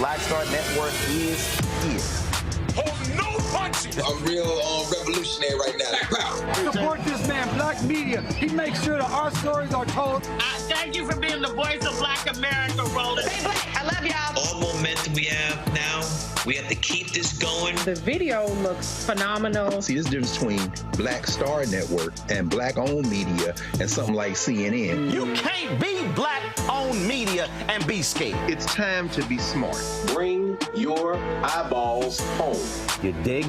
Black Star Network is here. Hold no punches. I'm real revolutionary right now. Black power. Support this man, Black Media. He makes sure that our stories are told. Thank you for being the voice of Black America, Roland. Stay black. I love y'all. All momentum we have now, we have to keep this going. The video looks phenomenal. See, this difference between Black Star Network and Black-owned media and something like CNN. You can't be Black-owned media and be scared. It's time to be smart. Bring your eyeballs home. You dig?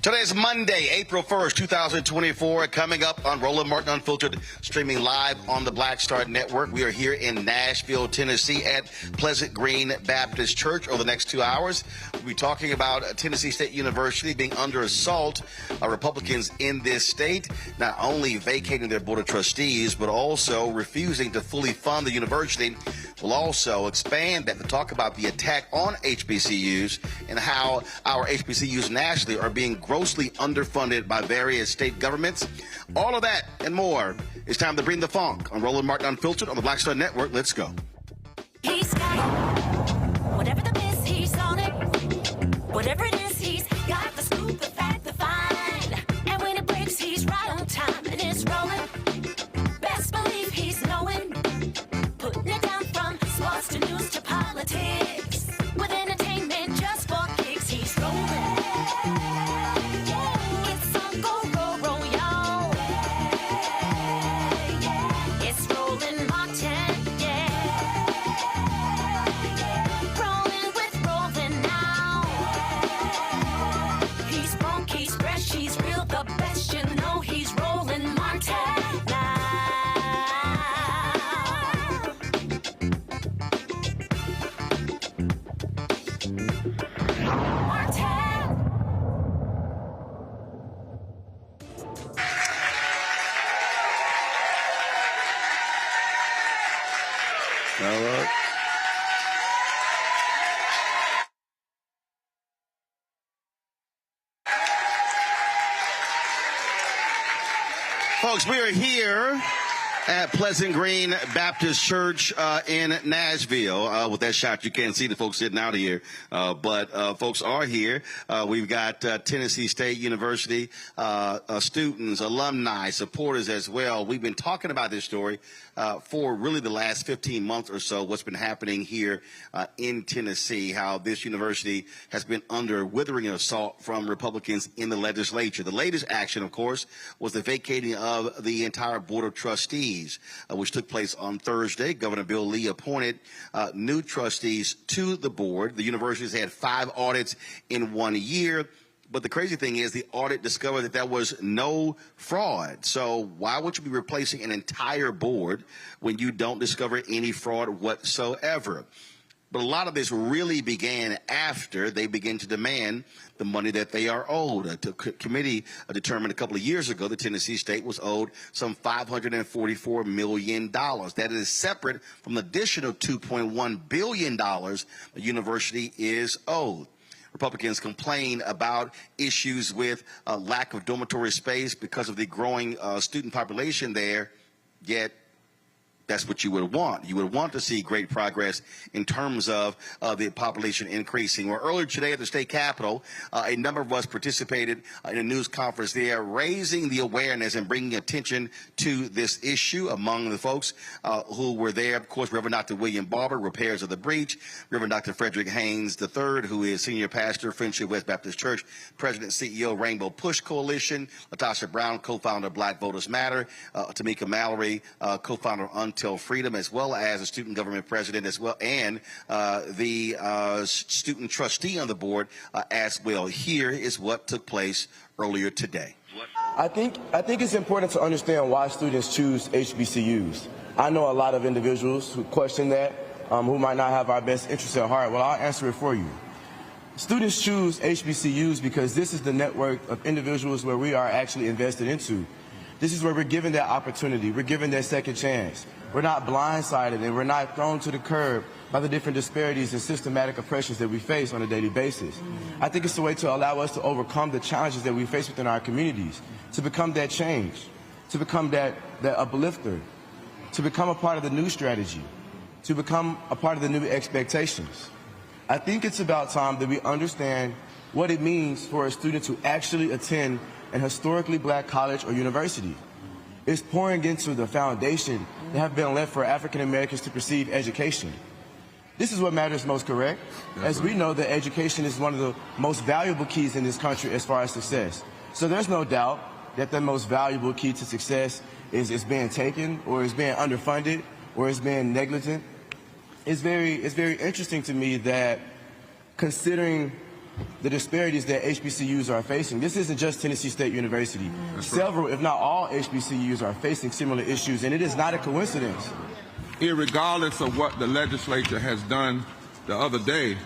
Today's Monday, April 1st, 2024. Coming up on Roland Martin Unfiltered, streaming live on the Black Star Network. We are here in Nashville, Tennessee at Pleasant Green Baptist Church over the next 2 hours. We'll be talking about Tennessee State University being under assault by Republicans in this state, not only vacating their Board of Trustees, but also refusing to fully fund the university. We'll also expand that to talk about the attack on HBCUs and how our HBCUs nationally are being grossly underfunded by various state governments. All of that and more. It's time to bring the funk on Roland Martin Unfiltered on the Black Star Network. Let's go. He's got it. Whatever the miss, he's on it. Whatever it is, he's got the scoop, the fact, the find. And when it breaks, he's right on time and it's rolling. Best believe he's knowing. Putting it down from sports to news to politics. With entertainment just for kicks, he's rolling. It's on go, roll, roll, y'all. It's Roland Martin, yeah. Rolling with Roland now. He's funk, he's fresh, he's real, the best, you know he's Roland Martin now. Folks, we are here At Pleasant Green Baptist Church in Nashville. With that shot, you can't see the folks sitting out here, but folks are here. We've got Tennessee State University students, alumni, supporters as well. We've been talking about this story for really the last 15 months or so, what's been happening here in Tennessee, how this university has been under withering assault from Republicans in the legislature. The latest action, of course, was the vacating of the entire Board of Trustees, which took place on Thursday. Governor Bill Lee appointed new trustees to the board. The university has had 5 audits in 1 year. But the crazy thing is the audit discovered that there was no fraud. So why would you be replacing an entire board when you don't discover any fraud whatsoever? But a lot of this really began after they began to demand the money that they are owed. A committee determined a couple of years ago that Tennessee State was owed some $544 million. That is separate from the additional $2.1 billion the university is owed. Republicans complain about issues with lack of dormitory space because of the growing student population there, yet that's what you would want. You would want to see great progress in terms of the population increasing. Well, earlier today at the state capitol, a number of us participated in a news conference there, raising the awareness and bringing attention to this issue. Among the folks who were there, of course, Reverend Dr. William Barber, Repairs of the Breach, Reverend Dr. Frederick Haynes III, who is senior pastor, Friendship West Baptist Church, president, CEO, Rainbow Push Coalition, Latasha Brown, co-founder of Black Voters Matter, Tamika Mallory, co-founder of Until Freedom, as well as a student government president as well, and the student trustee on the board as well. Here is what took place earlier today. I think it's important to understand why students choose HBCUs. I know a lot of individuals who question that, who might not have our best interests at heart. Well, I'll answer it for you. Students choose HBCUs because this is the network of individuals where we are actually invested into. This is where we're given that opportunity. We're given that second chance. We're not blindsided and we're not thrown to the curb by the different disparities and systematic oppressions that we face on a daily basis. I think it's a way to allow us to overcome the challenges that we face within our communities, to become that change, to become that uplifter, to become a part of the new strategy, to become a part of the new expectations. I think it's about time that we understand what it means for a student to actually attend an historically black college or university. It's pouring into the foundation that have been left for African Americans to receive education. This is what matters most, correct? As we know that education is one of the most valuable keys in this country as far as success. So there's no doubt that the most valuable key to success is being taken, or is being underfunded, or is being negligent. It's very interesting to me that, considering the disparities that HBCUs are facing. This isn't just Tennessee State University. Several, if not all, HBCUs are facing similar issues, and it is not a coincidence. Irregardless of what the legislature has done the other day,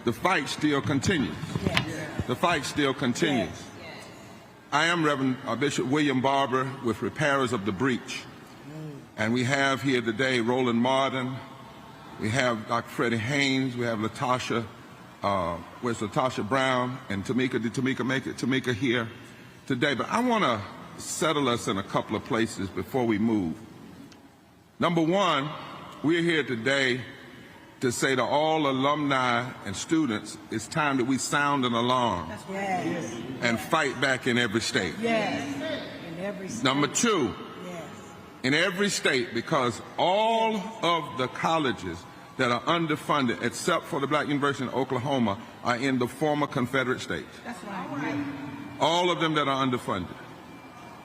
the fight still continues. Yes. The fight still continues. Yes. I am Reverend Bishop William Barber with Repairers of the Breach. And we have here today Roland Martin, we have Dr. Freddie Haynes, we have Latasha Brown, and Tamika here today. But I want to settle us in a couple of places before we move. Number one, we're here today to say to all alumni and students, it's time that we sound an alarm and fight back in every state. Yes. In every state. Number two, in every state, because all of the colleges that are underfunded, except for the Black University in Oklahoma, are in the former Confederate states. That's right. All of them that are underfunded.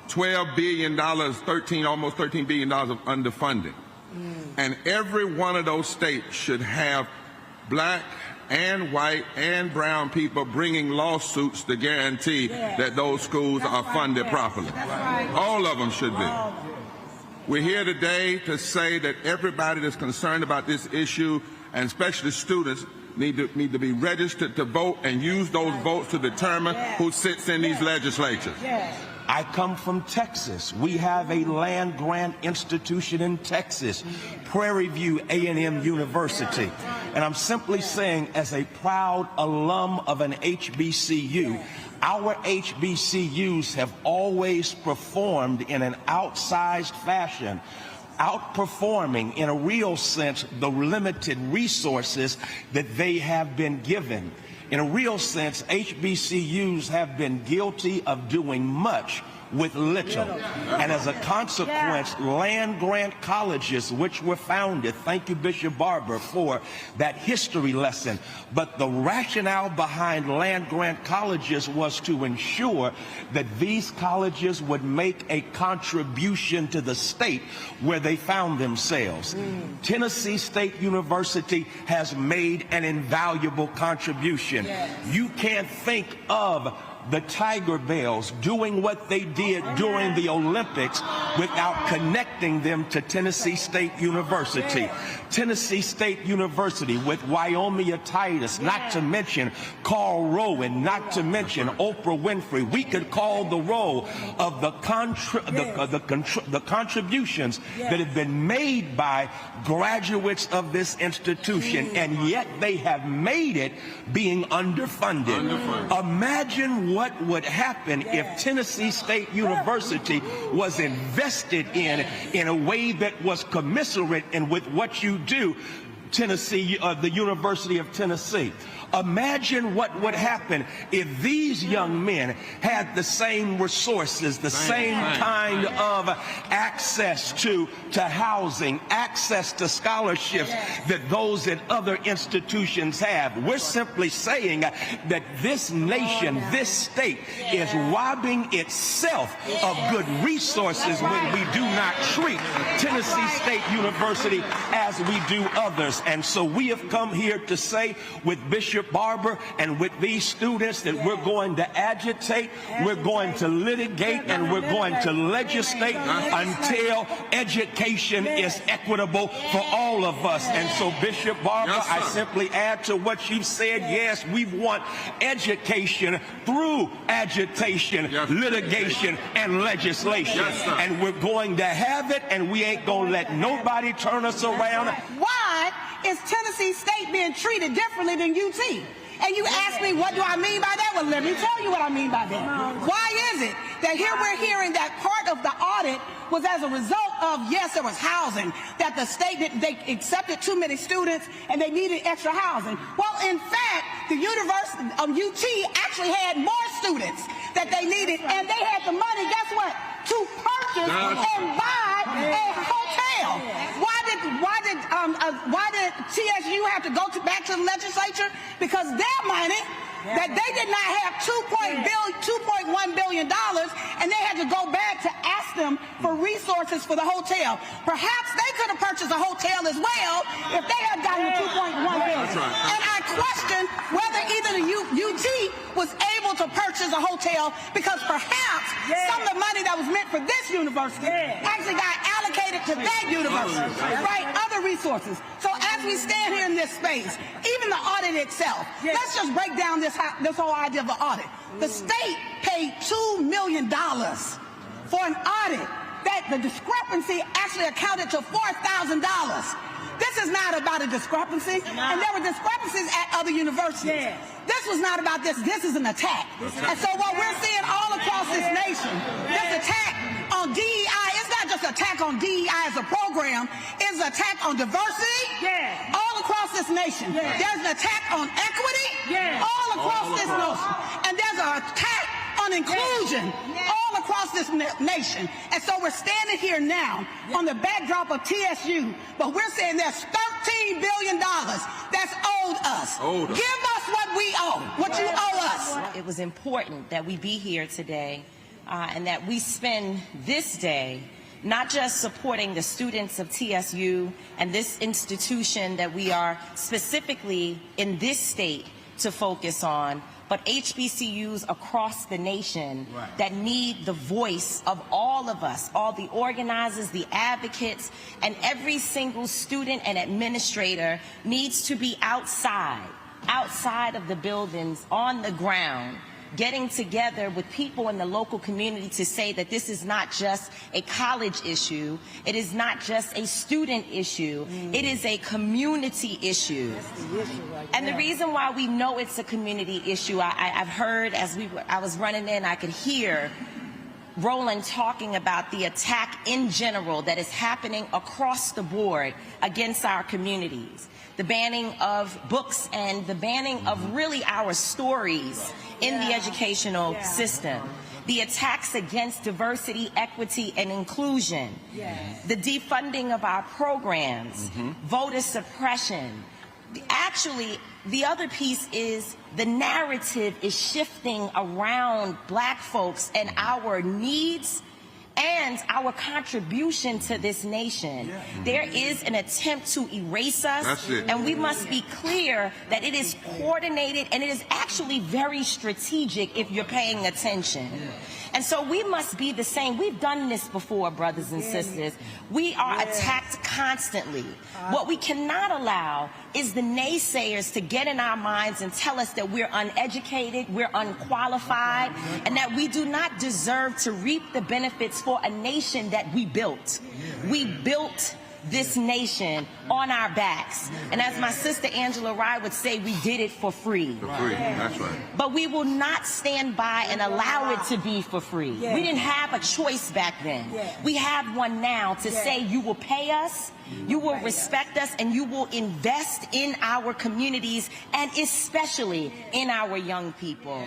$12 billion, almost $13 billion of underfunding. And every one of those states should have black and white and brown people bringing lawsuits to guarantee that those schools are funded properly. All of them should be. We're here today to say that everybody that's concerned about this issue, and especially students, need to be registered to vote and use those votes to determine who sits in these legislatures. I come from Texas. We have a land-grant institution in Texas, Prairie View A&M University. And I'm simply saying, as a proud alum of an HBCU, our HBCUs have always performed in an outsized fashion outperforming, in a real sense, the limited resources that they have been given. In a real sense, HBCUs have been guilty of doing much with little. And as a consequence, land-grant colleges, which were founded, thank you, Bishop Barber, for that history lesson. But the rationale behind land-grant colleges was to ensure that these colleges would make a contribution to the state where they found themselves. Tennessee State University has made an invaluable contribution. You can't think of the Tiger Bells doing what they did during the Olympics without connecting them to Tennessee State University. Tennessee State University with Wyoming Titus, not to mention Carl Rowan, not to mention Oprah Winfrey. We could call the roll of the contributions that have been made by graduates of this institution, and yet they have made it being underfunded. Imagine what would happen if Tennessee State University was invested in a way that was commensurate and with what you do, Tennessee, the University of Tennessee. Imagine what would happen if these young men had the same resources, the same kind of access to housing, access to scholarships that those at other institutions have. We're simply saying that this nation, this state, is robbing itself of good resources when we do not treat Tennessee State University as we do others. And so we have come here to say with Bishop Barber and with these students that we're going to agitate, we're going to litigate, and we're going to legislate until education is equitable for all of us. And so, Bishop Barber, I simply add to what you've said, yes, we want education through agitation, litigation, and legislation. And we're going to have it, and we ain't going to let nobody turn us around. Why is Tennessee State being treated differently than UT? And you ask me, what do I mean by that? Well, let me tell you what I mean by that. Why is it that here we're hearing that part of the audit was as a result of, yes, there was housing, that the state, they accepted too many students and they needed extra housing. Well, in fact, the University of UT actually had more students that they needed, and they had the money, guess what, to purchase and buy a hotel. Why did TSU have to go back to the legislature? Because their money that they did not have $2.1 billion, and they had to go back to ask them for resources for the hotel. Perhaps they could have purchased a hotel as well if they had gotten the $2.1 billion. And I question whether either the UT was able to purchase a hotel because perhaps some of the money that was meant for this university actually got allocated to that university, right? Other resources. So as we stand here in this space, even the audit itself, let's just break down this whole idea of the audit. The state paid $2 million for an audit that the discrepancy actually accounted to $4,000. This is not about a discrepancy, and there were discrepancies at other universities. This was not about this. This is an attack. And so what we're seeing all across this nation, this attack on DEI, it's not just an attack on DEI as a program, it's an attack on diversity all across this nation. There's an attack on equity all across this nation. And there's an attack on inclusion all across this nation. And so we're standing here now on the backdrop of TSU, but we're saying there's $13 billion that's owed us. Give us what we owe, what you owe us. It was important that we be here today and that we spend this day not just supporting the students of TSU and this institution that we are specifically in this state to focus on, but HBCUs across the nation that need the voice of all of us, all the organizers, the advocates, and every single student and administrator needs to be outside of the buildings, on the ground, getting together with people in the local community to say that this is not just a college issue, it is not just a student issue, it is a community issue. And the reason why we know it's a community issue, I've heard as I was running in, I could hear Roland talking about the attack in general that is happening across the board against our communities. The banning of books and the banning of really our stories in the educational system. The attacks against diversity, equity, and inclusion. The defunding of our programs. Voter suppression. Actually, the other piece is the narrative is shifting around Black folks and our needs and our contribution to this nation. There is an attempt to erase us, and we must be clear that it is coordinated and it is actually very strategic if you're paying attention. And so we must be the same. We've done this before, brothers and sisters. We are attacked constantly. What we cannot allow is the naysayers to get in our minds and tell us that we're uneducated, we're unqualified, and that we do not deserve to reap the benefits for a nation that we built. We built this nation on our backs. And as my sister Angela Rye would say, we did it for free. For free, that's right. But we will not stand by and allow it to be for free. We didn't have a choice back then. We have one now to say you will pay us, you will respect us, and you will invest in our communities and especially in our young people.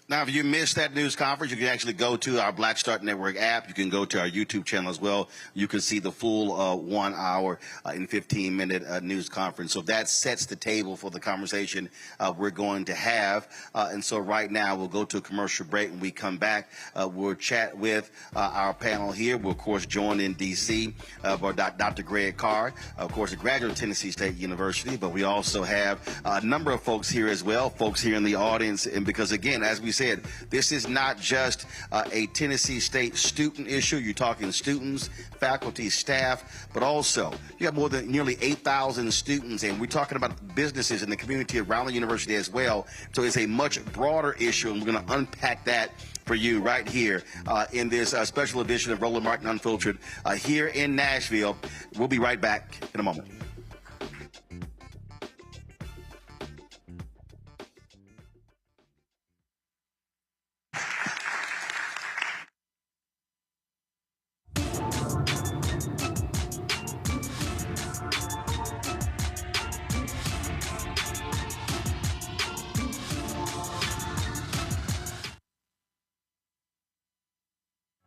Now, if you missed that news conference, you can actually go to our Black Start Network app. You can go to our YouTube channel as well. You can see the full 1 hour and 15-minute news conference. So that sets the table for the conversation we're going to have. And so right now, we'll go to a commercial break. When we come back, we'll chat with our panel here. We'll, of course, join in D.C. by Dr. Greg Carr, of course, a graduate of Tennessee State University. But we also have a number of folks here as well, folks here in the audience. And because, again, as we said, this is not just a Tennessee State student issue. You're talking students, faculty, staff, but also you have more than nearly 8,000 students, and we're talking about businesses in the community around the university as well. So it's a much broader issue, and we're going to unpack that for you right here in this special edition of Roland Martin Unfiltered here in Nashville. We'll be right back in a moment.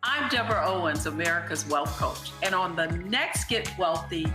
I'm Deborah Owens, America's Wealth Coach. And on the next Get Wealthy,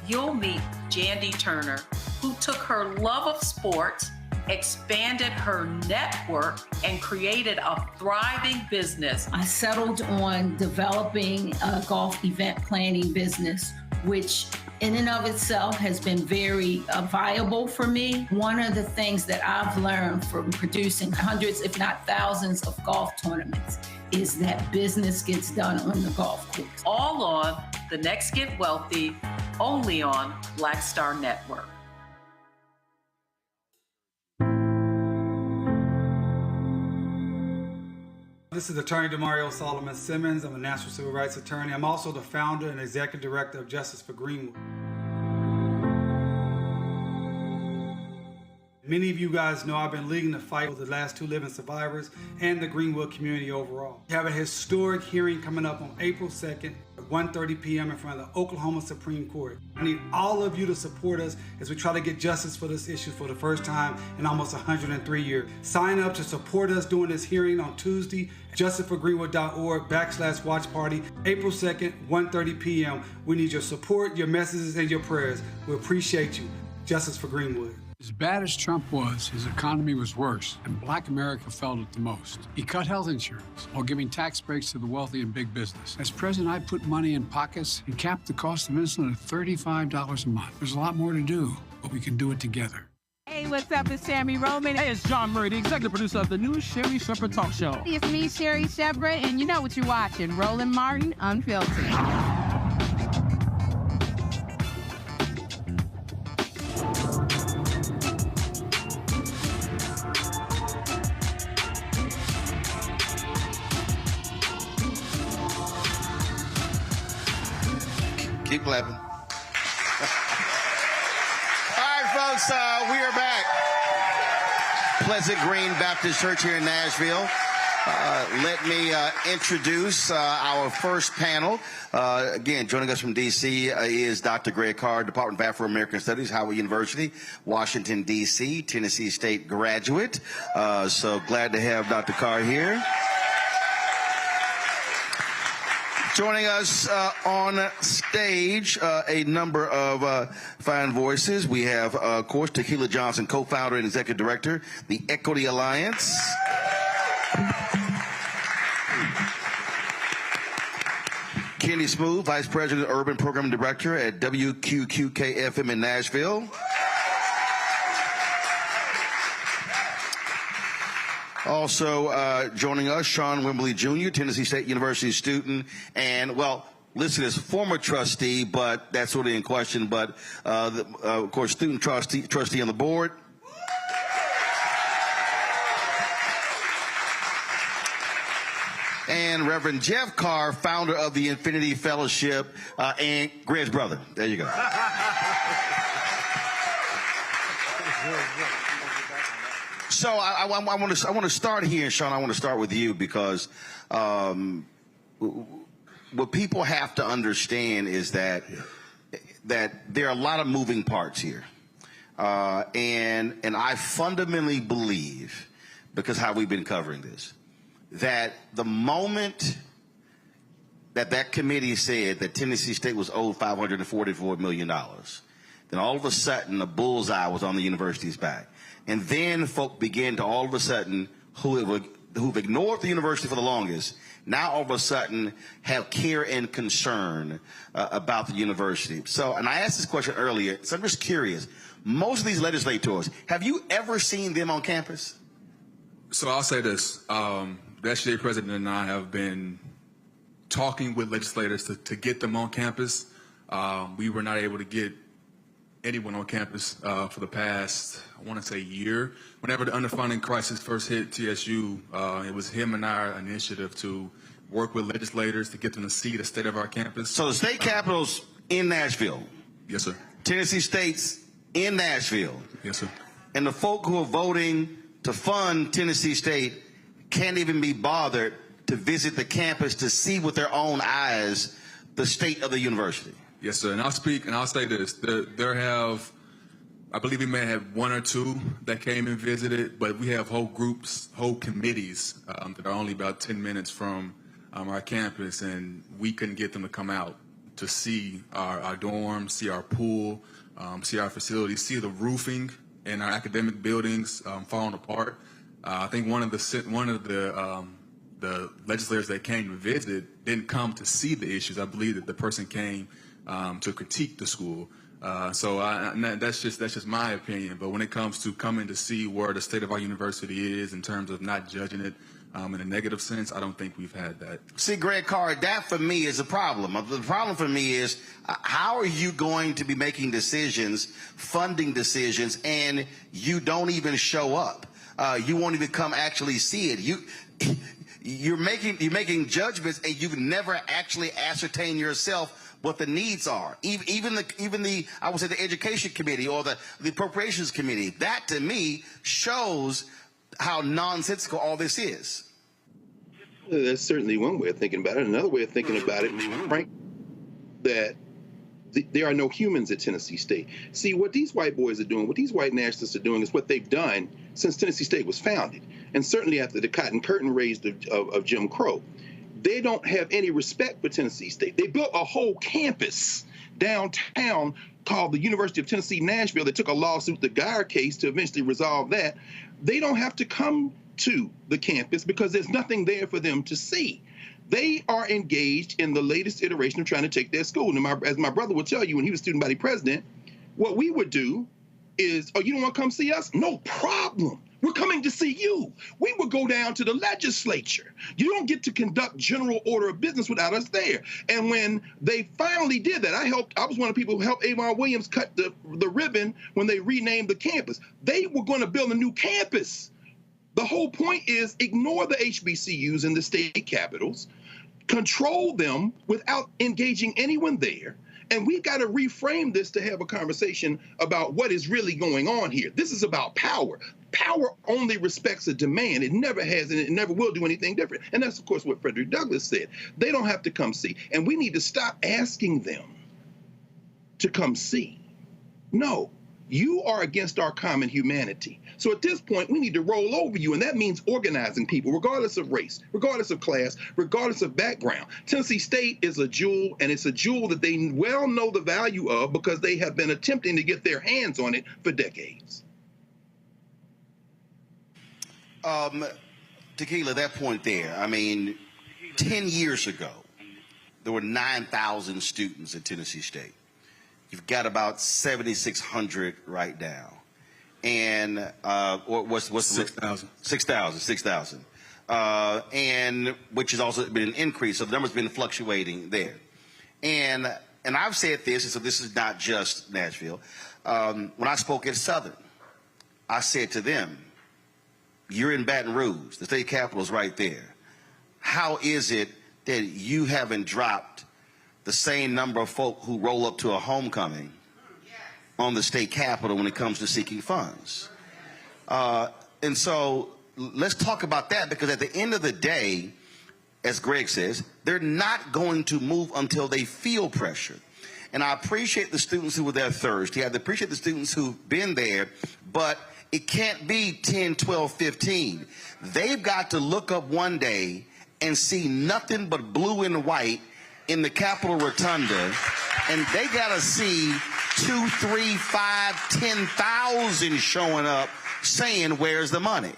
you'll meet Jandy Turner, who took her love of sports, expanded her network, and created a thriving business. I settled on developing a golf event planning business, which in and of itself has been very viable for me. One of the things that I've learned from producing hundreds, if not thousands, of golf tournaments is that business gets done on the golf course. All on The Next Get Wealthy, only on Black Star Network. This is Attorney Demario Solomon Simmons. I'm a national civil rights attorney. I'm also the founder and executive director of Justice for Greenwood. Many of you guys know I've been leading the fight for the last 2 living survivors and the Greenwood community overall. We have a historic hearing coming up on April 2nd at 1:30 p.m. in front of the Oklahoma Supreme Court. I need all of you to support us as we try to get justice for this issue for the first time in almost 103 years. Sign up to support us during this hearing on Tuesday, justiceforgreenwood.org/watch party, April 2nd, 1:30 p.m. We need your support, your messages, and your prayers. We appreciate you. Justice for Greenwood. As bad as Trump was, his economy was worse, and Black America felt it the most. He cut health insurance while giving tax breaks to the wealthy and big business. As president, I put money in pockets and capped the cost of insulin at $35 a month. There's a lot more to do, but we can do it together. Hey, what's up? It's Sammy Roman. Hey, it's John Murray, the executive producer of the new Sherry Shepherd Talk Show. It's me, Sherry Shepherd, and you know what you're watching, Roland Martin Unfiltered. Keep clapping. All right, folks, we are back. Pleasant Green Baptist Church here in Nashville. Let me introduce our first panel. Again, joining us from D.C. Is Dr. Greg Carr, Department of Afro-American Studies, Howard University, Washington, D.C., Tennessee State graduate. So glad to have Dr. Carr here. Joining us on stage, a number of fine voices. We have, of course, Tequila Johnson, co-founder and executive director, the Equity Alliance. Kenny Smooth, Vice President, Urban Program Director at WQQK-FM in Nashville. Also joining us, Sean Wimbley Jr., Tennessee State University student, and, well, listed as former trustee, but that's sort of in question, but, of course, student trustee on the board. And Reverend Jeff Carr, founder of the Infinity Fellowship, and Greg's brother. There you go. So I want to start here, Sean. I want to start with you because what people have to understand is that there are a lot of moving parts here, and I fundamentally believe, because how we've been covering this, that the moment that committee said that Tennessee State was owed $544 million, then all of a sudden the bullseye was on the university's back. And then folk began to all of a sudden, who've ignored the university for the longest, now all of a sudden have care and concern about the university. So, and I asked this question earlier, so I'm just curious. Most of these legislators, have you ever seen them on campus? So I'll say this. The SGA president and I have been talking with legislators to get them on campus. We were not able to get anyone on campus for the past, I want to say, year. Whenever the underfunding crisis first hit TSU, it was him and our initiative to work with legislators to get them to see the state of our campus. So the state capitol's in Nashville. Yes, sir. Tennessee State's in Nashville. Yes, sir. And the folk who are voting to fund Tennessee State can't even be bothered to visit the campus to see with their own eyes the state of the university. Yes, sir. And I'll speak and I'll say this. There have, I believe we may have one or two that came and visited, but we have whole groups, whole committees that are only about 10 minutes from our campus, and we couldn't get them to come out to see our dorms, see our pool, see our facilities, see the roofing in our academic buildings falling apart. I think one of the legislators that came to visit didn't come to see the issues. I believe that the person came to critique the school. So that's just my opinion. But when it comes to coming to see where the state of our university is in terms of not judging it in a negative sense, I don't think we've had that. See, Greg Carr, that for me is a problem. The problem for me is how are you going to be making decisions, funding decisions, and you don't even show up? You won't even come actually see it. You're making judgments, and you've never actually ascertained yourself what the needs are. Even the I would say the education committee or the appropriations committee. That to me shows how nonsensical all this is. That's certainly one way of thinking about it. Another way of thinking about it, Frank, that there are no humans at Tennessee State. See, what these white boys are doing, what these white nationalists are doing is what they've done since Tennessee State was founded, and certainly after the cotton curtain raised of Jim Crow. They don't have any respect for Tennessee State. They built a whole campus downtown called the University of Tennessee, Nashville. They took a lawsuit, the Geyer case, to eventually resolve that. They don't have to come to the campus because there's nothing there for them to see. They are engaged in the latest iteration of trying to take their school. And as my brother would tell you when he was student body president, what we would do is, oh, you don't want to come see us? No problem. We're coming to see you. We would go down to the legislature. You don't get to conduct general order of business without us there. And when they finally did that, I was one of the people who helped Avon Williams cut the ribbon when they renamed the campus. They were going to build a new campus. The whole point is ignore the HBCUs in the state capitals, control them without engaging anyone there, And we've got to reframe this to have a conversation about what is really going on here. This is about power. Power only respects a demand. It never has, and it never will do anything different. And that's, of course, what Frederick Douglass said. They don't have to come see. And we need to stop asking them to come see. No, you are against our common humanity. So at this point, we need to roll over you, and that means organizing people, regardless of race, regardless of class, regardless of background. Tennessee State is a jewel, and it's a jewel that they well know the value of because they have been attempting to get their hands on it for decades. Tequila, that point there, I mean, 10 years ago, there were 9,000 students at Tennessee State. You've got about 7,600 right now. And what's 6,000. 6,000. And which has also been an increase. So the number's been fluctuating there. And I've said this, and so this is not just Nashville. When I spoke at Southern, I said to them, you're in Baton Rouge. The state capital is right there. How is it that you haven't dropped the same number of folk who roll up to a homecoming on the state capitol when it comes to seeking funds? And so let's talk about that, because at the end of the day, as Greg says, they're not going to move until they feel pressure. And I appreciate the students who were there Thursday. I appreciate the students who've been there, but it can't be 10, 12, 15. They've got to look up one day and see nothing but blue and white in the Capitol Rotunda, and they got to see 2, 3, 5, 10,000 showing up saying, where's the money?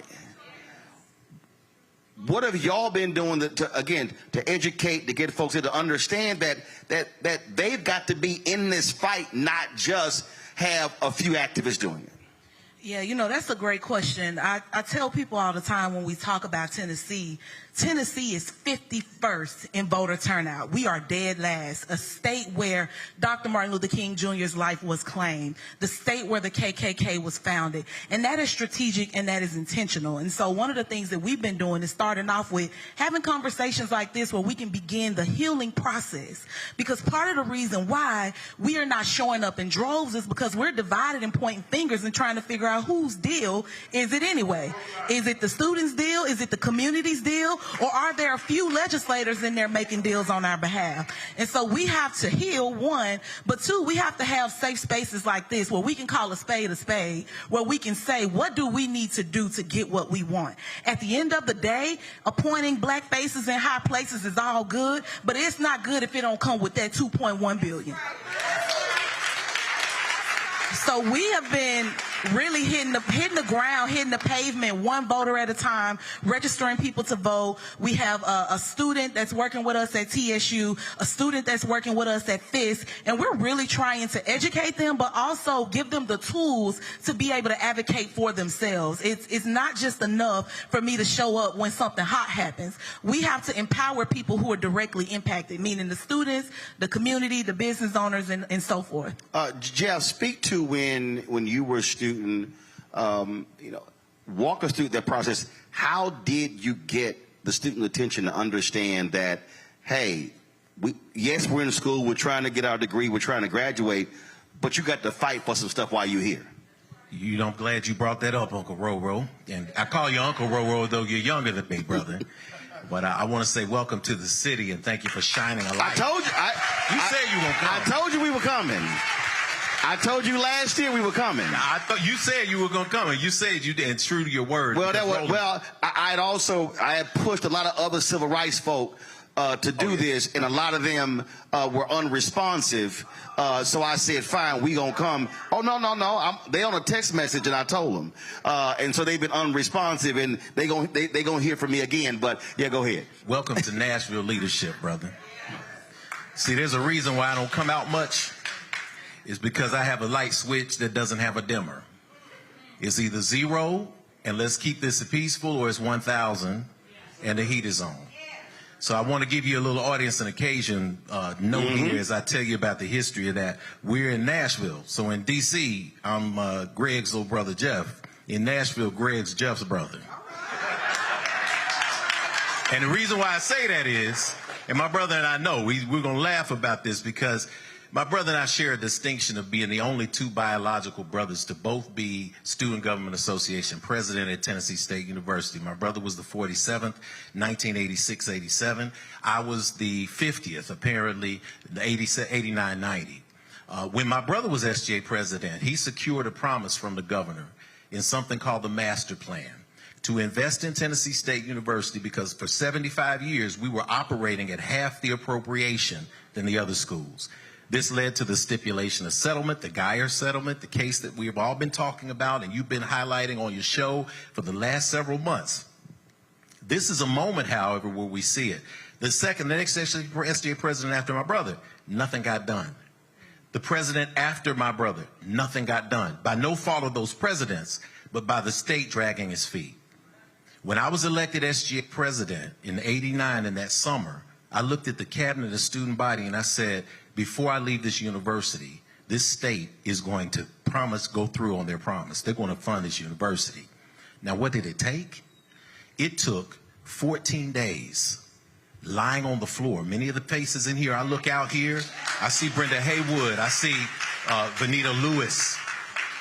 What have y'all been doing to educate, to get folks here to understand that they've got to be in this fight, not just have a few activists doing it? Yeah, you know, that's a great question. I tell people all the time when we talk about Tennessee, Tennessee is 51st in voter turnout. We are dead last, a state where Dr. Martin Luther King Jr.'s life was claimed, the state where the KKK was founded. And that is strategic and that is intentional. And so one of the things that we've been doing is starting off with having conversations like this where we can begin the healing process. Because part of the reason why we are not showing up in droves is because we're divided and pointing fingers and trying to figure out whose deal is it anyway. Is it the students' deal? Is it the community's deal? Or are there a few legislators in there making deals on our behalf? And so we have to heal, one, but two, we have to have safe spaces like this where we can call a spade, where we can say, what do we need to do to get what we want? At the end of the day, appointing black faces in high places is all good, but it's not good if it don't come with that $2.1 billion. So we have been really hitting the ground, hitting the pavement, one voter at a time, registering people to vote. We have a student that's working with us at TSU, a student that's working with us at FISC, and we're really trying to educate them, but also give them the tools to be able to advocate for themselves. It's not just enough for me to show up when something hot happens. We have to empower people who are directly impacted, meaning the students, the community, the business owners, and so forth. Jeff, speak to when you were a student, walk us through that process. How did you get the student attention to understand that, hey, yes, we're in school, we're trying to get our degree, we're trying to graduate, but you got to fight for some stuff while you're here? You know, I'm glad you brought that up, Uncle Roro. And I call you Uncle Roro, though you're younger than me, brother. But I want to say welcome to the city and thank you for shining a light. I told you. You said you were coming. I told you we were coming. I told you last year we were coming. I thought you said you were going to come, and you said you did, and true to your word. Well, I had pushed a lot of other civil rights folk to do this, and a lot of them were unresponsive. So I said, fine, we gonna come. Oh, no. They on a text message, and I told them. And so they've been unresponsive, and they gonna hear from me again. But yeah, go ahead. Welcome to Nashville leadership, brother. See, there's a reason why I don't come out much. It's because I have a light switch that doesn't have a dimmer. It's either 0, and let's keep this peaceful, or it's 1,000, and the heat is on. So I want to give you a little audience and occasion note here as I tell you about the history of that. We're in Nashville. So in D.C., I'm Greg's little brother, Jeff. In Nashville, Greg's Jeff's brother. And the reason why I say that is, and my brother and I know, we're going to laugh about this because My brother and I share a distinction of being the only two biological brothers to both be Student Government Association president at Tennessee State University. My brother was the 47th, 1986-87. I was the 50th, apparently, 89-90. When my brother was SGA president, he secured a promise from the governor in something called the Master Plan to invest in Tennessee State University because for 75 years we were operating at half the appropriation than the other schools. This led to the stipulation of settlement, the Geyer settlement, the case that we've all been talking about and you've been highlighting on your show for the last several months. This is a moment, however, where we see it. The next SGA president after my brother, nothing got done. The president after my brother, nothing got done. By no fault of those presidents, but by the state dragging its feet. When I was elected SGA president in '89 in that summer, I looked at the cabinet, the student body, and I said, before I leave this university, this state is going to go through on their promise. They're going to fund this university. Now, what did it take? It took 14 days lying on the floor. Many of the faces in here, I look out here, I see Brenda Haywood, I see Vanita Lewis,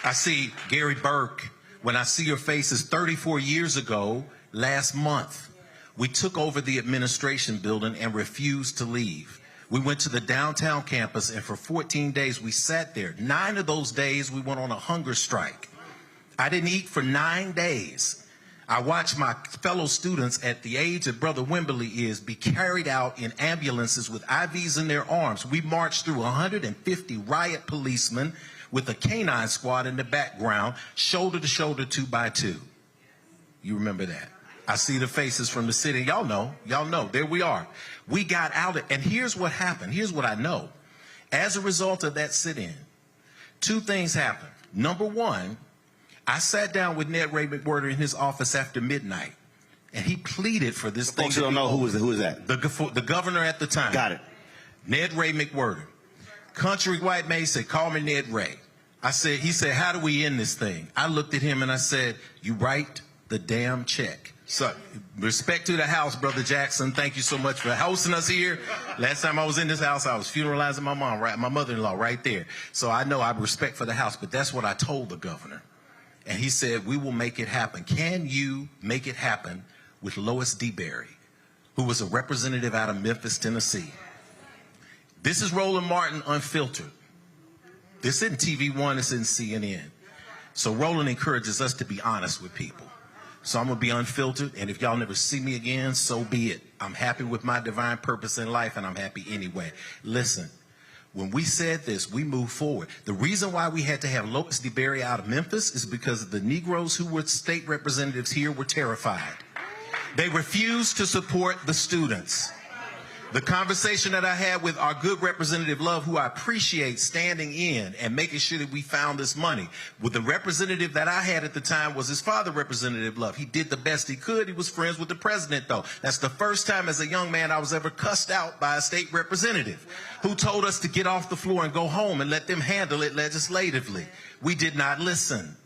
I see Gary Burke. When I see your faces 34 years ago, last month, we took over the administration building and refused to leave. We went to the downtown campus, and for 14 days we sat there. 9 of those days we went on a hunger strike. I didn't eat for 9 days. I watched my fellow students at the age that Brother Wimberly is be carried out in ambulances with IVs in their arms. We marched through 150 riot policemen with a canine squad in the background, shoulder to shoulder, 2 by 2. You remember that? I see the faces from the city. Y'all know. There we are. We got out, and here's what happened. Here's what I know. As a result of that sit-in, 2 things happened. Number one, I sat down with Ned Ray McWhorter in his office after midnight, and he pleaded for this thing. Folks who don't know, who is that? The governor at the time. Got it. Ned Ray McWhorter. Country white man said, call me Ned Ray. He said, how do we end this thing? I looked at him and I said, you write the damn check. So, respect to the house, Brother Jackson. Thank you so much for hosting us here. Last time I was in this house, I was funeralizing my mom, my mother-in-law right there. So I know I have respect for the house, but that's what I told the governor. And he said, we will make it happen. Can you make it happen with Lois DeBerry, who was a representative out of Memphis, Tennessee? This is Roland Martin Unfiltered. This isn't TV1, it's in CNN. So Roland encourages us to be honest with people. So I'm going to be unfiltered, and if y'all never see me again, so be it. I'm happy with my divine purpose in life, and I'm happy anyway. Listen, when we said this, we moved forward. The reason why we had to have Lois DeBerry out of Memphis is because the Negroes who were state representatives here were terrified. They refused to support the students. The conversation that I had with our good Representative Love, who I appreciate standing in and making sure that we found this money, with the representative that I had at the time was his father, Representative Love. He did the best he could. He was friends with the president, though. That's the first time as a young man I was ever cussed out by a state representative who told us to get off the floor and go home and let them handle it legislatively. We did not listen.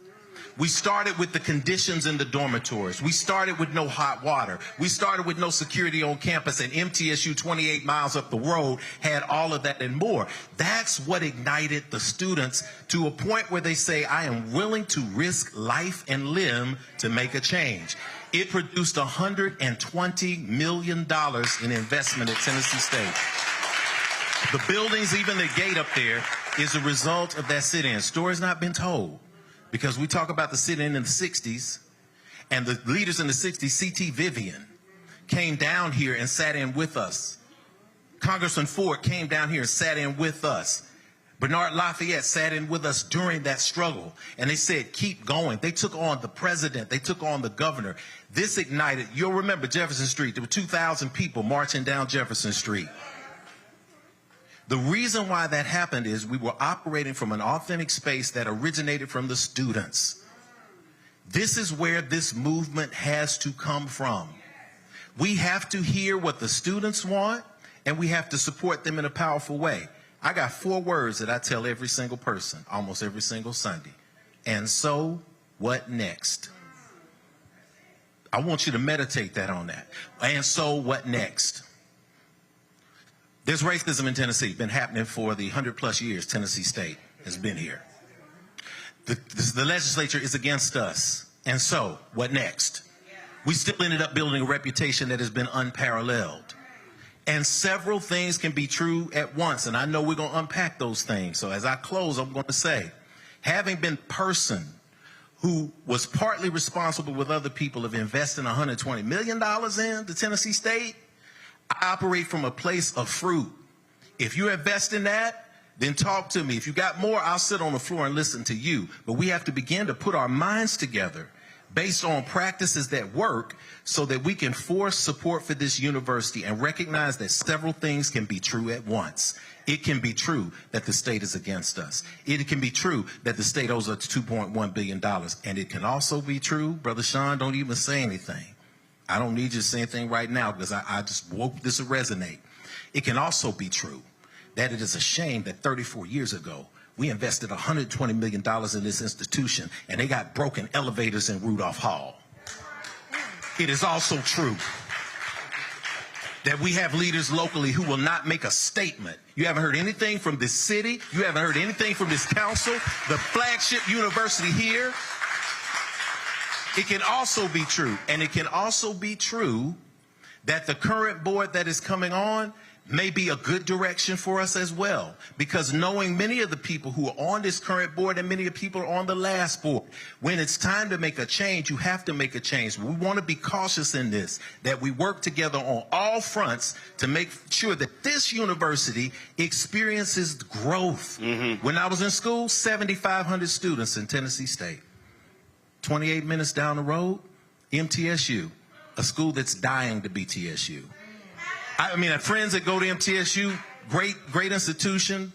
We started with the conditions in the dormitories. We started with no hot water. We started with no security on campus, and MTSU 28 miles up the road had all of that and more. That's what ignited the students to a point where they say, I am willing to risk life and limb to make a change. It produced $120 million in investment at Tennessee State. The buildings, even the gate up there, is a result of that sit-in. Story's not been told. Because we talk about the sit-in in the 60s, and the leaders in the 60s, C.T. Vivian, came down here and sat in with us. Congressman Ford came down here and sat in with us. Bernard Lafayette sat in with us during that struggle, and they said, keep going. They took on the president. They took on the governor. This ignited. You'll remember Jefferson Street. There were 2,000 people marching down Jefferson Street. The reason why that happened is we were operating from an authentic space that originated from the students. This is where this movement has to come from. We have to hear what the students want, and we have to support them in a powerful way. I got 4 words that I tell every single person, almost every single Sunday. And so, what next? I want you to meditate on that. And so, what next? There's racism in Tennessee, been happening for the 100+ years Tennessee State has been here. The legislature is against us. And so, what next? We still ended up building a reputation that has been unparalleled. And several things can be true at once, and I know we're going to unpack those things. So as I close, I'm going to say, having been person who was partly responsible with other people of investing $120 million in the Tennessee State, I operate from a place of fruit. If you invest in that, then talk to me. If you got more, I'll sit on the floor and listen to you. But we have to begin to put our minds together based on practices that work so that we can force support for this university and recognize that several things can be true at once. It can be true that the state is against us. It can be true that the state owes us $2.1 billion. And it can also be true, Brother Sean, don't even say anything. I don't need you to say anything right now because I just woke this to resonate. It can also be true that it is a shame that 34 years ago, we invested $120 million in this institution, and they got broken elevators in Rudolph Hall. It is also true that we have leaders locally who will not make a statement. You haven't heard anything from this city. You haven't heard anything from this council, the flagship university here. It can also be true, and it can also be true that the current board that is coming on may be a good direction for us as well, because knowing many of the people who are on this current board and many of the people are on the last board, when it's time to make a change, you have to make a change. We want to be cautious in this, that we work together on all fronts to make sure that this university experiences growth. When I was in school, 7,500 students in Tennessee State. 28 minutes down the road, MTSU, a school that's dying to be TSU. I mean, I have friends that go to MTSU, great institution,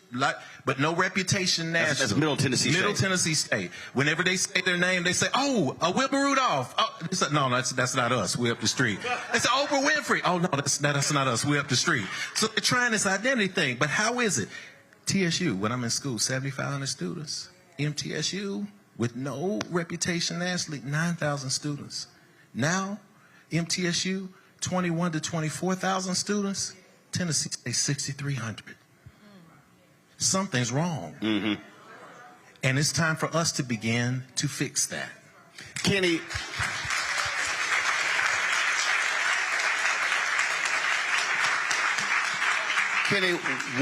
but no reputation nationally. That's Middle Tennessee State. Middle Tennessee State. Whenever they say their name, they say, "Oh, Wilbur Rudolph." Oh, no, that's not us. We're up the street. They say Oprah Winfrey. Oh no, that's not us. We're up the street. So they're trying this identity thing. But how is it? TSU, when I'm in school, 7,500 students. MTSU, with no reputation nationally, 9,000 students. Now, MTSU, 21 to 24,000 students. Tennessee State, 6,300. Something's wrong. And it's time for us to begin to fix that. Kenny,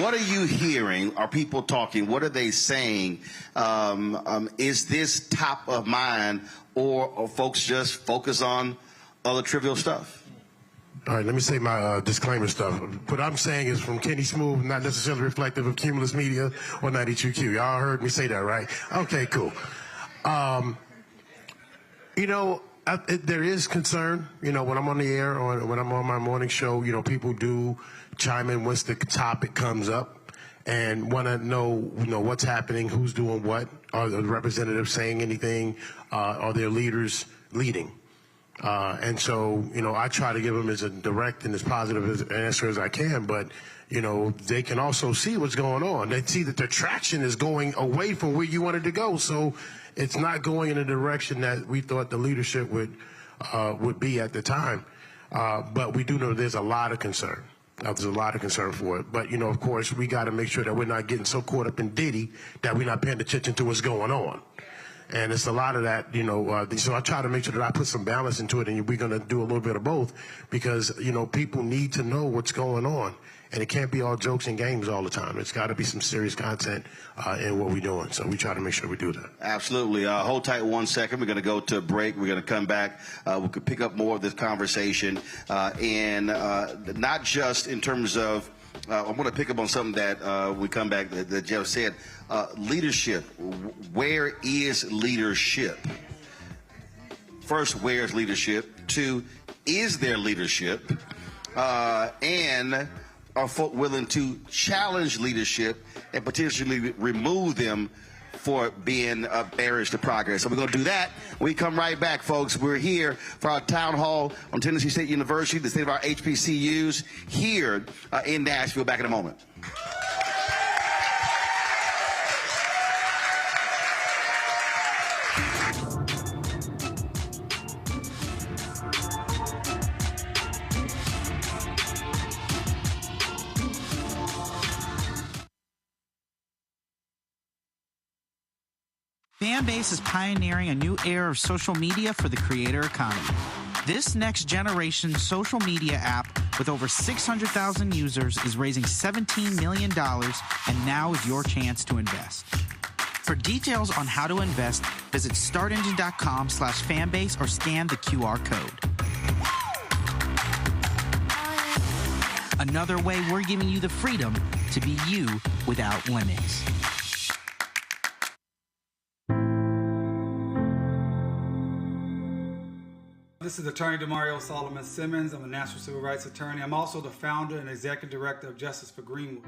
what are you hearing? Are people talking? What are they saying? Is this top of mind, or are folks just focus on other trivial stuff? All right, let me say my disclaimer stuff. What I'm saying is from Kenny Smooth, not necessarily reflective of Cumulus Media or 92Q. Y'all heard me say that, right? Okay, cool. You know, there is concern, you know, when I'm on the air or when I'm on my morning show, you know, people do chime in once the topic comes up and want to know, you know, what's happening, who's doing what, are the representatives saying anything, are their leaders leading? And so, you know, I try to give them as a direct and as positive an answer as I can, but, you know, they can also see what's going on. They see that the traction is going away from where you wanted to go. So it's not going in a direction that we thought the leadership would be at the time. But we do know there's a lot of concern. There's a lot of concern for it. But, you know, of course, we got to make sure that we're not getting so caught up in Diddy that we're not paying attention to what's going on. And it's a lot of that, you know, so I try to make sure that I put some balance into it, and we're going to do a little bit of both because, you know, people need to know what's going on. And it can't be all jokes and games all the time. It's got to be some serious content in what we're doing. So we try to make sure we do that. Absolutely. Hold tight 1 second. We're going to go to a break. We're going to come back. We could pick up more of this conversation. And not just in terms of, I want to pick up on something that we come back that Jeff said. Leadership. Where is leadership? First, where is leadership? Two, is there leadership? And are folk willing to challenge leadership and potentially remove them for being barriers to progress? So we're going to do that when we come right back, folks. We're here for our town hall on Tennessee State University, the state of our HBCUs here in Nashville. Back in a moment. Fanbase is pioneering a new era of social media for the creator economy. This next generation social media app with over 600,000 users is raising $17 million, and now is your chance to invest. For details on how to invest, visit startengine.com/fanbase or scan the QR code. Another way we're giving you the freedom to be you without limits. This is Attorney Demario Solomon Simmons. I'm a national civil rights attorney. I'm also the founder and executive director of Justice for Greenwood.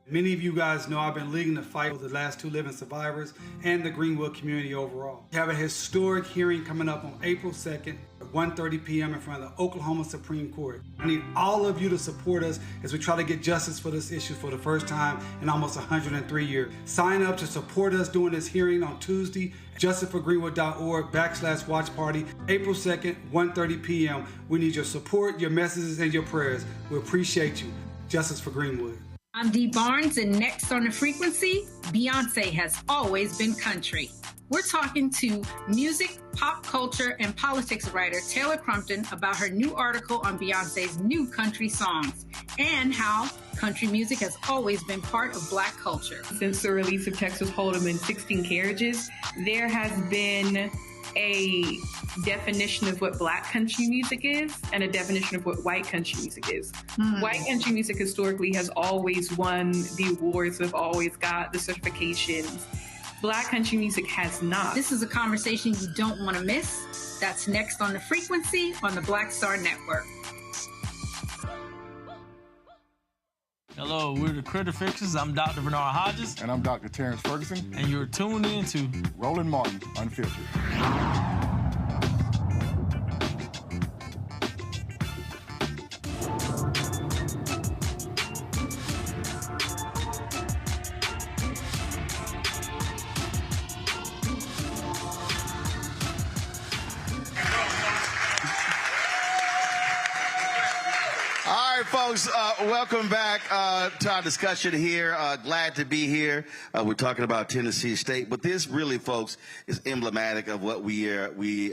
Many of you guys know I've been leading the fight for the last 2 living survivors and the Greenwood community overall. We have a historic hearing coming up on April 2nd at 1:30 p.m. in front of the Oklahoma Supreme Court. I need all of you to support us as we try to get justice for this issue for the first time in almost 103 years. Sign up to support us during this hearing on Tuesday at justiceforgreenwood.org/watch party, April 2nd, 1:30 p.m. We need your support, your messages, and your prayers. We appreciate you. Justice for Greenwood. I'm Dee Barnes, and next on the frequency, Beyonce has always been country. We're talking to music, pop culture, and politics writer Taylor Crumpton about her new article on Beyonce's new country songs and how country music has always been part of Black culture. Since the release of Texas Hold'em and 16 Carriages, there has been a definition of what Black country music is and a definition of what white country music is. White country music historically has always won the awards, have always got the certifications. Black country music has not. This is a conversation you don't want to miss. That's next on the frequency on the Black Star Network. Hello, we're the Critter Fixers. I'm Dr. Bernard Hodges. And I'm Dr. Terrence Ferguson. And you're tuned in to Roland Martin, Unfiltered. Folks, welcome back to our discussion here. Glad to be here. We're talking about Tennessee State, but this really, folks, is emblematic of what we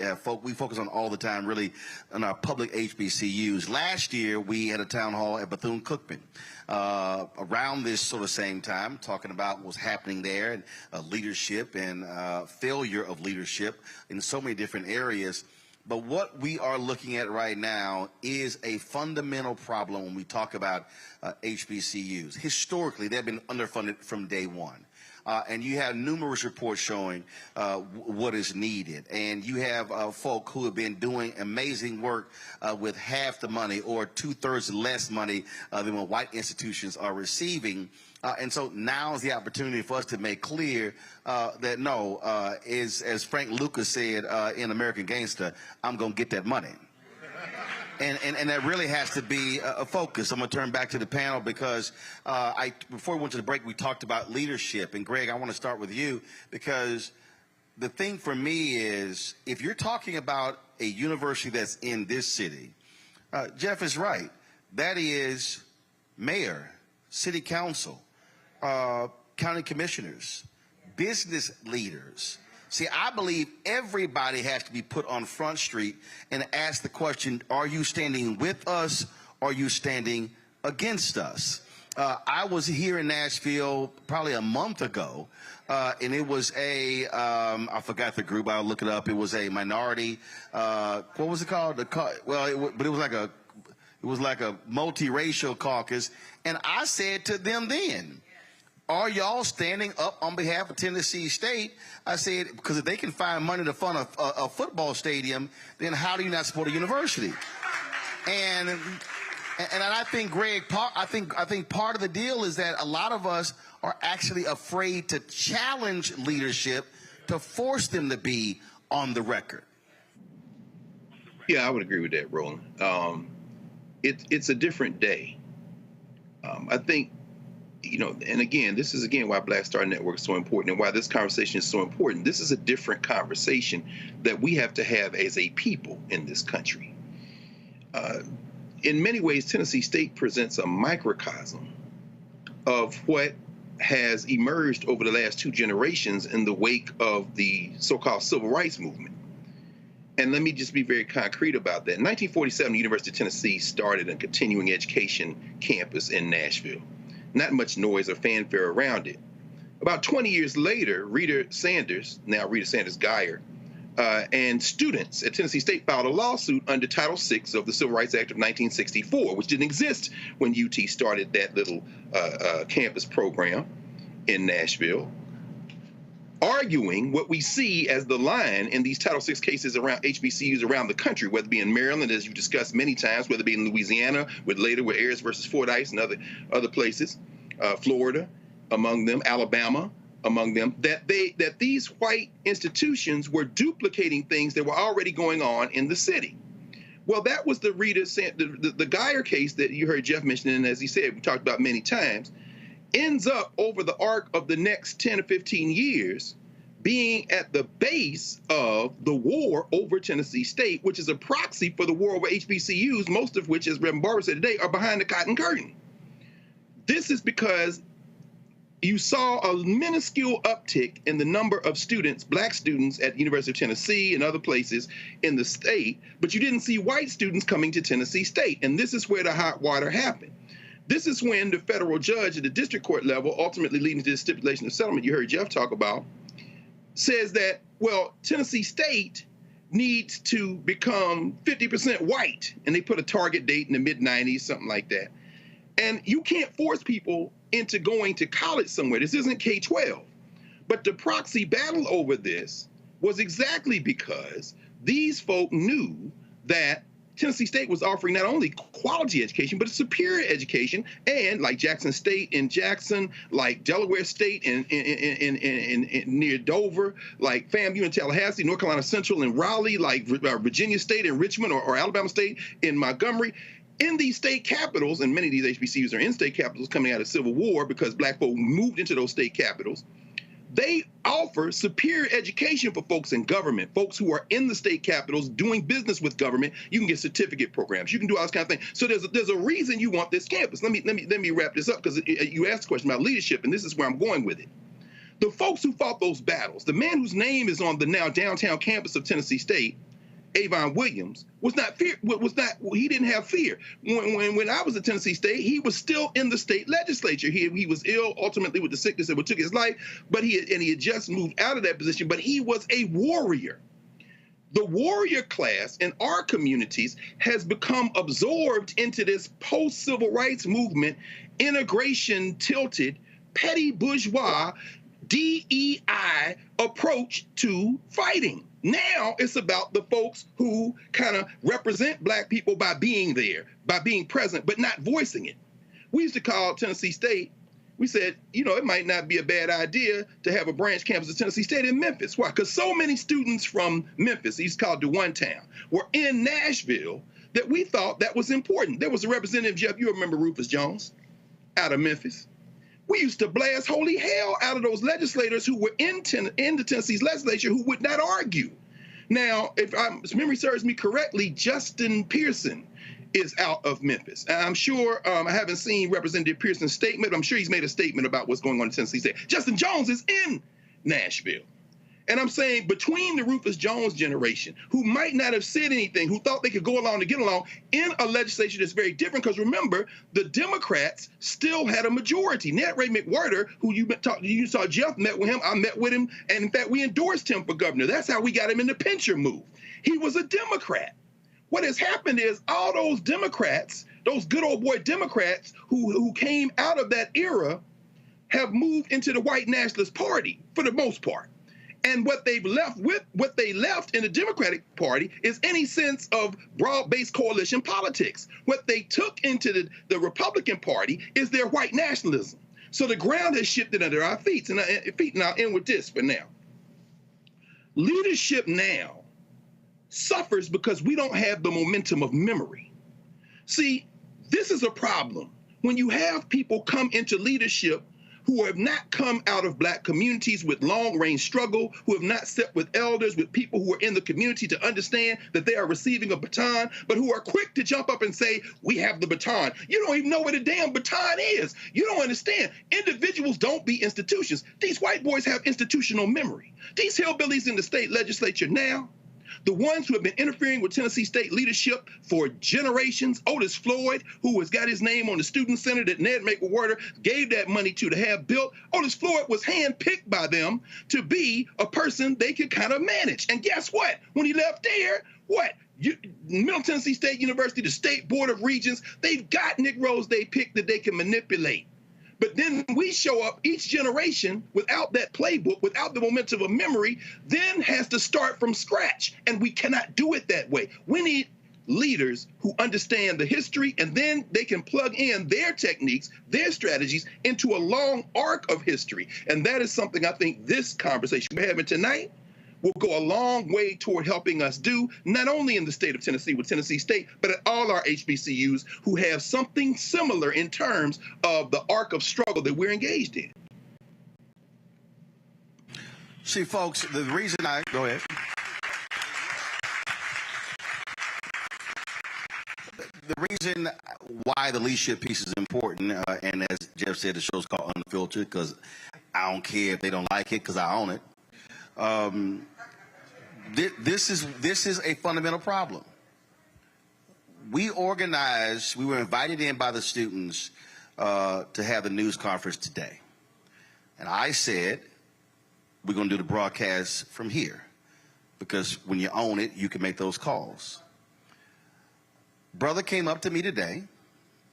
focus on all the time, really, in our public HBCUs. Last year, we had a town hall at Bethune-Cookman around this sort of same time, talking about what's happening there and leadership and failure of leadership in so many different areas. But what we are looking at right now is a fundamental problem when we talk about HBCUs. Historically, they've been underfunded from day one. And you have numerous reports showing what is needed. And you have folk who have been doing amazing work with half the money or 2/3 less money than what white institutions are receiving. And so now is the opportunity for us to make clear that no, as Frank Lucas said in American Gangster, I'm going to get that money. And that really has to be a focus. I'm going to turn back to the panel because before we went to the break, we talked about leadership. And Greg, I want to start with you because the thing for me is if you're talking about a university that's in this city, Jeff is right. That is mayor, city council, county commissioners, business leaders. See, I believe everybody has to be put on Front Street and ask the question, are you standing with us or are you standing against us? I was here in Nashville probably a month ago, and it was I forgot the group, I'll look it up. It was a minority, what was it called? But it was like a multiracial caucus, and I said to them then, are y'all standing up on behalf of Tennessee State? I said, because if they can find money to fund a football stadium, then how do you not support a university? And I think, Greg, I think part of the deal is that a lot of us are actually afraid to challenge leadership to force them to be on the record. Yeah, I would agree with that, Roland. It's a different day. I think, and again, this is why Black Star Network is so important and why this conversation is so important. This is a different conversation that we have to have as a people in this country. In many ways, Tennessee State presents a microcosm of what has emerged over the last 2 generations in the wake of the so-called civil rights movement. And let me just be very concrete about that. In 1947, the University of Tennessee started a continuing education campus in Nashville. Not much noise or fanfare around it. About 20 years later, Rita Sanders, now Rita Sanders Geyer, and students at Tennessee State filed a lawsuit under Title VI of the Civil Rights Act of 1964, which didn't exist when UT started that little campus program in Nashville, arguing what we see as the line in these Title VI cases around HBCUs around the country, whether it be in Maryland, as you've discussed many times, whether it be in Louisiana, with Ayers versus Fordyce and other places, Florida among them, Alabama among them, that these white institutions were duplicating things that were already going on in the city. Well, that was the Geyer case that you heard Jeff mention, and as he said, we talked about many times, ends up over the arc of the next 10 or 15 years being at the base of the war over Tennessee State, which is a proxy for the war over HBCUs, most of which, as Reverend Barber said today, are behind the cotton curtain. This is because you saw a minuscule uptick in the number of students, black students at the University of Tennessee and other places in the state, but you didn't see white students coming to Tennessee State. And this is where the hot water happened. This is when the federal judge at the district court level, ultimately leading to the stipulation of settlement you heard Jeff talk about, says that, well, Tennessee State needs to become 50% white. And they put a target date in the mid-90s, something like that. And you can't force people into going to college somewhere. This isn't K-12. But the proxy battle over this was exactly because these folk knew that Tennessee State was offering not only quality education, but a superior education, and like Jackson State in Jackson, like Delaware State in near Dover, like FAMU in Tallahassee, North Carolina Central in Raleigh, like Virginia State in Richmond, or Alabama State in Montgomery. In these state capitals, and many of these HBCUs are in state capitals coming out of Civil War because black folk moved into those state capitals, they offer superior education for folks in government, folks who are in the state capitals doing business with government. You can get certificate programs. You can do all this kind of thing. So there's a reason you want this campus. Let me wrap this up, because you asked a question about leadership, and this is where I'm going with it. The folks who fought those battles, the man whose name is on the now downtown campus of Tennessee State, Avon Williams, he didn't have fear. When I was at Tennessee State, he was still in the state legislature. He was ill ultimately with the sickness that took his life, but he had just moved out of that position, but he was a warrior. The warrior class in our communities has become absorbed into this post-civil rights movement, integration tilted, petty bourgeois, DEI approach to fighting. Now it's about the folks who kind of represent black people by being there, by being present, but not voicing it. We used to call Tennessee State, we said, it might not be a bad idea to have a branch campus of Tennessee State in Memphis. Why? Because so many students from Memphis, he's called the one town, were in Nashville that we thought that was important. There was a representative, Jeff, you remember Rufus Jones, out of Memphis. We used to blast holy hell out of those legislators who were in the Tennessee's legislature who would not argue. Now, if memory serves me correctly, Justin Pearson is out of Memphis. And I'm sure, I haven't seen Representative Pearson's statement, but I'm sure he's made a statement about what's going on in Tennessee State. Justin Jones is in Nashville. And I'm saying between the Rufus Jones generation, who might not have said anything, who thought they could go along to get along, in a legislature that's very different, because remember, the Democrats still had a majority. Ned Ray McWhirter, who you saw Jeff met with him, I met with him, and in fact, we endorsed him for governor. That's how we got him in the Pincher move. He was a Democrat. What has happened is all those Democrats, those good old boy Democrats who came out of that era, have moved into the white nationalist party for the most part. And what they left in the Democratic Party is any sense of broad-based coalition politics. What they took into the Republican Party is their white nationalism. So the ground has shifted under our feet. And I'll end with this for now. Leadership now suffers because we don't have the momentum of memory. See, this is a problem. When you have people come into leadership who have not come out of black communities with long-range struggle, who have not sat with elders, with people who are in the community to understand that they are receiving a baton, but who are quick to jump up and say, we have the baton. You don't even know what a damn baton is. You don't understand. Individuals don't be institutions. These white boys have institutional memory. These hillbillies in the state legislature now, the ones who have been interfering with Tennessee state leadership for generations, Otis Floyd, who has got his name on the student center that Ned Makewerder gave that money to have built. Otis Floyd was handpicked by them to be a person they could kind of manage. And guess what? When he left there, Middle Tennessee State University, the State Board of Regents, they've got Negroes they picked that they can manipulate. But then we show up, each generation, without that playbook, without the momentum of memory, then has to start from scratch. And we cannot do it that way. We need leaders who understand the history, and then they can plug in their techniques, their strategies into a long arc of history. And that is something I think this conversation we're having tonight will go a long way toward helping us do, not only in the state of Tennessee with Tennessee State, but at all our HBCUs who have something similar in terms of the arc of struggle that we're engaged in. See, folks, the reason go ahead. The reason why the leadership piece is important, and as Jeff said, the show's called Unfiltered, because I don't care if they don't like it, because I own it. This is a fundamental problem. We organized, we were invited in by the students to have the news conference today. And I said, we're going to do the broadcast from here, because when you own it, you can make those calls. Brother came up to me today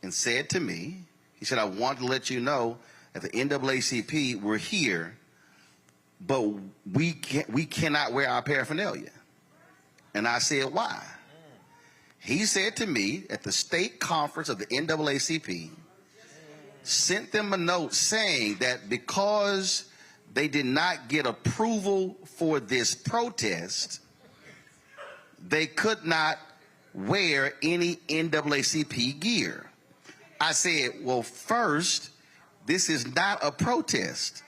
and said to me, he said, I want to let you know at the NAACP, we're here, but we cannot wear our paraphernalia. And I said, why? He said to me at the state conference of the NAACP, sent them a note saying that because they did not get approval for this protest, they could not wear any NAACP gear. I said, well, first, this is not a protest.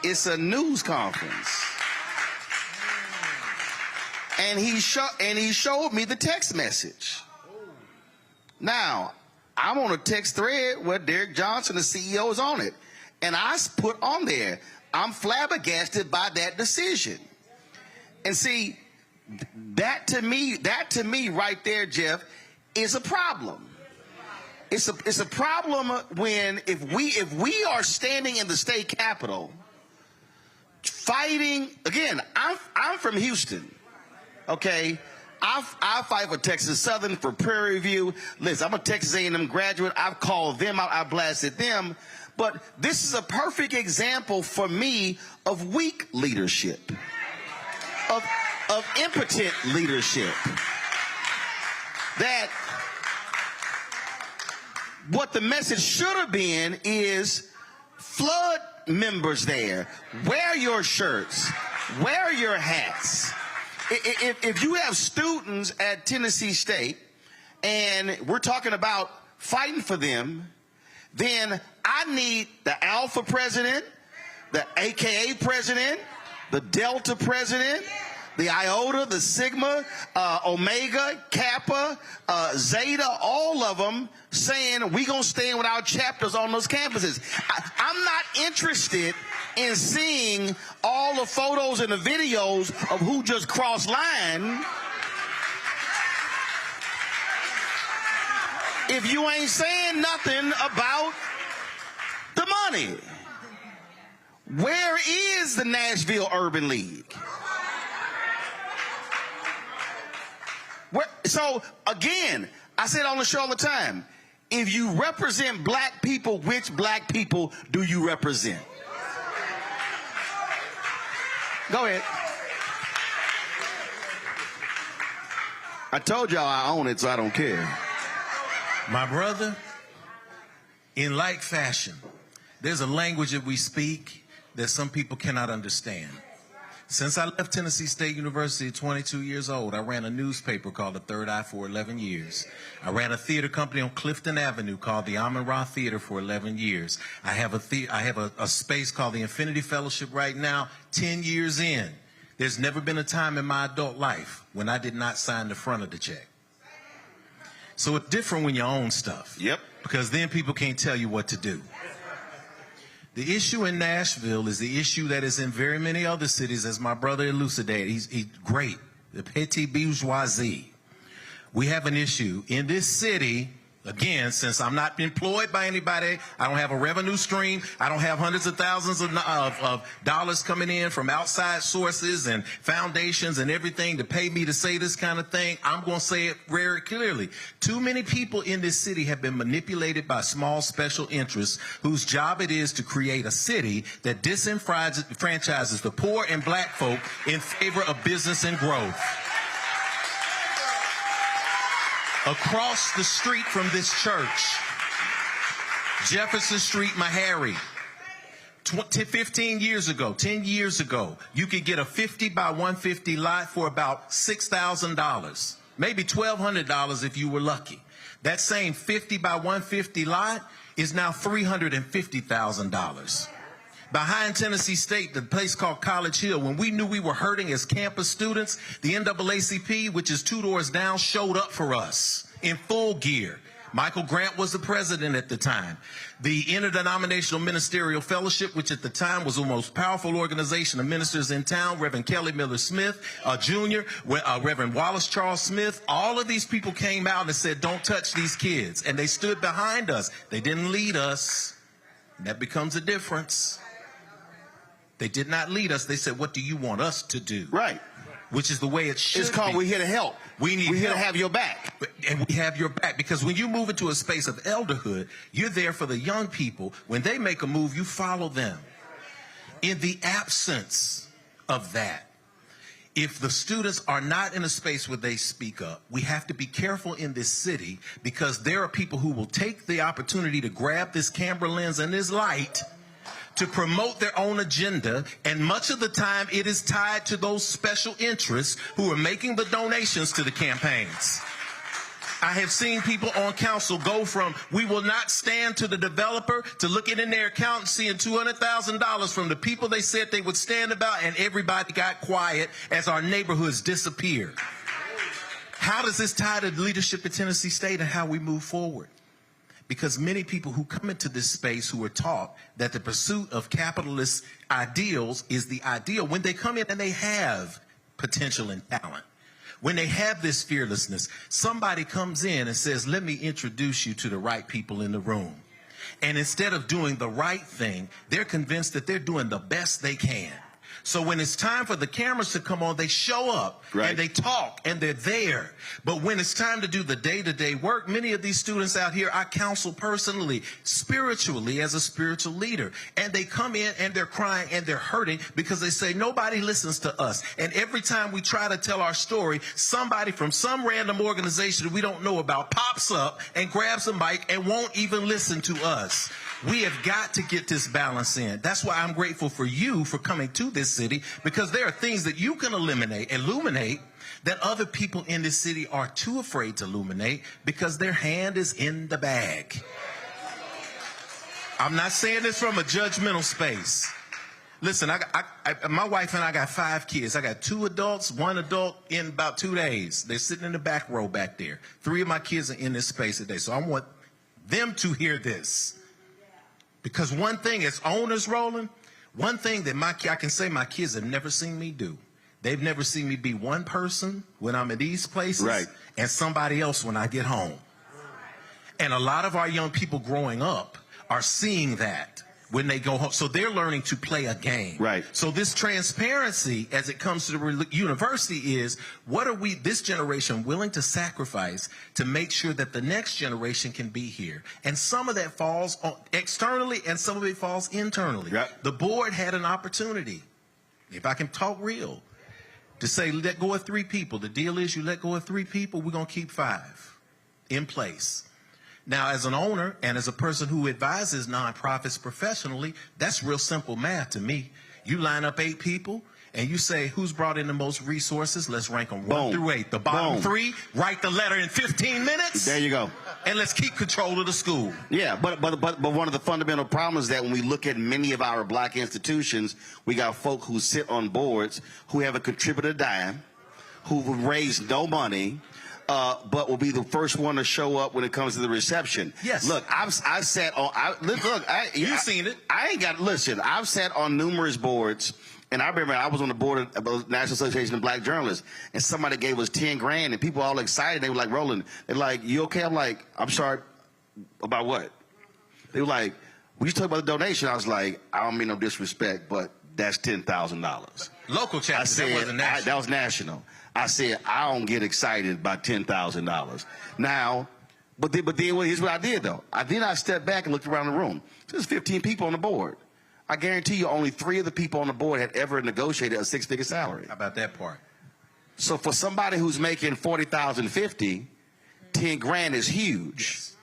It's a news conference. And he showed me the text message. Now, I'm on a text thread where Derek Johnson, the CEO, is on it. And I put on there, I'm flabbergasted by that decision. And see, that to me right there, Jeff, is a problem. It's a problem when if we are standing in the state capitol fighting, again, I'm from Houston, okay? I fight for Texas Southern, for Prairie View. Listen, I'm a Texas A&M graduate. I've called them out. I blasted them. But this is a perfect example for me of weak leadership, of impotent leadership. That what the message should have been is flood members there. Wear your shirts. Wear your hats. If you have students at Tennessee State and we're talking about fighting for them, then I need the Alpha president, the AKA president, the Delta president, the Iota, the Sigma, Omega, Kappa, Zeta, all of them saying we're going to stand with our chapters on those campuses. I'm not interested in seeing all the photos and the videos of who just crossed line if you ain't saying nothing about the money. Where is the Nashville Urban League? So, again, I said on the show all the time, if you represent black people, which black people do you represent? Go ahead. I told y'all I own it, so I don't care. My brother, in like fashion, there's a language that we speak that some people cannot understand. Since I left Tennessee State University at 22 years old, I ran a newspaper called The Third Eye for 11 years. I ran a theater company on Clifton Avenue called the Amon-Ra Theater for 11 years. I have a space called the Infinity Fellowship right now, 10 years in. There's never been a time in my adult life when I did not sign the front of the check. So it's different when you own stuff. Yep. Because then people can't tell you what to do. The issue in Nashville is the issue that is in very many other cities, as my brother elucidated. He's great. The petit bourgeoisie. We have an issue in this city. Again, since I'm not employed by anybody, I don't have a revenue stream, I don't have hundreds of thousands of dollars coming in from outside sources and foundations and everything to pay me to say this kind of thing, I'm going to say it very clearly. Too many people in this city have been manipulated by small special interests whose job it is to create a city that disenfranchises the poor and black folk in favor of business and growth. Across the street from this church, Jefferson Street, Meharry, 10 years ago, you could get a 50 by 150 lot for about $6,000, maybe $1,200 if you were lucky. That same 50 by 150 lot is now $350,000. Behind Tennessee State, the place called College Hill, when we knew we were hurting as campus students, the NAACP, which is 2 doors down, showed up for us in full gear. Michael Grant was the president at the time. The Interdenominational Ministerial Fellowship, which at the time was the most powerful organization of ministers in town, Reverend Kelly Miller Smith, Jr., Reverend Wallace Charles Smith, all of these people came out and said, don't touch these kids. And they stood behind us. They didn't lead us. And that becomes a difference. They did not lead us. They said, what do you want us to do? Right. Which is the way it should be. It's called we're here to help. We're here to have your back. And we have your back. Because when you move into a space of elderhood, you're there for the young people. When they make a move, you follow them. In the absence of that, if the students are not in a space where they speak up, we have to be careful in this city because there are people who will take the opportunity to grab this camera lens and this light to promote their own agenda, and much of the time it is tied to those special interests who are making the donations to the campaigns. I have seen people on council go from, we will not stand to the developer, to looking in their account and seeing $200,000 from the people they said they would stand about, and everybody got quiet as our neighborhoods disappeared. How does this tie to the leadership at Tennessee State and how we move forward? Because many people who come into this space who are taught that the pursuit of capitalist ideals is the ideal, when they come in and they have potential and talent, when they have this fearlessness, somebody comes in and says, let me introduce you to the right people in the room. And instead of doing the right thing, they're convinced that they're doing the best they can. So when it's time for the cameras to come on, they show up and they talk and they're there. But when it's time to do the day-to-day work, many of these students out here I counsel personally, spiritually, as a spiritual leader. And they come in and they're crying and they're hurting because they say nobody listens to us. And every time we try to tell our story, somebody from some random organization we don't know about pops up and grabs a mic and won't even listen to us. We have got to get this balance in. That's why I'm grateful for you for coming to this city, because there are things that you can illuminate that other people in this city are too afraid to illuminate because their hand is in the bag. I'm not saying this from a judgmental space. Listen, my wife and I got 5 kids. I got 2 adults, 1 adult in about 2 days. They're sitting in the back row back there. 3 of my kids are in this space today. So I want them to hear this. Because one thing as owners, Roland, one thing that I can say my kids have never seen me do. They've never seen me be one person when I'm in these places and somebody else when I get home. And a lot of our young people growing up are seeing that when they go home. So they're learning to play a game. Right. So this transparency as it comes to the university is, what are we, this generation, willing to sacrifice to make sure that the next generation can be here? And some of that falls externally and some of it falls internally. The board had an opportunity, if I can talk real, to say let go of 3 people. The deal is you let go of 3 people, we're going to keep 5 in place. Now, as an owner and as a person who advises nonprofits professionally, that's real simple math to me. You line up 8 people and you say, who's brought in the most resources? Let's rank them 1 through 8. The bottom 3, write the letter in 15 minutes. There you go. And let's keep control of the school. Yeah, but one of the fundamental problems is that when we look at many of our black institutions, we got folk who sit on boards who haven't contributed a dime, who raised no money, but will be the first one to show up when it comes to the reception. Yes. Look, I've sat on. You've seen it. I ain't got. Listen, I've sat on numerous boards. And I remember I was on the board of the National Association of Black Journalists, and somebody gave us $10,000, and people all excited. They were like, Roland, they're like, you okay? I'm like, I'm sorry, about what? They were like, we just talked about the donation. I was like, I don't mean no disrespect, but that's $10,000. Local chapter, I said, that wasn't national. that was national. I said, I don't get excited about $10,000. Now, but then here's what I did, though. I stepped back and looked around the room. There's 15 people on the board. I guarantee you only 3 of the people on the board had ever negotiated a 6-figure salary. How about that part? So for somebody who's making $40,050, $10,000 is huge. Yes.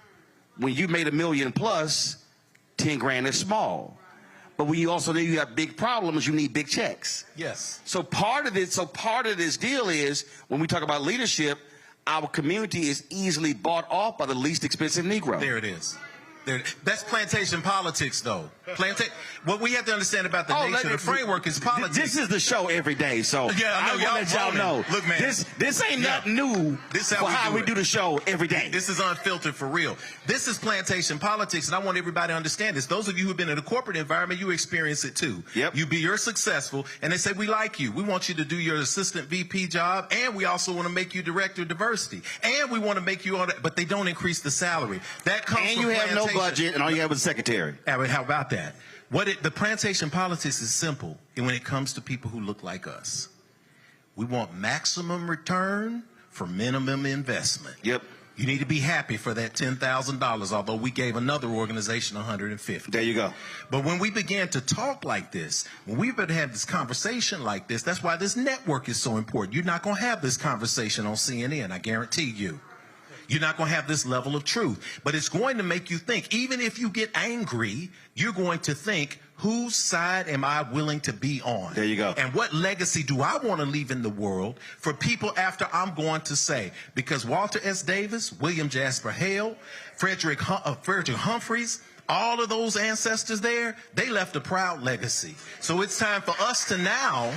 When you made $1 million plus, $10,000 is small. But when you also know you have big problems, you need big checks. Yes. So part of this deal is when we talk about leadership, our community is easily bought off by the least expensive Negro. There it is. That's plantation politics, though. What we have to understand about the nature of the framework is politics. This is the show every day, so yeah, I know, want to let y'all know. Look, man, this ain't nothing new for how we do the show every day. This is unfiltered for real. This is plantation politics, and I want everybody to understand this. Those of you who have been in a corporate environment, you experience it too. Yep. You're successful, and they say, we like you. We want you to do your assistant VP job, and we also want to make you director of diversity, and we want to make you all that, but they don't increase the salary. That comes and from you have no budget, and all you have is a secretary. How about that? The plantation politics is simple when it comes to people who look like us. We want maximum return for minimum investment. Yep. You need to be happy for that $10,000, although we gave another organization $150,000. There you go. But when we began to talk like this, when we began to have this conversation like this, that's why this network is so important. You're not going to have this conversation on CNN, I guarantee you. You're not going to have this level of truth, but it's going to make you think. Even if you get angry, you're going to think, whose side am I willing to be on? There you go. And what legacy do I want to leave in the world for people after I'm going to say? Because Walter S. Davis, William Jasper Hale, Frederick Humphreys, all of those ancestors there, they left a proud legacy. So it's time for us to now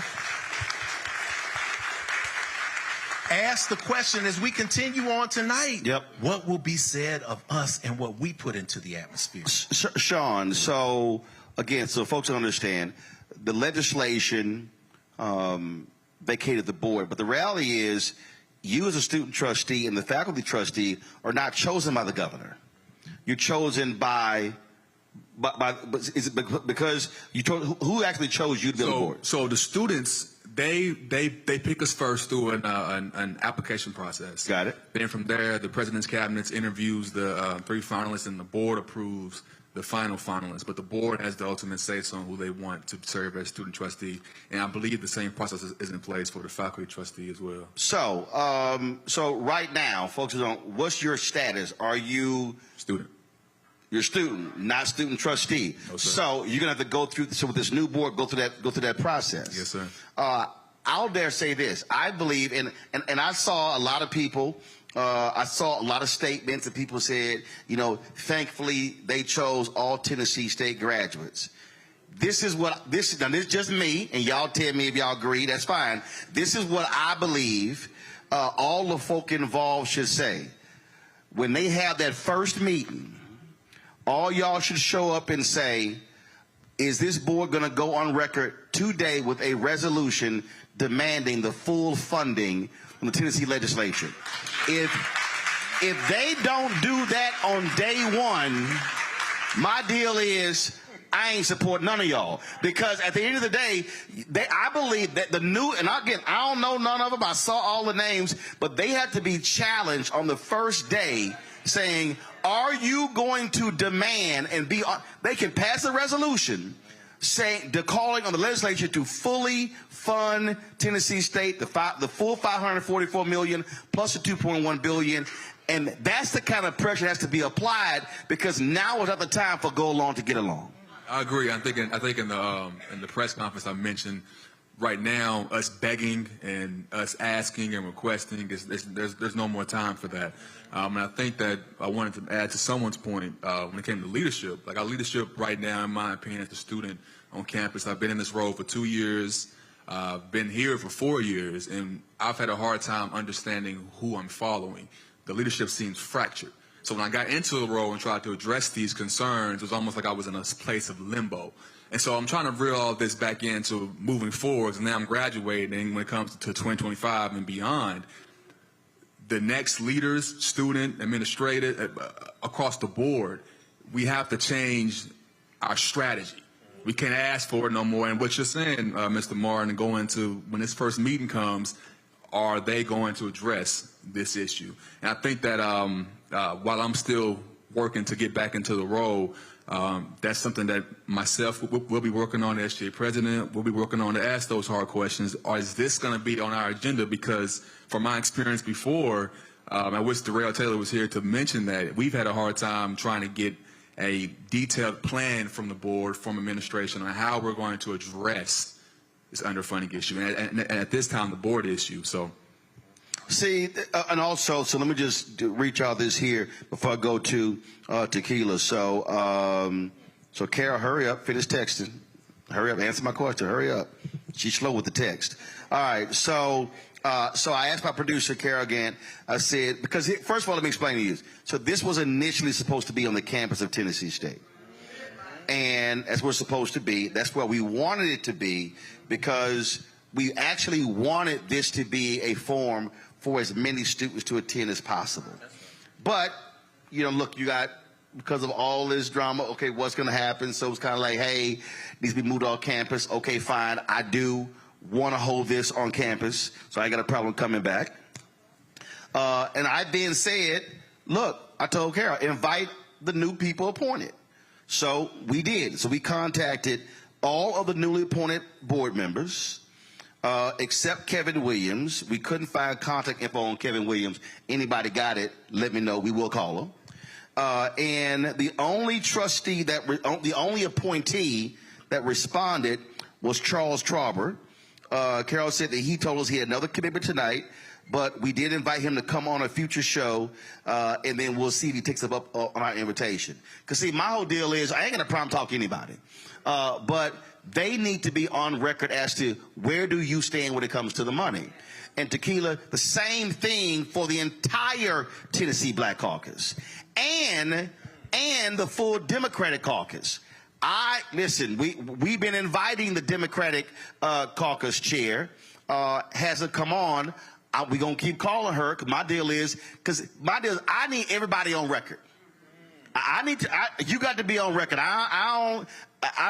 ask the question as we continue on tonight. Yep. What will be said of us and what we put into the atmosphere? Sean, so again, so folks understand, the legislation vacated the board, but the reality is you as a student trustee and the faculty trustee are not chosen by the governor. You're chosen by is it because you who actually chose you to be on the board? So the students, they pick us first through an application process. Got it. Then from there, the president's cabinet interviews the 3 finalists, and the board approves the final finalists. But the board has the ultimate say-so on who they want to serve as student trustee, and I believe the same process is in place for the faculty trustee as well. So, so right now, folks, what's your status? Are you student? You're student, not student trustee. No, sir. So you're gonna have to go through. So with this new board, go through that process. Yes, sir. I'll dare say this. I believe, and I saw a lot of people. I saw a lot of statements that people said, you know, thankfully they chose all Tennessee State graduates. This is just me, and y'all tell me if y'all agree. That's fine. This is what I believe all the folk involved should say when they have that first meeting. All y'all should show up and say, is this board going to go on record today with a resolution demanding the full funding from the Tennessee legislature? If they don't do that on day one, my deal is I ain't support none of y'all. Because at the end of the day, I believe that the new, and again, I don't know none of them, I saw all the names, but they have to be challenged on the first day saying, are you going to demand and be on, they can pass a resolution saying, calling on the legislature to fully fund Tennessee State, the full $544 million plus the $2.1 billion. And that's the kind of pressure that has to be applied, because now is not the time for go along to get along. I agree. I think in the press conference I mentioned right now, us begging and us asking and requesting, there's no more time for that. And I think that I wanted to add to someone's point when it came to leadership. Like, our leadership right now, in my opinion, as a student on campus, I've been in this role for 2 years, been here for 4 years, and I've had a hard time understanding who I'm following. The leadership seems fractured. So when I got into the role and tried to address these concerns, it was almost like I was in a place of limbo. And so I'm trying to reel all this back into moving forward, and now I'm graduating. When it comes to 2025 and beyond, the next leaders, student, administrative, across the board, we have to change our strategy. We can't ask for it no more. And what you're saying, Mr. Martin, and go into when this first meeting comes, are they going to address this issue? And I think that while I'm still working to get back into the role, that's something that myself will be working on, the SGA president will be working on, to ask those hard questions. Or is this going to be on our agenda? Because from my experience before, I wish Darrell Taylor was here to mention that we've had a hard time trying to get a detailed plan from the board, from administration, on how we're going to address this underfunding issue, and at this time, the board issue. So. See, and also, so let me just reach out this here before I go to Tequila. So, so Carol, hurry up, finish texting. Hurry up, answer my question. Hurry up. She's slow with the text. All right. So I asked my producer, Carol, again. I said, because first of all, let me explain to you. So this was initially supposed to be on the campus of Tennessee State. And as we're supposed to be, that's where we wanted it to be, because we actually wanted this to be a forum for as many students to attend as possible. But, you know, look, you got, because of all this drama, okay, what's going to happen? So it's kind of like, hey, needs to be moved off campus. Okay, fine. I do want to hold this on campus, so I ain't got a problem coming back. And I then said, look, I told Carol, invite the new people appointed. So we did. So we contacted all of the newly appointed board members, except Kevin Williams. We couldn't find contact info on Kevin Williams. Anybody got it, let me know. We will call him. And the only trustee the only appointee that responded was Charles Trauber. Carol said that he told us he had another commitment tonight, but we did invite him to come on a future show, and then we'll see if he takes up on our invitation. Because, see, my whole deal is I ain't going to problem talk to anybody. But they need to be on record as to where do you stand when it comes to the money. And Tequila, the same thing for the entire Tennessee Black Caucus and the full Democratic Caucus. Listen, we've been inviting the Democratic caucus chair, hasn't come on. We're going to keep calling her, because my deal is I need everybody on record. You got to be on record. I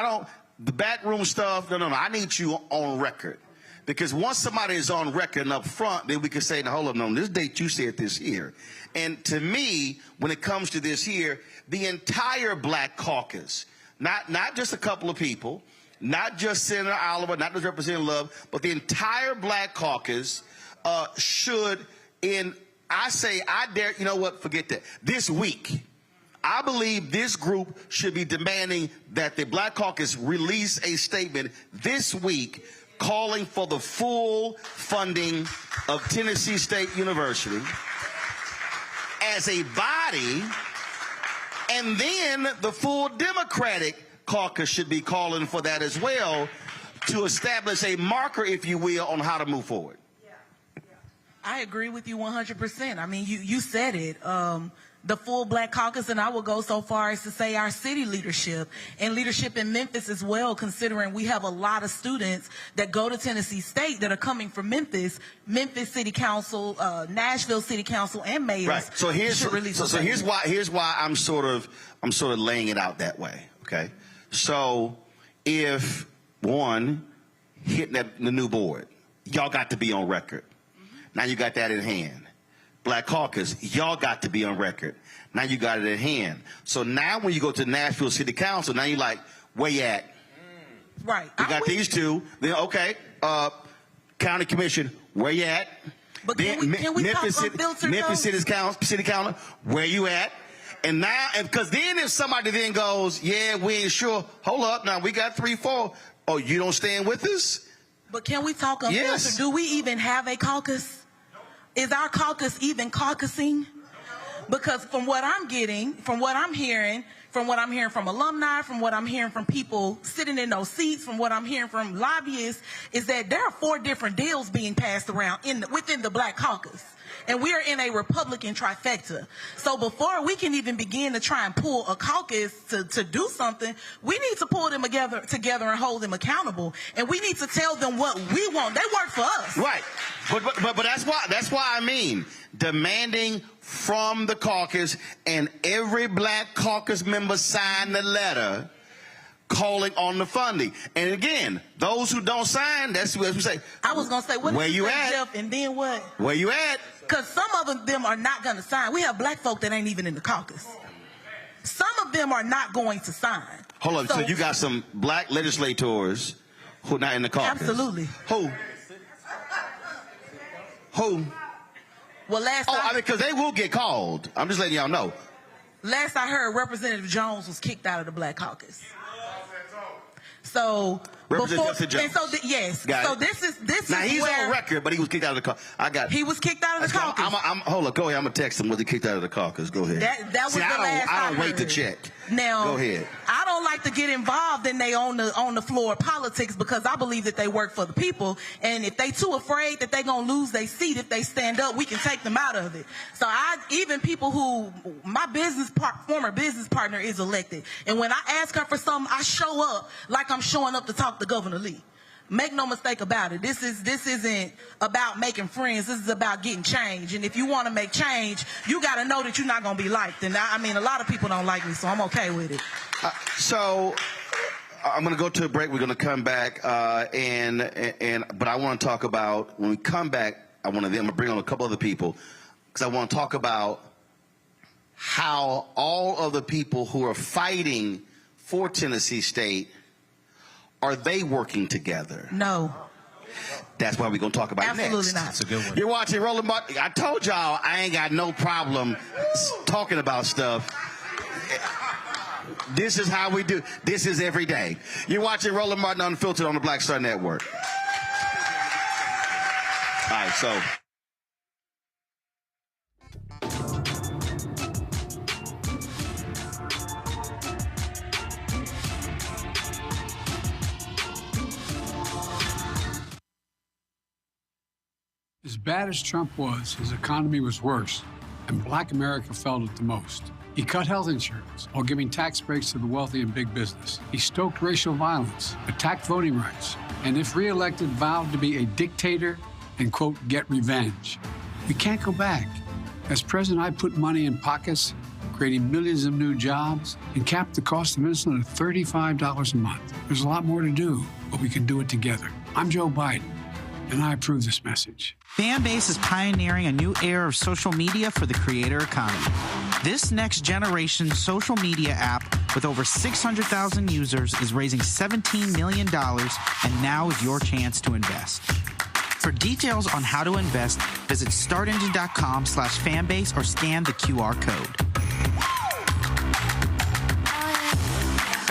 don't, the backroom stuff, no. I need you on record. Because once somebody is on record and up front, then we can say, now, hold up, no, on this date you said this here. And to me, when it comes to this here, the entire Black Caucus, not just a couple of people, not just Senator Oliver, not just Representative Love, but the entire Black Caucus should, I dare, you know what, forget that. This week, I believe this group should be demanding that the Black Caucus release a statement this week calling for the full funding of Tennessee State University as a body, and then the full Democratic caucus should be calling for that as well, to establish a marker, if you will, on how to move forward. I agree with you 100%. I mean, you said it. The full Black Caucus, and I will go so far as to say our city leadership and leadership in Memphis as well, considering we have a lot of students that go to Tennessee State that are coming from Memphis City Council, Nashville City Council, and mayors. Right. So here's why I'm sort of laying it out that way. Okay. So if one hitting the new board, y'all got to be on record. Now you got that in hand. Black Caucus, y'all got to be on record. Now you got it in hand. So now when you go to Nashville City Council, now you're like, where you at? Right. You got these two. Then, okay, County Commission, where you at? But can we Memphis City Council, where you at? And now, because then if somebody then goes, yeah, we ain't sure, hold up, now we got 3, 4. Oh, you don't stand with us? But can we talk unfiltered? Yes. Do we even have a caucus? Is our caucus even caucusing? Because from what I'm getting, from what I'm hearing from alumni, from what I'm hearing from people sitting in those seats, from what I'm hearing from lobbyists, is that there are 4 different deals being passed around within the Black Caucus. And we are in a Republican trifecta. So before we can even begin to try and pull a caucus to do something, we need to pull them together and hold them accountable. And we need to tell them what we want. They work for us. Right. But that's why I mean demanding from the caucus, and every Black Caucus member sign the letter calling on the funding. And again, those who don't sign, that's what we say. I was going to say, what where did you say, at? Jeff, and then what? Where you at? Because some of them are not going to sign. We have Black folk that ain't even in the caucus. Some of them are not going to sign. Hold on. So you got some Black legislators who are not in the caucus? Absolutely. Who? Well, because they will get called. I'm just letting y'all know. Last I heard, Representative Jones was kicked out of the Black Caucus. So Representative Jones. And so yes. Got so it. this now is he's where on record, but he was kicked out of the caucus. I got it. He was kicked out of the caucus. Hold on, go ahead. I'm gonna text him. Was he kicked out of the caucus? Go ahead. That was the last I don't wait to heard. check. Now, go ahead. I don't like to get involved in they on the floor of politics, because I believe that they work for the people, and if they too afraid that they gonna lose their seat if they stand up, we can take them out of it. So even people who my former business partner is elected, and when I ask her for something, I show up like I'm showing up to talk to Governor Lee. Make no mistake about it. This isn't about making friends. This is about getting change. And if you want to make change, you got to know that you're not going to be liked. And I mean, a lot of people don't like me, so I'm okay with it. So I'm going to go to a break. We're going to come back, but I want to talk about, when we come back, I'm going to bring on a couple other people, because I want to talk about how all of the people who are fighting for Tennessee State, are they working together? No. That's why we're going to talk about Absolutely next. not. That's a good one. You're watching Roland Martin. I told y'all I ain't got no problem talking about stuff. This is how we do. This is every day. You're watching Roland Martin Unfiltered on the Black Star Network. All right, so... As bad as Trump was, his economy was worse, and Black America felt it the most. He cut health insurance while giving tax breaks to the wealthy and big business. He stoked racial violence, attacked voting rights, and if reelected, vowed to be a dictator and, quote, get revenge. We can't go back. As president, I put money in pockets, creating millions of new jobs, and capped the cost of insulin at $35 a month. There's a lot more to do, but we can do it together. I'm Joe Biden, and I approve this message. Fanbase is pioneering a new era of social media for the creator economy. This next generation social media app with over 600,000 users is raising $17 million, and now is your chance to invest. For details on how to invest, visit startengine.com/fanbase or scan the QR code.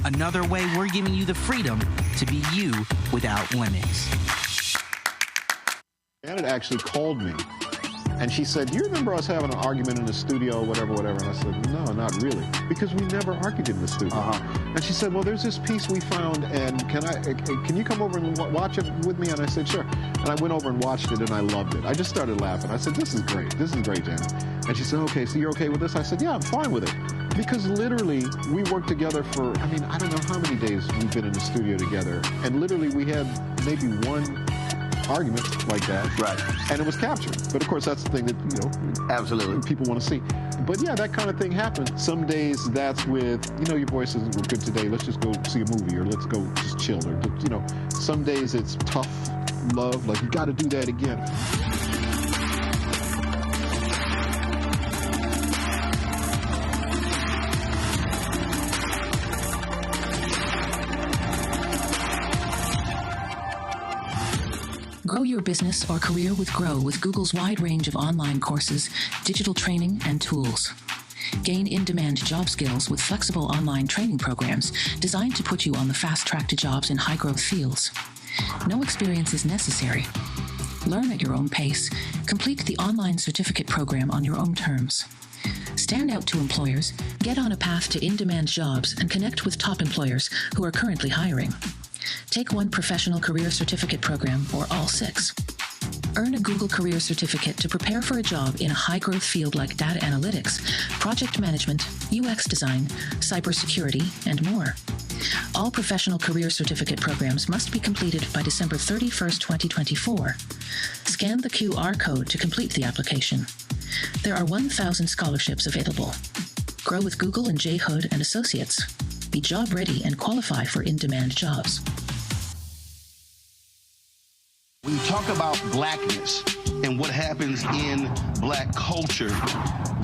Another way we're giving you the freedom to be you without limits. Janet actually called me, and she said, "Do you remember us having an argument in the studio, whatever?" And I said, "No, not really, because we never argued in the studio." And she said, "Well, there's this piece we found, and can you come over and watch it with me?" And I said, "Sure." And I went over and watched it, and I loved it. I just started laughing. I said, "This is great. This is great, Janet." And she said, "Okay, so you're okay with this?" I said, "Yeah, I'm fine with it." Because literally, we worked together for, I don't know how many days we've been in the studio together, and literally we had maybe one argument like that, right? And it was captured. But of course, that's the thing that absolutely people want to see. But yeah, that kind of thing happens. Some days that's with your voice isn't good today. Let's just go see a movie, or let's go just chill. Or some days it's tough love, like you got to do that again. Grow your business or career with Grow with Google's wide range of online courses, digital training, and tools. Gain in-demand job skills with flexible online training programs designed to put you on the fast track to jobs in high-growth fields. No experience is necessary. Learn at your own pace. Complete the online certificate program on your own terms. Stand out to employers, get on a path to in-demand jobs, and connect with top employers who are currently hiring. Take one professional career certificate program or all 6. Earn a Google Career Certificate to prepare for a job in a high-growth field like data analytics, project management, UX design, cybersecurity, and more. All professional career certificate programs must be completed by December 31st, 2024. Scan the QR code to complete the application. There are 1,000 scholarships available. Grow with Google and J. Hood and Associates. Be job ready and qualify for in-demand jobs. When you talk about blackness and what happens in black culture,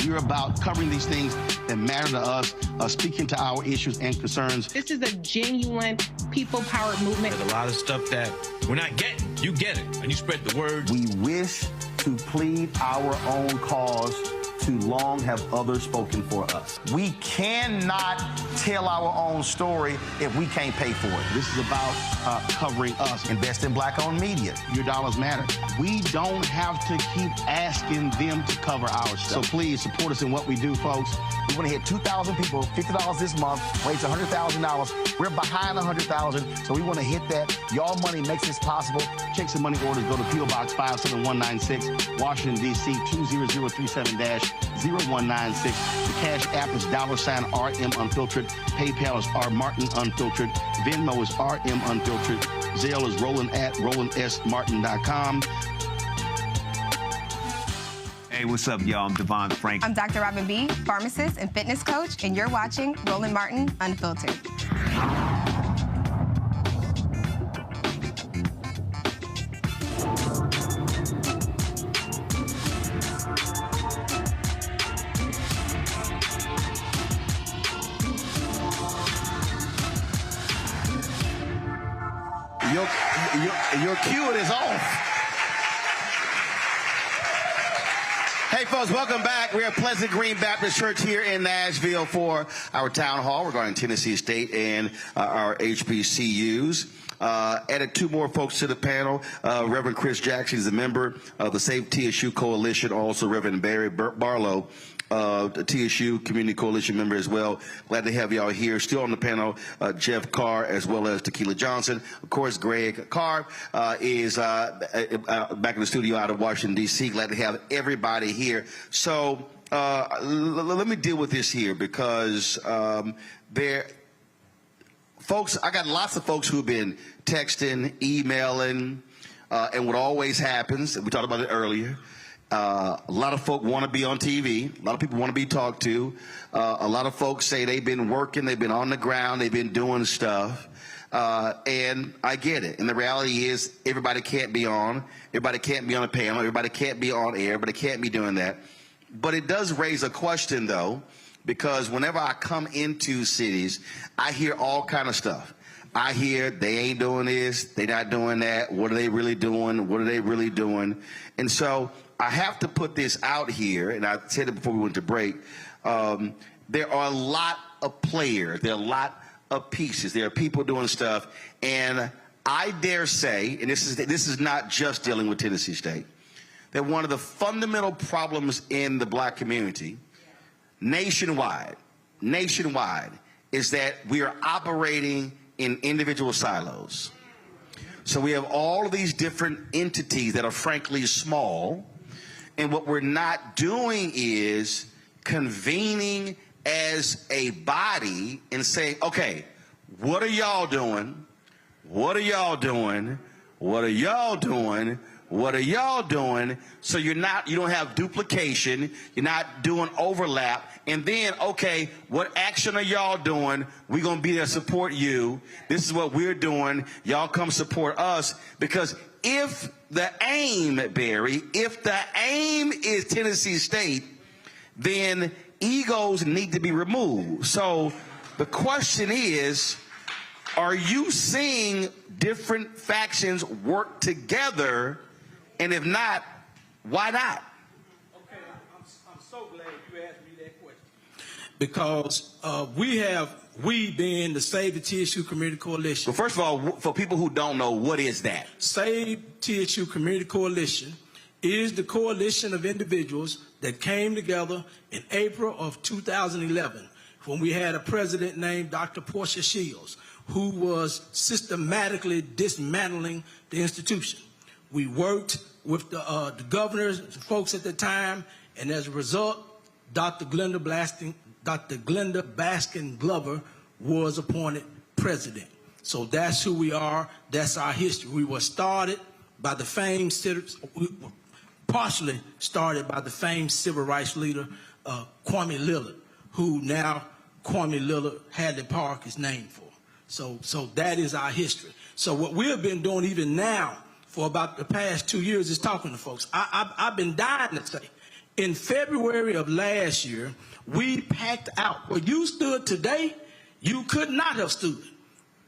we're about covering these things that matter to us, speaking to our issues and concerns. This is a genuine people-powered movement. There's a lot of stuff that we're not getting. You get it, and you spread the word. We wish to plead our own cause. Too long have others spoken for us. We cannot tell our own story if we can't pay for it. This is about covering us. Invest in black-owned media. Your dollars matter. We don't have to keep asking them to cover our stuff. So please support us in what we do, folks. We want to hit 2,000 people, $50 this month, raise $100,000. We're behind $100,000, so we want to hit that. Y'all money makes this possible. Check some money orders. Go to P.O. Box 57196, Washington, D.C. 20037-0196. The Cash App is $RM Unfiltered. PayPal is R Martin Unfiltered. Venmo is RM Unfiltered. Zelle is Roland at RolandSMartin.com. Hey, what's up, y'all? I'm Devon Frank. I'm Dr. Robin B., pharmacist and fitness coach, and you're watching Roland Martin Unfiltered. Your cue is off. Hey, folks, welcome back. We're at Pleasant Green Baptist Church here in Nashville for our town hall regarding Tennessee State and our HBCUs. Added 2 more folks to the panel. Reverend Chris Jackson is a member of the Save TSU Coalition. Also, Reverend Barry Barlow, the TSU Community Coalition member as well. Glad to have y'all here. Still on the panel, Jeff Carr as well as Tequila Johnson. Of course, Greg Carr is back in the studio out of Washington, D.C. Glad to have everybody here. So let me deal with this here because folks, I got lots of folks who've been texting, emailing, and what always happens, and we talked about it earlier, a lot of folk want to be on TV. A lot of people want to be talked to. A lot of folks say they've been working, they've been on the ground, they've been doing stuff. And I get it. And the reality is everybody can't be on. Everybody can't be on a panel. Everybody can't be on air. Everybody can't be doing that. But it does raise a question, though, because whenever I come into cities, I hear all kind of stuff. I hear they ain't doing this, they not doing that. What are they really doing? What are they really doing? And so I have to put this out here, and I said it before we went to break. There are a lot of players. There are a lot of pieces. There are people doing stuff, and I dare say, and this is not just dealing with Tennessee State, that one of the fundamental problems in the black community, nationwide, is that we are operating in individual silos. So we have all of these different entities that are frankly small, and what we're not doing is convening as a body and saying, okay, what are y'all doing? What are y'all doing? What are y'all doing? What are y'all doing? So you don't have duplication, you're not doing overlap, and then, okay, what action are y'all doing? We're gonna be there to support you. This is what we're doing. Y'all come support us, because if the aim, Barry, if the aim is Tennessee State, then egos need to be removed. So the question is, are you seeing different factions work together? And if not, why not? Okay, I'm so glad you asked me that question. because we being the Save the TSU Community Coalition. Well, first of all, for people who don't know, what is that? Save TSU Community Coalition is the coalition of individuals that came together in April of 2011 when we had a president named Dr. Portia Shields, who was systematically dismantling the institution. We worked with the governors, the folks at the time, and as a result, Dr. Glenda Baskin Glover was appointed president. So that's who we are. That's our history. We were started by the famed, partially started by the famed civil rights leader, Kwame Lillard, who now Kwame Lillard Hadley Park is named for. So that is our history. So what we have been doing even now for about the past 2 years is talking to folks. I've been dying to say, in February of last year, we packed out. Where you stood today, you could not have stood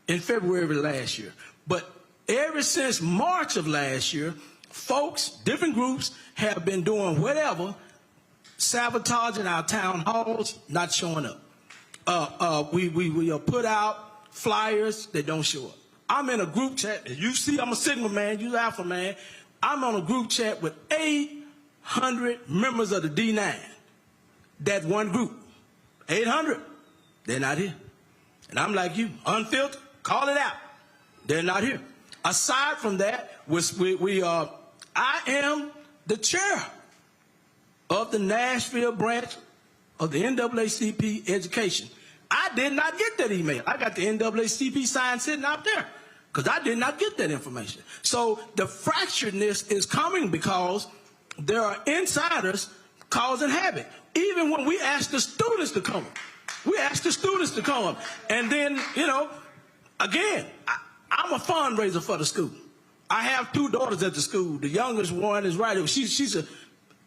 in February of last year. But ever since March of last year, folks, different groups, have been doing whatever, sabotaging our town halls, not showing up. We put out flyers that don't show up. I'm in a group chat. You see, I'm a Sigma man, you're Alpha man. I'm on a group chat with 800 members of the D9. That one group. 800. They're not here. And I'm like you, unfiltered, call it out. They're not here. Aside from that, I am the chair of the Nashville branch of the NAACP Education. I did not get that email. I got the NAACP sign sitting out there because I did not get that information. So the fracturedness is coming because there are insiders causing havoc. Even when we ask the students to come, and then, again, I'm a fundraiser for the school. I have 2 daughters at the school. The youngest one is right. She's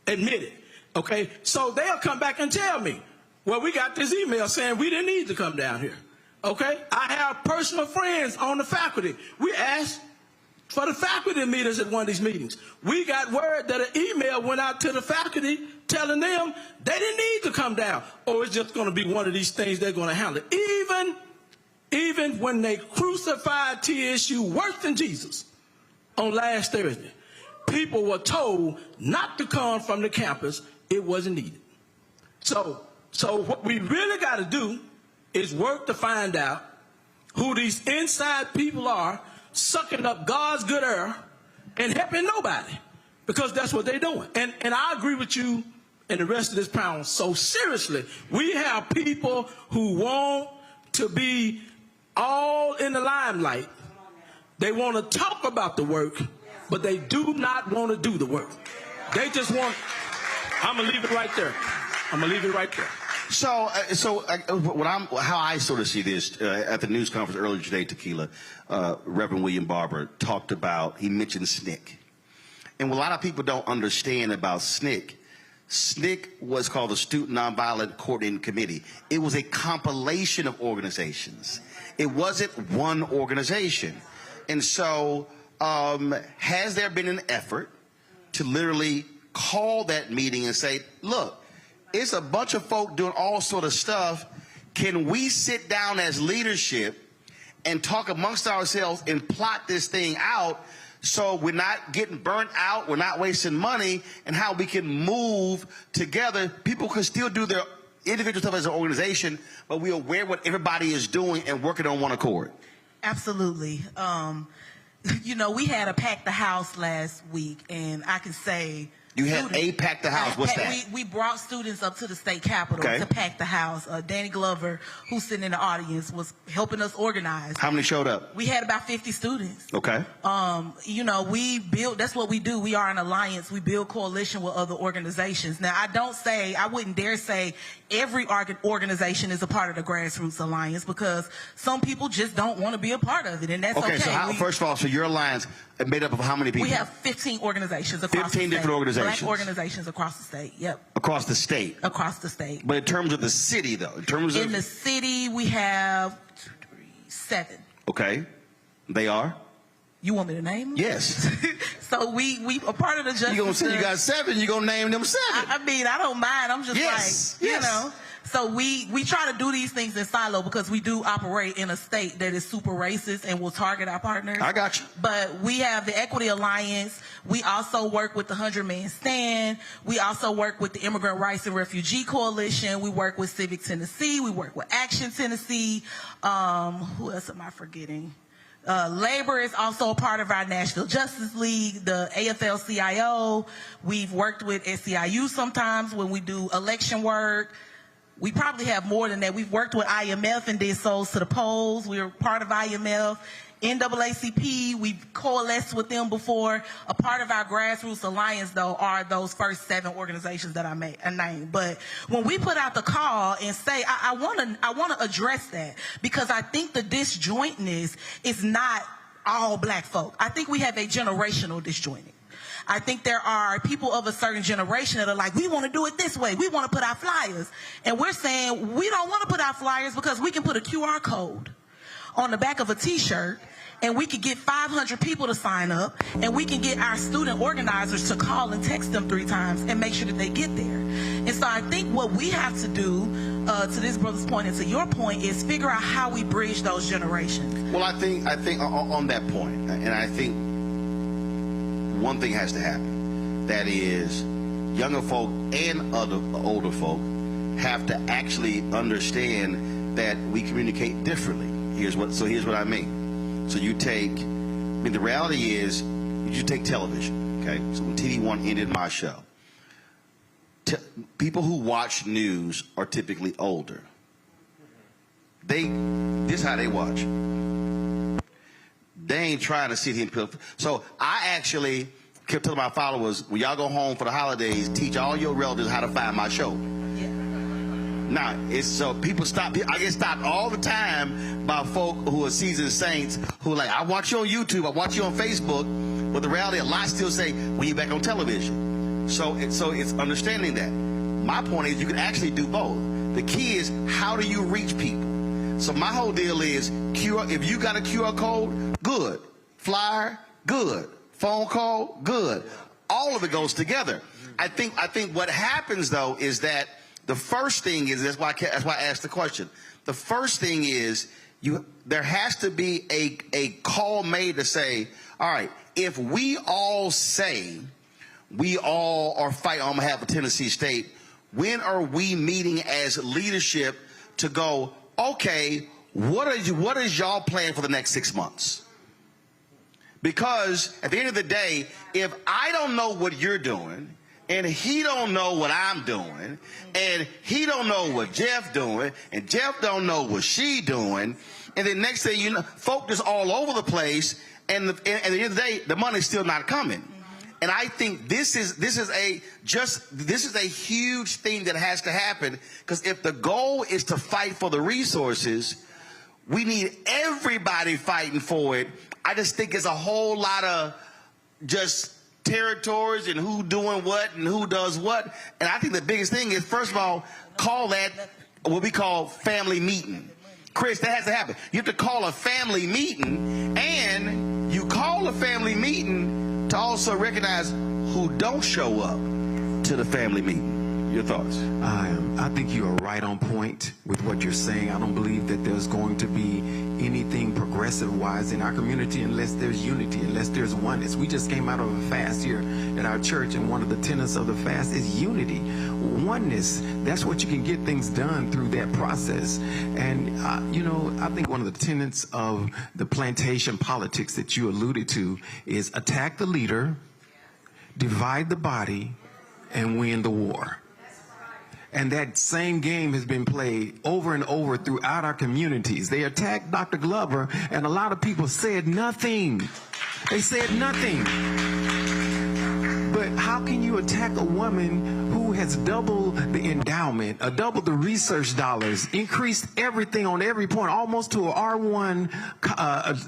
admitted. Okay, so they'll come back and tell me, well, we got this email saying we didn't need to come down here. Okay, I have personal friends on the faculty. We asked for the faculty meetings at one of these meetings. We got word that an email went out to the faculty telling them they didn't need to come down. Or it's just going to be one of these things they're going to handle. Even when they crucified TSU worse than Jesus on last Thursday, people were told not to come from the campus. It wasn't needed. So what we really got to do is work to find out who these inside people are sucking up God's good air and helping nobody, because that's what they're doing. And I agree with you and the rest of this panel. So seriously, we have people who want to be all in the limelight. They want to talk about the work, but they do not want to do the work. They just want. I'm gonna leave it right there. So how I sort of see this at the news conference earlier today, Tequila, Reverend William Barber talked about. He mentioned SNCC, and what a lot of people don't understand about SNCC. SNCC was called the Student Nonviolent Coordinating Committee. It was a compilation of organizations. It wasn't one organization, and so has there been an effort to literally call that meeting and say, look, it's a bunch of folk doing all sort of stuff. Can we sit down as leadership and talk amongst ourselves and plot this thing out so we're not getting burnt out, we're not wasting money, and how we can move together? People can still do their individual stuff as an organization, but we're aware what everybody is doing and working on one accord. Absolutely. We had a Pack the House last week, and I can say you had a Pack the House. What's that? We brought students up to the state capitol to Pack the House. Danny Glover, who's sitting in the audience, was helping us organize. How many showed up? We had about 50 students. Okay. We build. That's what we do. We are an alliance. We build coalition with other organizations. Now, I wouldn't dare say every organization is a part of the Grassroots Alliance, because some people just don't want to be a part of it, and that's okay. So first of all, your alliance is made up of how many people? We have 15 organizations across the state. 15 different organizations. Black organizations across the state. Yep. Across the state. Across the state. But in terms of the city, though, in the city, we have 7. Okay. They are? You want me to name them? Yes. So we are part of the Justice. You gonna say you got 7? You gonna name them 7? I mean, I don't mind. I'm just So we try to do these things in silo because we do operate in a state that is super racist and will target our partners. I got you. But we have the Equity Alliance. We also work with the 100-Man Stand. We also work with the Immigrant Rights and Refugee Coalition. We work with Civic Tennessee. We work with Action Tennessee. Who else am I forgetting? Labor is also a part of our Nashville Justice League, the AFL-CIO. We've worked with SEIU sometimes when we do election work. We probably have more than that. We've worked with IMF and did Souls to the Polls. We're part of IMF. NAACP, we've coalesced with them before. A part of our grassroots alliance, though, are those first 7 organizations that I named. But when we put out the call and say, I want to address that, because I think the disjointness is not all black folk. I think we have a generational disjointment. I think there are people of a certain generation that are like, we want to do it this way. We want to put out flyers. And we're saying we don't want to put out flyers because we can put a QR code on the back of a T-shirt, and we could get 500 people to sign up, and we can get our student organizers to call and text them 3 times and make sure that they get there. And so I think what we have to do, to this brother's point and to your point, is figure out how we bridge those generations. Well, I think on that point, and I think one thing has to happen. That is, younger folk and older folk have to actually understand that we communicate differently. Here's what I mean. So you take, the reality is, you take television, okay? So when TV One ended my show, people who watch news are typically older. This is how they watch. They ain't trying to sit here and so I actually kept telling my followers, when y'all go home for the holidays, teach all your relatives how to find my show. Now, it's so people stop. I get stopped all the time by folk who are seasoned saints who are like, I watch you on YouTube, I watch you on Facebook, but the reality, a lot still say, when you're back on television. So it's understanding that. My point is, you can actually do both. The key is, how do you reach people? So my whole deal is, if you got a QR code, good. Flyer, good. Phone call, good. All of it goes together. I think what happens, though, is that the first thing is, that's why I asked the question. The first thing is, there has to be a call made to say, all right, if we all say we all are fighting on behalf of Tennessee State, when are we meeting as leadership to go, okay, what is y'all plan for the next 6 months? Because at the end of the day, if I don't know what you're doing, and he don't know what I'm doing, and he don't know what Jeff doing, and Jeff don't know what she doing, and then next thing you know, folk just all over the place, and at the end of the day, the money's still not coming. And I think this is a huge thing that has to happen, because if the goal is to fight for the resources, we need everybody fighting for it. I just think it's a whole lot of just territories and who doing what and who does what. And I think the biggest thing is, first of all, call that what we call family meeting. Chris, that has to happen. You have to call a family meeting, and you call a family meeting to also recognize who don't show up to the family meeting. Your thoughts? I think you are right on point with what you're saying. I don't believe that there's going to be anything progressive-wise in our community unless there's unity, unless there's oneness. We just came out of a fast here at our church, and one of the tenets of the fast is unity. Oneness, that's what you can get things done through that process. And, I think one of the tenets of the plantation politics that you alluded to is attack the leader, divide the body, and win the war. And that same game has been played over and over throughout our communities. They attacked Dr. Glover, and a lot of people said nothing. They said nothing. But how can you attack a woman who has doubled the endowment, doubled the research dollars, increased everything on every point, almost to an R1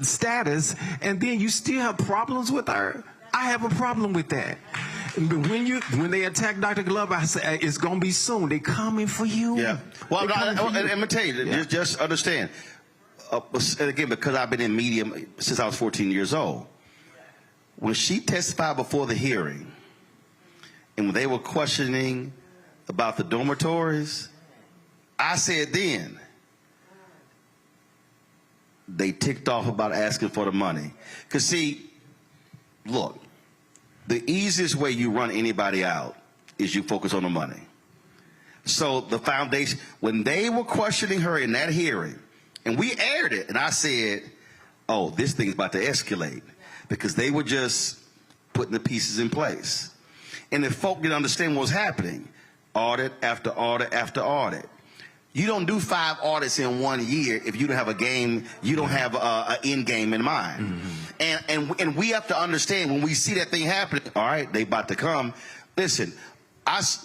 status, and then you still have problems with her? I have a problem with that. When they attack Dr. Glover, I say it's gonna be soon. They coming for you. Yeah. Well, let me tell you. Just understand. Again, because I've been in media since I was 14 years old. When she testified before the hearing, and when they were questioning about the dormitories, I said then, they ticked off about asking for the money. Because see, look, the easiest way you run anybody out is you focus on the money. So the foundation, when they were questioning her in that hearing, and we aired it, and I said, oh, this thing's about to escalate, because they were just putting the pieces in place. And if folk didn't understand what was happening, audit after audit after audit. You don't do 5 audits in 1 year if you don't have a game, you don't have an end game in mind. And we have to understand when we see that thing happening, all right, they about to come. Listen,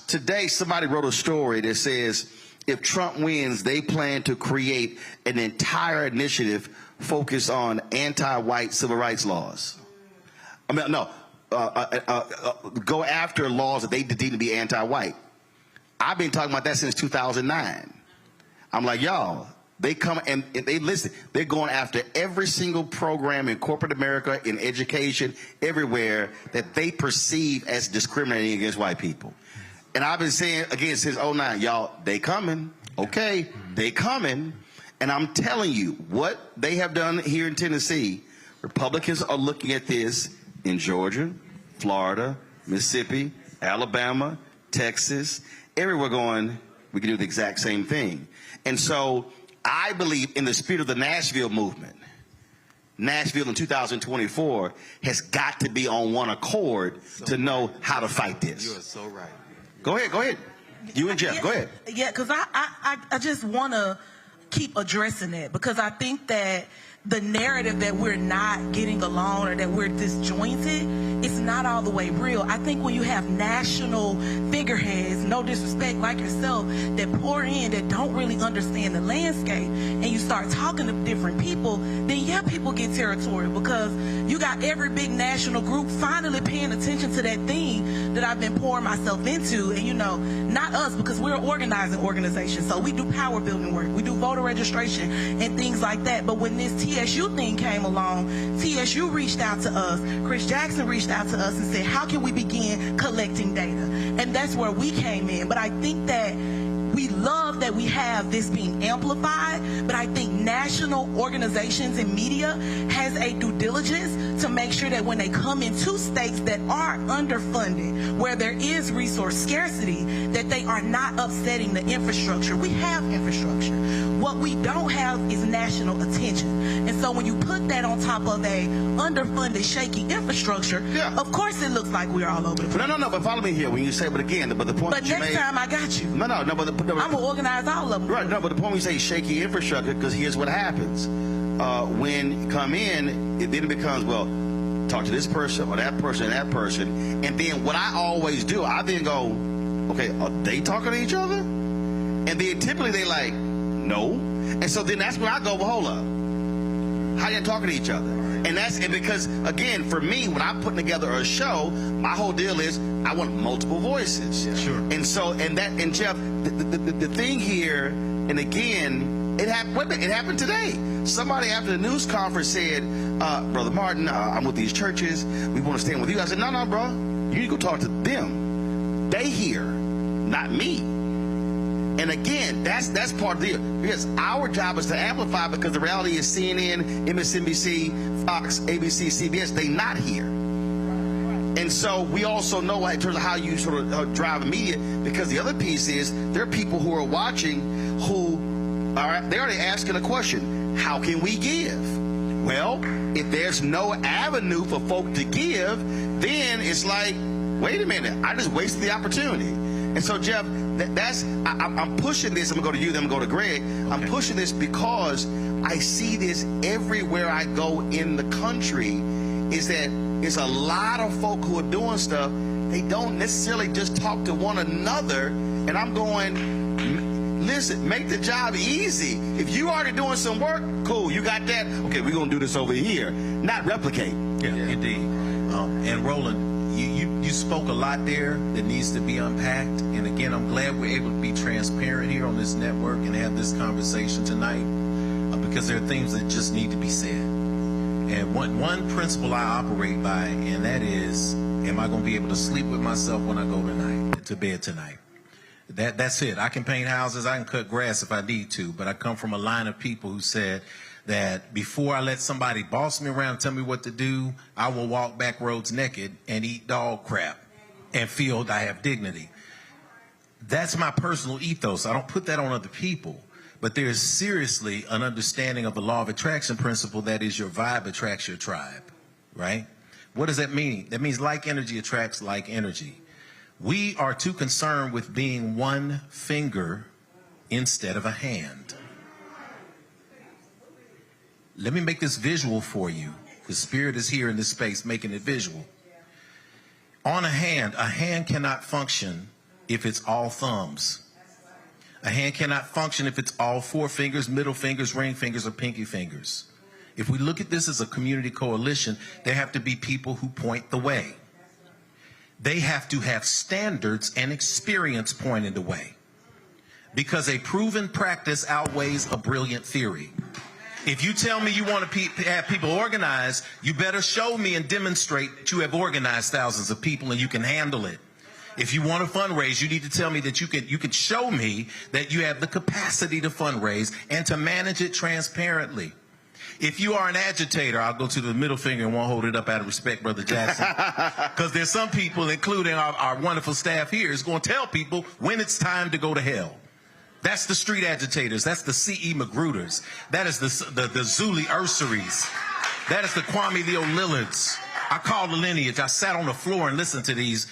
today somebody wrote a story that says if Trump wins, they plan to create an entire initiative focused on anti-white civil rights laws. I mean, no, go after laws that they deem to be anti-white. I've been talking about that since 2009. I'm like, y'all, they come and they listen. They're going after every single program in corporate America, in education, everywhere that they perceive as discriminating against white people. And I've been saying again since 2009, y'all, they coming. Okay, they coming. And I'm telling you, what they have done here in Tennessee, Republicans are looking at this in Georgia, Florida, Mississippi, Alabama, Texas, everywhere going, we can do the exact same thing. And so I believe in the spirit of the Nashville movement, Nashville in 2024 has got to be on one accord to know how to fight this. You are so right. Go ahead. You and Jeff, go ahead. Yeah, because I just want to keep addressing it, because I think that the narrative that we're not getting along or that we're disjointed, it's not all the way real. I think when you have national figureheads, no disrespect, like yourself, that pour in, that don't really understand the landscape, and you start talking to different people, then yeah, people get territorial, because you got every big national group finally paying attention to that thing that I've been pouring myself into. And you know, not us, because we're an organizing organization, so we do power building work, we do voter registration and things like that. But when this TSU thing came along, TSU reached out to us, Chris Jackson reached out to us and said, how can we begin collecting data? And that's where we came in. But I think that we love that we have this being amplified, but I think national organizations and media has a due diligence to make sure that when they come into states that are underfunded, where there is resource scarcity, that they are not upsetting the infrastructure. We have infrastructure. What we don't have is national attention. And so when you put that on top of a underfunded, shaky infrastructure, of course it looks like we're all over the place. No, but follow me here when you say, but again, but the point but that you next made, time I got you. No, but I'm going to organize all of them. Right, no, but the point we say shaky infrastructure, because here's what happens. When you come in, it then becomes, well, talk to this person or that person and that person. And then what I always do, I then go, okay, are they talking to each other? And then typically they like, no. And so then that's when I go, well, hold up. How you talking to each other? And because, again, for me, when I'm putting together a show, my whole deal is I want multiple voices. Yeah. Sure. And so, and Jeff, the thing here, and again, it happened today. Somebody after the news conference said, Brother Martin, I'm with these churches. We want to stand with you. I said, no, bro. You need to go talk to them. They here, not me. And again, that's part of the deal. Because our job is to amplify, because the reality is CNN, MSNBC, Fox, ABC, CBS, they not here. And so we also know in terms of how you sort of drive media, because the other piece is there are people who are watching who they're already asking a question. How can we give? Well, if there's no avenue for folk to give, then it's like, wait a minute, I just wasted the opportunity. And so, Jeff, I'm pushing this. I'm going to go to you, then I'm going to go to Greg. Okay. I'm pushing this because I see this everywhere I go in the country, is that it's a lot of folk who are doing stuff. They don't necessarily just talk to one another. And I'm going, listen, make the job easy. If you already doing some work, cool, you got that. Okay, we're going to do this over here, not replicate. Yeah, indeed. And Roland, you spoke a lot there that needs to be unpacked. And again, I'm glad we're able to be transparent here on this network and have this conversation tonight, because there are things that just need to be said. And one principle I operate by, and that is, am I going to be able to sleep with myself when I go to bed tonight? That's it. I can paint houses, I can cut grass if I need to, but I come from a line of people who said that before I let somebody boss me around and tell me what to do, I will walk back roads naked and eat dog crap and feel I have dignity. That's my personal ethos. I don't put that on other people. But there is seriously an understanding of the law of attraction principle that is your vibe attracts your tribe, right? What does that mean? That means like energy attracts like energy. We are too concerned with being one finger instead of a hand. Let me make this visual for you. The Spirit is here in this space making it visual. On a hand cannot function if it's all thumbs. A hand cannot function if it's all four fingers, middle fingers, ring fingers, or pinky fingers. If we look at this as a community coalition, there have to be people who point the way. They have to have standards and experience pointing the way. Because a proven practice outweighs a brilliant theory. If you tell me you want to have people organized, you better show me and demonstrate that you have organized thousands of people and you can handle it. If you want to fundraise, you need to tell me that you can show me that you have the capacity to fundraise and to manage it transparently. If you are an agitator, I'll go to the middle finger and won't hold it up out of respect, Brother Jackson. Because there's some people, including our wonderful staff here, is going to tell people when it's time to go to hell. That's the street agitators. That's the C.E. Magruders. That is the Zuli Urseries. That is the Kwame Leo Lillards. I called the lineage. I sat on the floor and listened to these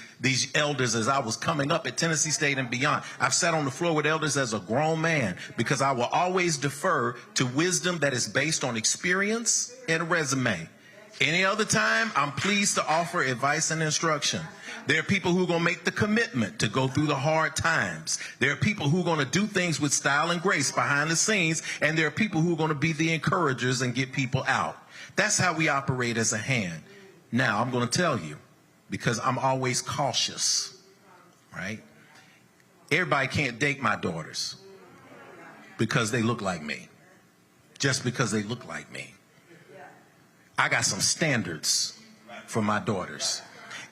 elders as I was coming up at Tennessee State and beyond. I've sat on the floor with elders as a grown man because I will always defer to wisdom that is based on experience and a resume. Any other time, I'm pleased to offer advice and instruction. There are people who are going to make the commitment to go through the hard times. There are people who are going to do things with style and grace behind the scenes, and there are people who are going to be the encouragers and get people out. That's how we operate as a hand. Now, I'm going to tell you, because I'm always cautious, right? Everybody can't date my daughters because they look like me, just because they look like me. I got some standards for my daughters.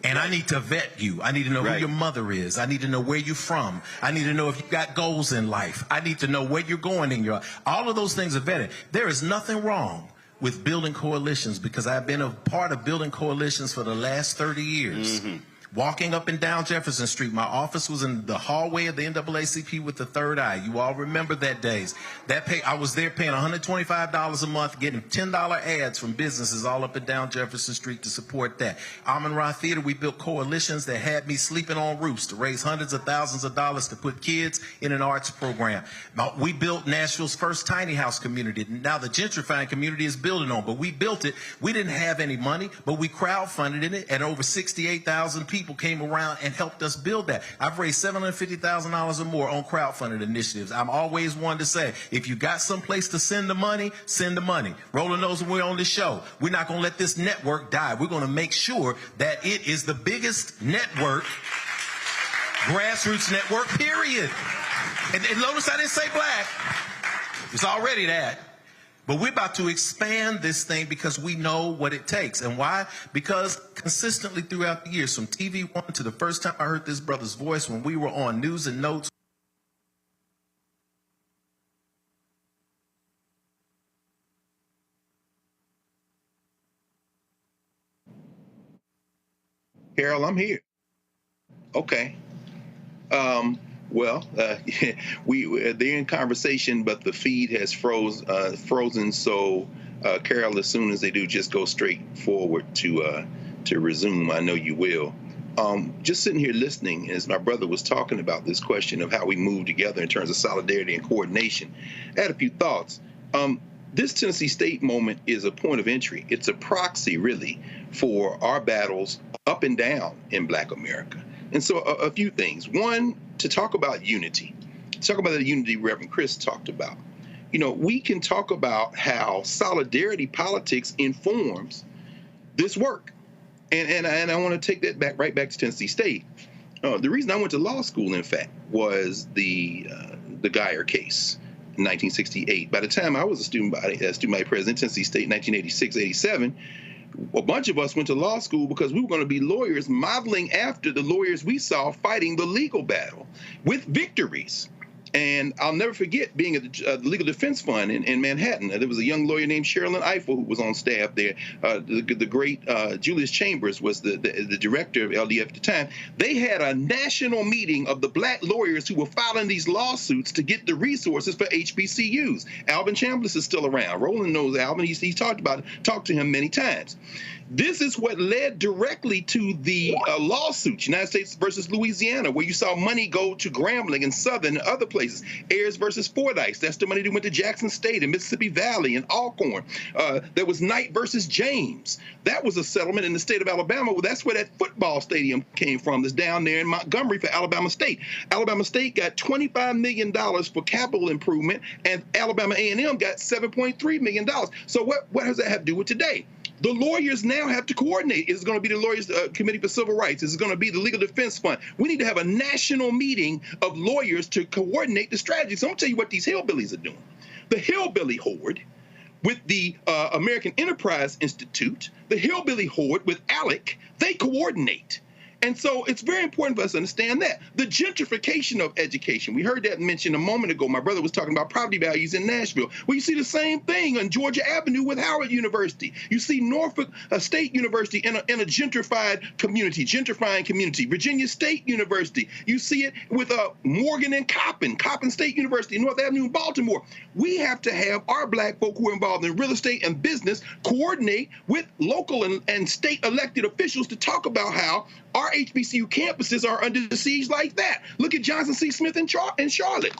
And I need to vet you. I need to know who your mother is. I need to know where you're from. I need to know if you've got goals in life. I need to know where you're going in your life. All of those things are vetted. There is nothing wrong with building coalitions because I've been a part of building coalitions for the last 30 years. Mm-hmm. Walking up and down Jefferson Street, my office was in the hallway of the NAACP with the third eye. You all remember that days. I was there paying $125 a month, getting $10 ads from businesses all up and down Jefferson Street to support that. Amun-Ra Theater, we built coalitions that had me sleeping on roofs to raise hundreds of thousands of dollars to put kids in an arts program. We built Nashville's first tiny house community. Now the gentrifying community is building on, but we built it. We didn't have any money, but we crowdfunded it, and over 68,000 people came around and helped us build that. I've raised $750,000 or more on crowdfunded initiatives. I'm always one to say, if you got someplace to send the money, send the money. Roland knows when we're on the show, we're not going to let this network die. We're going to make sure that it is the biggest network, grassroots network, period. And notice I didn't say black. It's already that. But we're about to expand this thing because we know what it takes. And why? Because consistently throughout the years, from TV One to the first time I heard this brother's voice when we were on News and Notes. Carol, I'm here. Okay. They're in conversation, but the feed has frozen. So, Carol, as soon as they do, just go straight forward to resume. I know you will. Just sitting here listening as my brother was talking about this question of how we move together in terms of solidarity and coordination, I had a few thoughts. This Tennessee State moment is a point of entry. It's a proxy, really, for our battles up and down in Black America. And so a few things. One, to talk about unity. Talk about the unity Reverend Chris talked about. You know, we can talk about how solidarity politics informs this work. And I want to take that right back to Tennessee State. The reason I went to law school, in fact, was the Geyer case in 1968. By the time I was a student body president, Tennessee State, 1986-87, a bunch of us went to law school because we were going to be lawyers, modeling after the lawyers we saw fighting the legal battle with victories. And I'll never forget being at the Legal Defense Fund in Manhattan. There was a young lawyer named Sherilyn Eiffel who was on staff there. The great Julius Chambers was the director of LDF at the time. They had a national meeting of the black lawyers who were filing these lawsuits to get the resources for HBCUs. Alvin Chambliss is still around. Roland knows Alvin. He's talked to him many times. This is what led directly to the lawsuits, United States versus Louisiana, where you saw money go to Grambling and Southern and other places. Ayers versus Fordyce, that's the money that went to Jackson State and Mississippi Valley and Alcorn. There was Knight versus James. That was a settlement in the state of Alabama. Well, that's where that football stadium came from, that's down there in Montgomery for Alabama State. Alabama State got $25 million for capital improvement, and Alabama A&M got $7.3 million. So what does that have to do with today? The lawyers now have to coordinate. It's going to be the Lawyers Committee for Civil Rights. It's going to be the Legal Defense Fund. We need to have a national meeting of lawyers to coordinate the strategy. So I'm going to tell you what these hillbillies are doing. The hillbilly horde with the American Enterprise Institute, the hillbilly horde with ALEC, they coordinate. And so it's very important for us to understand that. The gentrification of education, we heard that mentioned a moment ago. My brother was talking about property values in Nashville. Well, you see the same thing on Georgia Avenue with Howard University. You see Norfolk State University in a gentrified community, gentrifying community. Virginia State University. You see it with Morgan and Coppin State University, North Avenue in Baltimore. We have to have our black folk who are involved in real estate and business coordinate with local and state elected officials to talk about how our HBCU campuses are under siege like that. Look at Johnson C. Smith in Charlotte,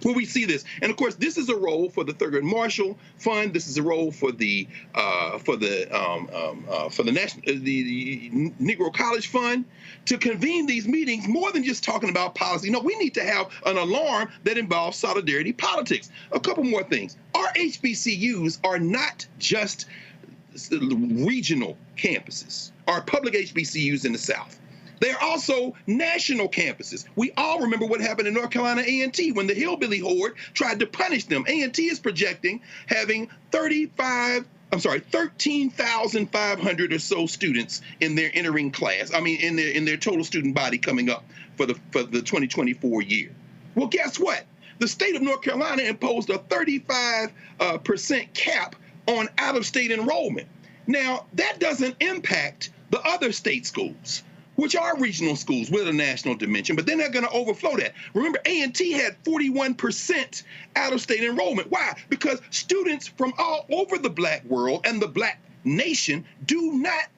where we see this. And of course, this is a role for the Thurgood Marshall Fund. This is a role for the Negro College Fund to convene these meetings more than just talking about policy. No, we need to have an alarm that involves solidarity politics. A couple more things. Our HBCUs are not just regional campuses, our public HBCUs in the South. They're also national campuses. We all remember what happened in North Carolina A&T when the hillbilly horde tried to punish them. A&T is projecting having 13,500 or so students in their entering class. I mean, in their total student body coming up for the 2024 year. Well, guess what? The state of North Carolina imposed a 35% cap on out-of-state enrollment. Now, that doesn't impact the other state schools, which are regional schools with a national dimension, but they're not going to overflow that. Remember, A&T had 41% out-of-state enrollment. Why? Because students from all over the black world and the black nation do not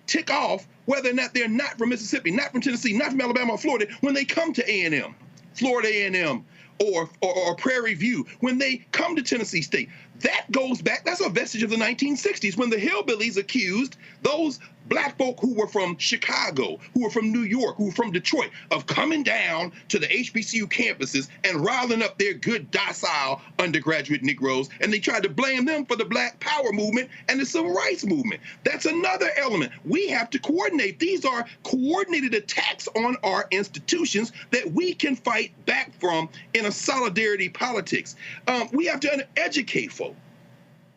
tick off whether or not they're not from Mississippi, not from Tennessee, not from Alabama or Florida when they come to A&M, Florida A&M, or Prairie View, when they come to Tennessee State. That goes back, that's a vestige of the 1960s when the hillbillies accused those black folk who were from Chicago, who were from New York, who were from Detroit, of coming down to the HBCU campuses and riling up their good, docile undergraduate Negroes, and they tried to blame them for the Black Power movement and the Civil Rights movement. That's another element. We have to coordinate. These are coordinated attacks on our institutions that we can fight back from in a solidarity politics. We have to educate folks.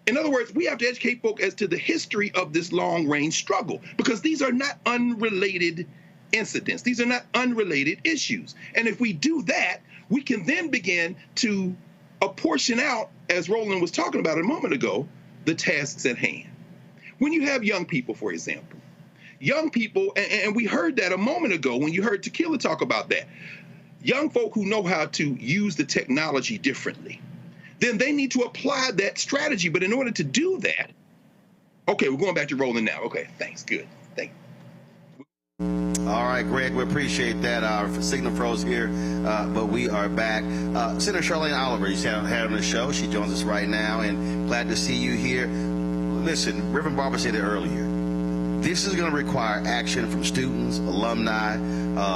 In other words, we have to educate folk as to the history of this long-range struggle, because these are not unrelated incidents. These are not unrelated issues. And if we do that, we can then begin to apportion out, as Roland was talking about a moment ago, the tasks at hand. When you have young people, for example, young people, and we heard that a moment ago when you heard Tequila talk about that, young folk who know how to use the technology differently, then they need to apply that strategy. But in order to do that, okay, we're going back to Roland now. Okay, thanks, good, thank you. All right, Greg, we appreciate that. Our signal froze here, but we are back. Senator Charlene Oliver, you had on the show. She joins us right now, and glad to see you here. Listen, Reverend Barber said it earlier. This is going to require action from students, alumni,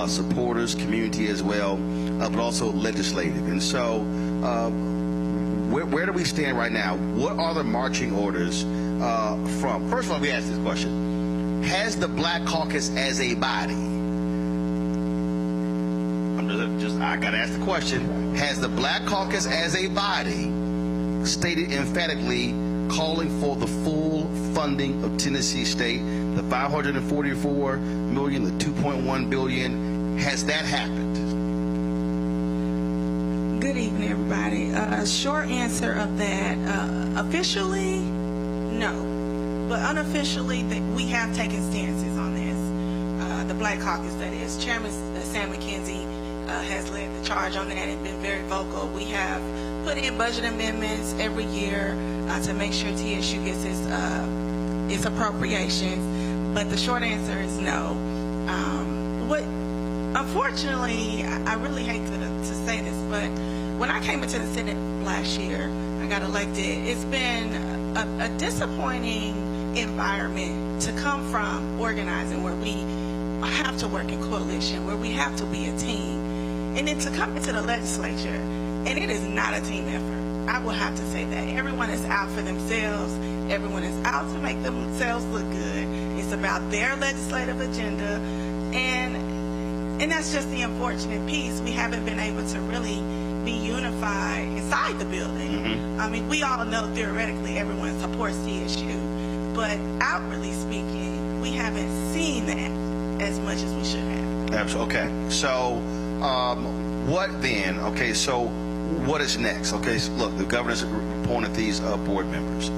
supporters, community as well, but also legislative. And so, where do we stand right now? What are the marching orders from? First of all, we ask this question. Has the Black Caucus as a body, I got to ask the question, has the Black Caucus as a body stated emphatically calling for the full funding of Tennessee State, the $544 million, the $2.1 billion. Has that happened? Good evening, everybody. Short answer of that, officially, no. But unofficially, we have taken stances on this. The Black Caucus, that is. Chairman Sam McKenzie has led the charge on that and been very vocal. We have put in budget amendments every year to make sure TSU gets its appropriations. But the short answer is no. Unfortunately, I really hate to say this, but when I came into the Senate last year, I got elected, it's been a disappointing environment to come from organizing where we have to work in coalition, where we have to be a team, and then to come into the legislature, and it is not a team effort. I will have to say that. Everyone is out for themselves. Everyone is out to make themselves look good. It's about their legislative agenda, and that's just the unfortunate piece. We haven't been able to really be unified inside the building. I mean, we all know theoretically everyone supports TSU, but outwardly speaking, we haven't seen that as much as we should have. Absolutely. Okay. So, what then? Okay. So, what is next? Okay. So look, the governor's appointed these board members.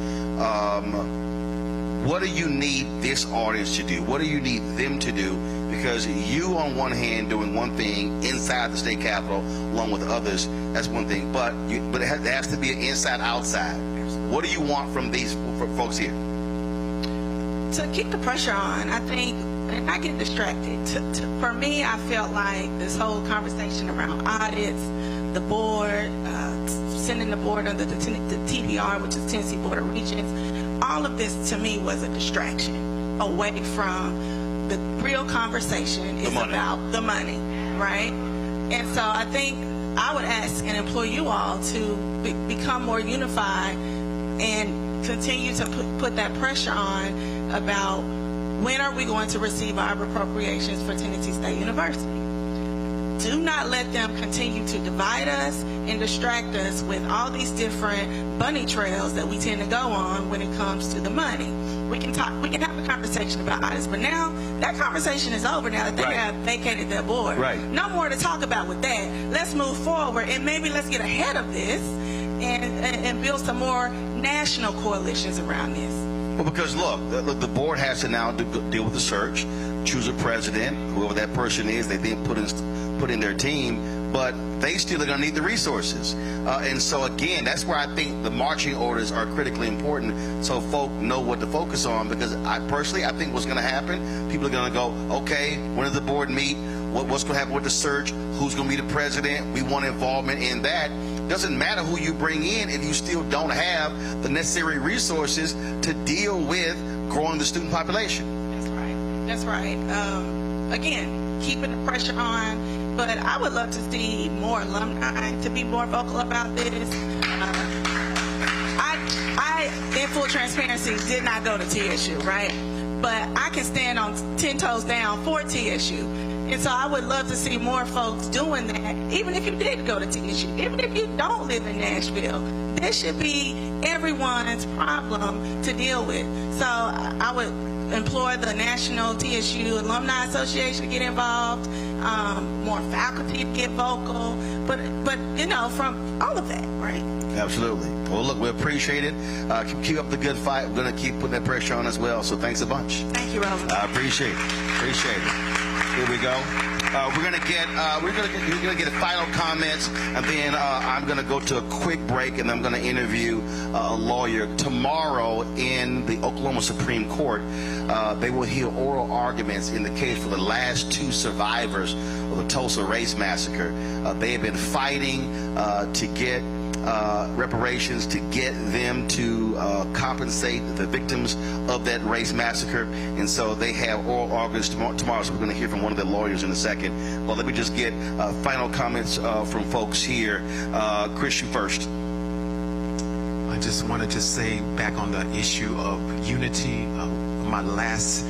What do you need this audience to do? What do you need them to do? Because you, on one hand, doing one thing inside the state capitol, along with others, that's one thing. But it has to be an inside-outside. What do you want from these folks here? To keep the pressure on, I think, and I get distracted. For me, I felt like this whole conversation around audits, the board, sending the board under the TBR, which is Tennessee Board of Regents, all of this to me was a distraction away from the real conversation is about the money, right? And so I think I would ask and implore you all to become more unified and continue to put that pressure on about when are we going to receive our appropriations for Tennessee State University. Do not let them continue to divide us and distract us with all these different bunny trails that we tend to go on when it comes to the money. We can have a conversation about audits, but now that conversation is over now that they have vacated their board. No more to talk about with that. Let's move forward and maybe let's get ahead of this and build some more national coalitions around this. Well, because look, the board has to now deal with the search, choose a president, whoever that person is, they then put in their team, but they still are going to need the resources. And so again, that's where I think the marching orders are critically important, so folk know what to focus on. Because I think what's going to happen, people are going to go, okay, when does the board meet? What's going to happen with the search? Who's going to be the president? We want involvement in that. Doesn't matter who you bring in if you still don't have the necessary resources to deal with growing the student population. That's right. Again, keeping the pressure on, but I would love to see more alumni to be more vocal about this. I, in full transparency, did not go to TSU, right? But I can stand on 10 toes down for TSU. And so I would love to see more folks doing that, even if you did go to TSU, even if you don't live in Nashville. This should be everyone's problem to deal with. So I would implore the National TSU Alumni Association to get involved, more faculty to get vocal, but you know, from all of that, right? Absolutely. Well, look, we appreciate it. Keep up the good fight. We're going to keep putting that pressure on as well. So thanks a bunch. Thank you, Roland. I appreciate it. Appreciate it. Here we go. We're gonna get final comments, and then I'm gonna go to a quick break, and I'm gonna interview a lawyer tomorrow in the Oklahoma Supreme Court. They will hear oral arguments in the case for the last two survivors of the Tulsa race massacre. They have been fighting to get reparations, to get them to compensate the victims of that race massacre, and so they have oral arguments tomorrow, so we're going to hear from one of the lawyers in a second. Well, let me just get final comments from folks here. Chris, you first. I just wanted to say, back on the issue of unity, my last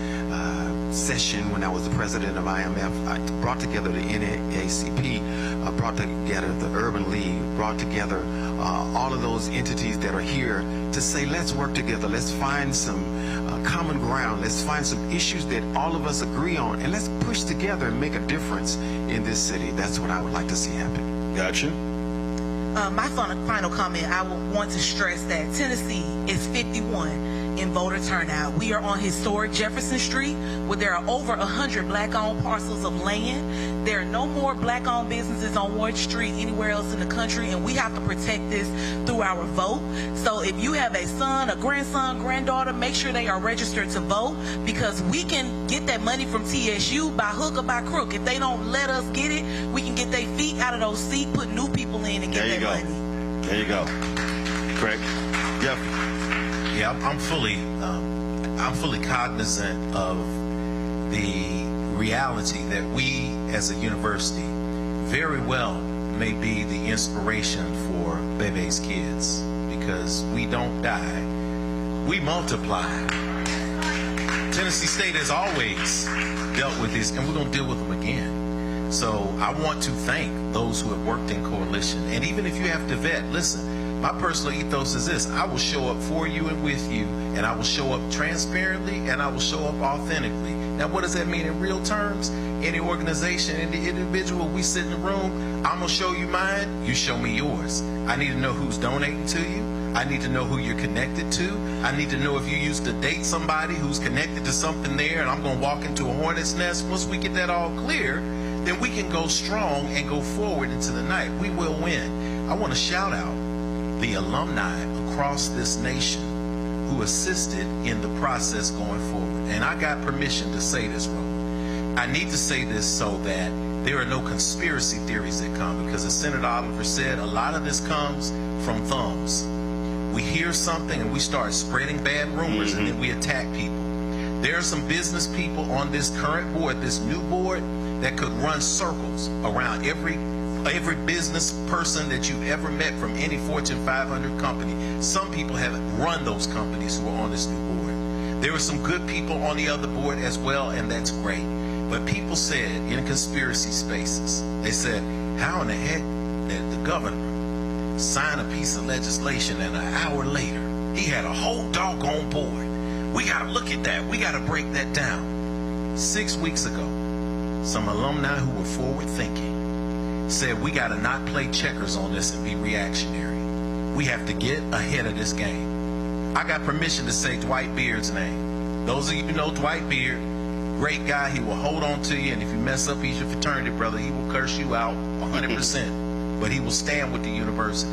session when I was the president of IMF, I brought together the NAACP, brought brought together the Urban League, brought together all of those entities that are here to say, let's work together, let's find some common ground, let's find some issues that all of us agree on, and let's push together and make a difference in this city. That's what I would like to see happen. Gotcha. My final comment, I would want to stress that Tennessee is 51 in voter turnout. We are on historic Jefferson Street, where there are over 100 black-owned parcels of land. There are no more black-owned businesses on Ward Street anywhere else in the country, and we have to protect this through our vote. So if you have a son, a grandson, granddaughter, make sure they are registered to vote, because we can get that money from TSU by hook or by crook. If they don't let us get it, we can get their feet out of those seats, put new people in, and get that money. There you go. Correct. Yep. Yeah, I'm fully cognizant of the reality that we as a university very well may be the inspiration for Bebe's kids, because we don't die, we multiply. Tennessee State has always dealt with this, and we're going to deal with them again. So I want to thank those who have worked in coalition. And even if you have to vet, listen, my personal ethos is this: I will show up for you and with you, and I will show up transparently, and I will show up authentically. Now, what does that mean in real terms? Any organization, any individual, we sit in the room, I'm going to show you mine, you show me yours. I need to know who's donating to you. I need to know who you're connected to. I need to know if you used to date somebody who's connected to something there, and I'm going to walk into a hornet's nest. Once we get that all clear, then we can go strong and go forward into the night. We will win. I want to shout out the alumni across this nation who assisted in the process going forward. And I got permission to say this, Roland. I need to say this so that there are no conspiracy theories that come, because as Senator Oliver said, a lot of this comes from thumbs. We hear something and we start spreading bad rumors, and then we attack people. There are some business people on this current board, this new board, that could run circles around every business person that you've ever met from any Fortune 500 company. Some people have run those companies who are on this new board. There are some good people on the other board as well, and that's great. But people said in conspiracy spaces, they said, how in the heck did the governor sign a piece of legislation and an hour later he had a whole doggone board? We got to look at that. We got to break that down. 6 weeks ago, some alumni who were forward thinking said, we got to not play checkers on this and be reactionary. We have to get ahead of this game. I got permission to say Dwight Beard's name. Those of you who know Dwight Beard, great guy. He will hold on to you, and if you mess up, he's your fraternity brother. He will curse you out 100%, but he will stand with the university.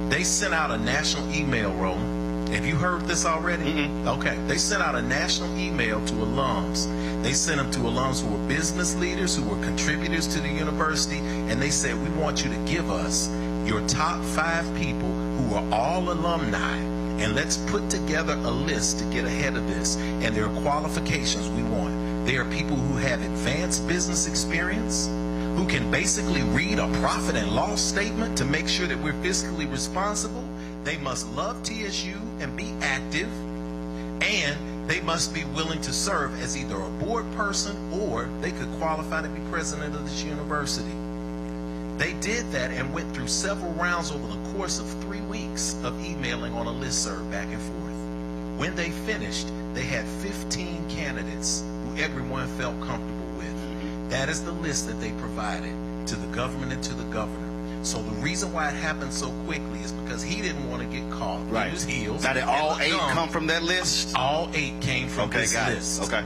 They sent out a national email, Roland. Have you heard this already? Okay. They sent out a national email to alums. They sent them to alums who were business leaders, who were contributors to the university, and they said, we want you to give us your top 5 people who are all alumni, and let's put together a list to get ahead of this. And there are qualifications we want. There are people who have advanced business experience, who can basically read a profit and loss statement to make sure that we're fiscally responsible. They must love TSU and be active, and they must be willing to serve as either a board person, or they could qualify to be president of this university. They did that and went through several rounds over the course of 3 weeks of emailing on a listserv back and forth. When they finished, they had 15 candidates who everyone felt comfortable with. That is the list that they provided to the government and to the governor. So the reason why it happened so quickly is because he didn't want to get caught in his heels. Now, did all 8 come from that list? All 8 came from this list. Okay.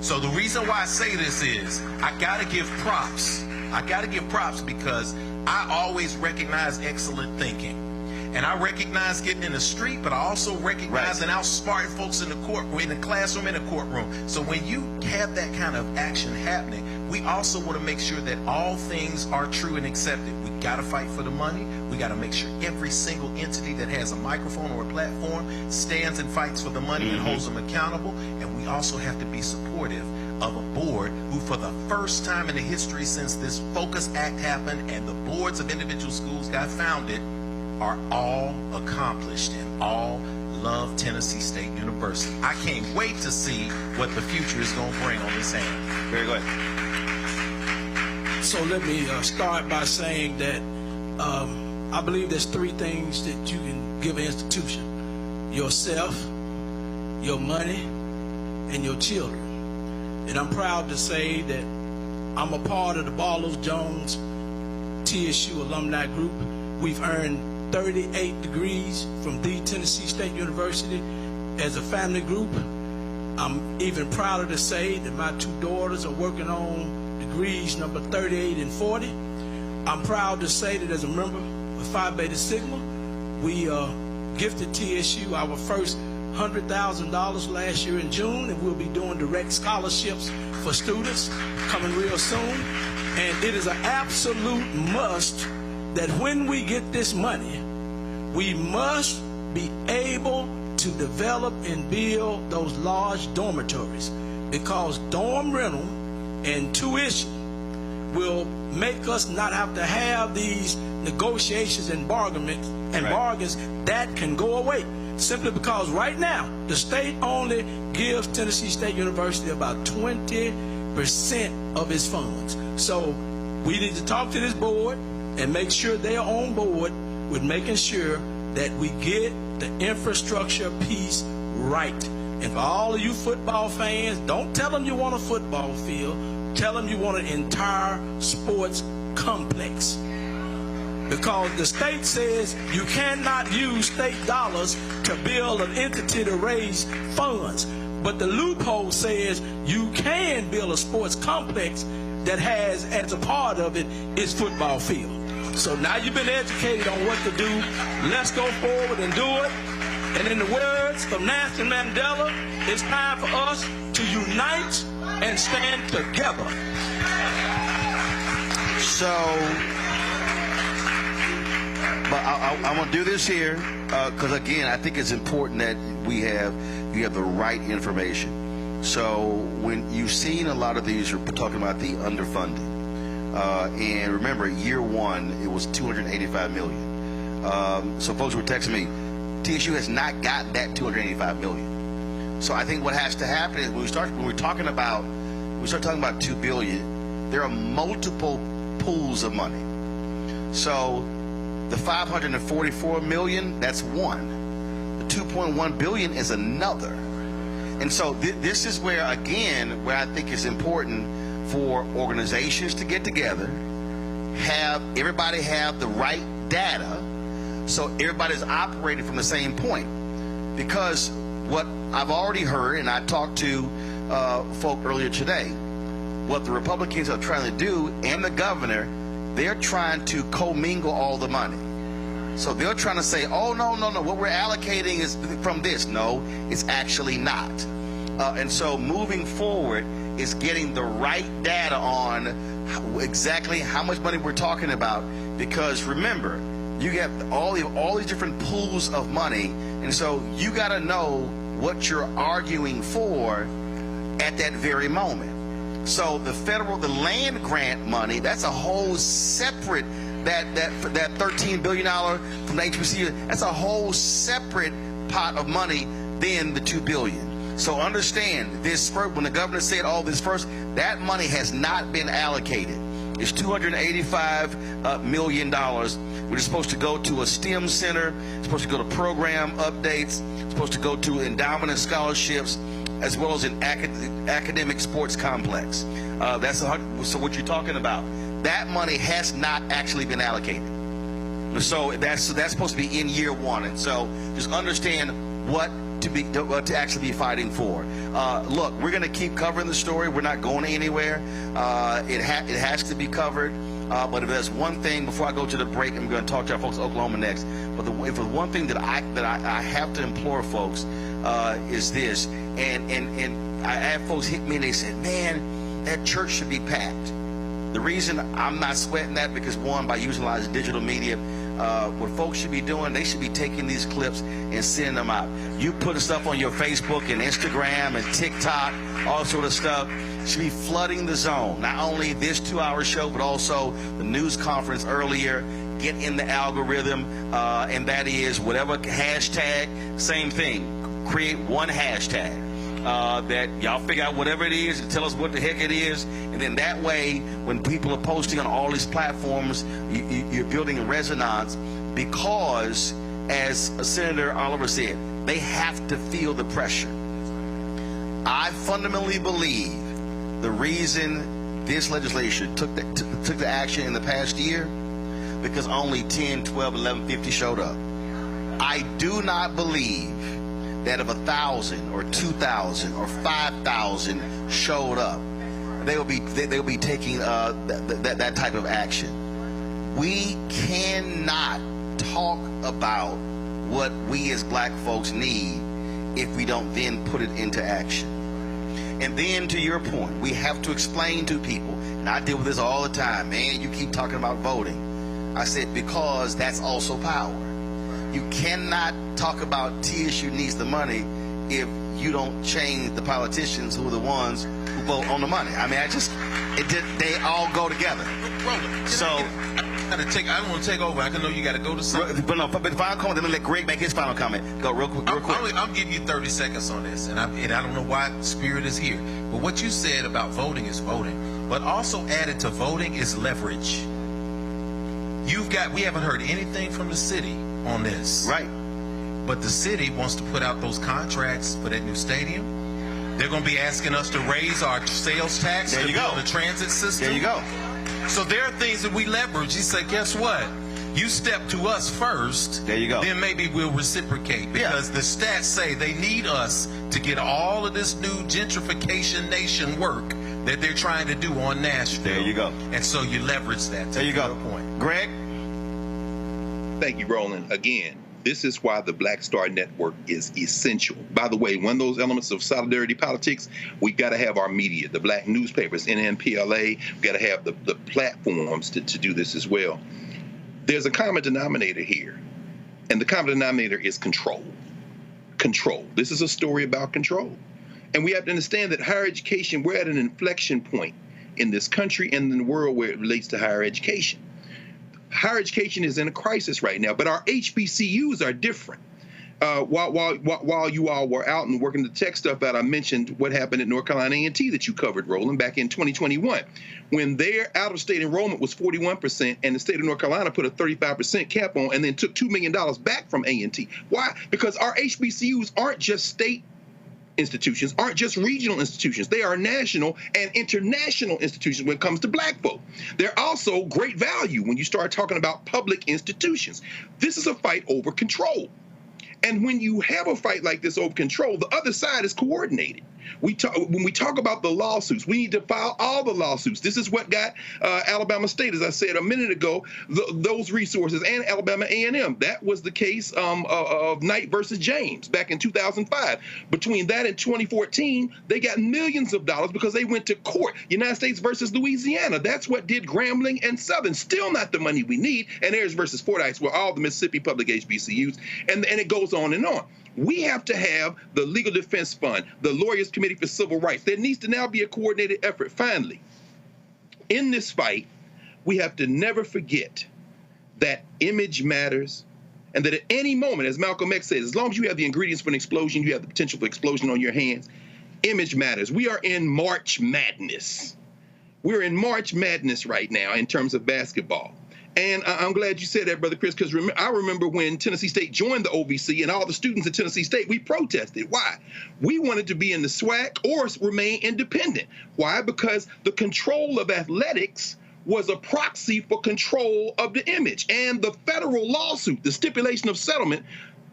So the reason why I say this is I got to give props. I got to give props because I always recognize excellent thinking. And I recognize getting in the street, but I also recognize and outsmarting folks in the courtroom, in the classroom, in the courtroom. So when you have that kind of action happening, we also want to make sure that all things are true and accepted. We got to fight for the money. We got to make sure every single entity that has a microphone or a platform stands and fights for the money and holds them accountable. And we also have to be supportive of a board who, for the first time in the history since this Focus Act happened and the boards of individual schools got founded, are all accomplished and all love Tennessee State University. I can't wait to see what the future is going to bring on this hand. Very good. So let me start by saying that I believe there's three things that you can give an institution: yourself, your money, and your children. And I'm proud to say that I'm a part of the Barlow Jones TSU alumni group. We've earned 38 degrees from the Tennessee State University as a family group. I'm even prouder to say that my two daughters are working on degrees number 38 and 40. I'm proud to say that as a member of Phi Beta Sigma, we gifted TSU our first $100,000 last year in June, and we'll be doing direct scholarships for students coming real soon. And it is an absolute must that when we get this money, we must be able to develop and build those large dormitories, because dorm rental and tuition will make us not have to have these negotiations and bargains that can go away. Simply because right now, the state only gives Tennessee State University about 20% of its funds. So we need to talk to this board and make sure they're on board with making sure that we get the infrastructure piece right. And for all of you football fans, don't tell them you want a football field. Tell them you want an entire sports complex. Because the state says you cannot use state dollars to build an entity to raise funds. But the loophole says you can build a sports complex that has, as a part of it, its football field. So now you've been educated on what to do. Let's go forward and do it. And in the words of Nelson Mandela, it's time for us to unite and stand together. So, but I want to do this here because, again, I think it's important that you have the right information. So when you've seen a lot of these, you're talking about the underfunding. And remember, year one, it was $285 million. So folks were texting me, TSU has not got that $285 million. So I think what has to happen is when we start talking about $2 billion, there are multiple pools of money. So the $544 million, that's one. The $2.1 billion is another. And so this is where I think it's important for organizations to get together, everybody have the right data, so everybody's operating from the same point. Because what I've already heard, and I talked to folk earlier today, what the Republicans are trying to do, and the governor, they're trying to commingle all the money. So they're trying to say, oh, no, what we're allocating is from this. No, it's actually not. And so moving forward is getting the right data on exactly how much money we're talking about. Because remember, you get all these different pools of money, and so you got to know what you're arguing for at that very moment. So the land grant money, that's a whole separate, that $13 billion from the HBCU, that's a whole separate pot of money than the $2 billion. So understand this, when the governor said all this first, that money has not been allocated. It's $285 million, which is supposed to go to a STEM center, it's supposed to go to program updates, it's supposed to go to endowment and scholarships, as well as an academic sports complex. So what you're talking about, that money has not actually been allocated. So that's supposed to be in year one. And so just understand what to actually be fighting for. Look, we're going to keep covering the story. We're not going anywhere. It has to be covered. But if there's one thing, before I go to the break, I'm going to talk to our folks in Oklahoma next. But if there's one thing that I have to implore folks is this, and I had folks hit me and they said, man, that church should be packed. The reason I'm not sweating that, because one, by utilizing digital media, what folks should be doing, they should be taking these clips and sending them out. You put stuff on your Facebook and Instagram and TikTok, all sort of stuff, should be flooding the zone. Not only this 2-hour show, but also the news conference earlier. Get in the algorithm, and that is whatever hashtag, same thing. Create one hashtag. that y'all figure out whatever it is and tell us what the heck it is. And then that way, when people are posting on all these platforms, you're building a resonance because, as Senator Oliver said, they have to feel the pressure. I fundamentally believe the reason this legislature took the action in the past year because only 10, 12, 11, 50 showed up. I do not believe that if 1,000 or 2,000 or 5,000 showed up, they'll be taking that type of action. We cannot talk about what we as black folks need if we don't then put it into action. And then, to your point, we have to explain to people, and I deal with this all the time, man, you keep talking about voting. I said, because that's also power. You cannot talk about TSU needs the money if you don't change the politicians who are the ones who vote on the money. I mean, they all go together. So I don't want to take over. I know you got to go to something. But final comment, then let Greg make his final comment. Go real quick. I'll give you 30 seconds on this, and I don't know why Spirit is here. But what you said about voting is voting. But also added to voting is leverage. We haven't heard anything from the city on this. Right. But the city wants to put out those contracts for that new stadium. They're going to be asking us to raise our sales tax to build a transit system. There you go. So there are things that we leverage. You say, guess what? You step to us first. There you go. Then maybe we'll reciprocate because the stats say they need us to get all of this new gentrification nation work that they're trying to do on Nashville. There you go. And so you leverage that. There you go. Point. Greg? Thank you, Roland. Again, this is why the Black Star Network is essential. By the way, one of those elements of solidarity politics, we got to have our media, the black newspapers, NNPLA. We got to have the platforms to do this as well. There's a common denominator here, and the common denominator is control. Control. This is a story about control. And we have to understand that higher education, we're at an inflection point in this country and in the world where it relates to higher education. Higher education is in a crisis right now, but our HBCUs are different. While you all were out and working the tech stuff out, I mentioned what happened at North Carolina A&T that you covered, Roland, back in 2021, when their out-of-state enrollment was 41%, and the state of North Carolina put a 35% cap on and then took $2 million back from A&T. Why? Because our HBCUs aren't just state institutions, aren't just regional institutions. They are national and international institutions when it comes to black folk. They're also great value when you start talking about public institutions. This is a fight over control. And when you have a fight like this over control, the other side is coordinated. When we talk about the lawsuits, we need to file all the lawsuits. This is what got Alabama State, as I said a minute ago, those resources, and Alabama A&M. That was the case of Knight versus James back in 2005. Between that and 2014, they got millions of dollars because they went to court. United States versus Louisiana. That's what did Grambling and Southern. Still not the money we need. And Ayers versus Fordyce were all the Mississippi public HBCUs. And it goes on and on. We have to have the Legal Defense Fund, the Lawyers Committee for Civil Rights. There needs to now be a coordinated effort. Finally, in this fight, we have to never forget that image matters, and that at any moment, as Malcolm X says, as long as you have the ingredients for an explosion, you have the potential for explosion on your hands. Image matters. We are in March Madness. We're in March Madness right now in terms of basketball. And I'm glad you said that, Brother Chris, because I remember when Tennessee State joined the OVC and all the students at Tennessee State, we protested. Why? We wanted to be in the SWAC or remain independent. Why? Because the control of athletics was a proxy for control of the image. And the federal lawsuit, the stipulation of settlement,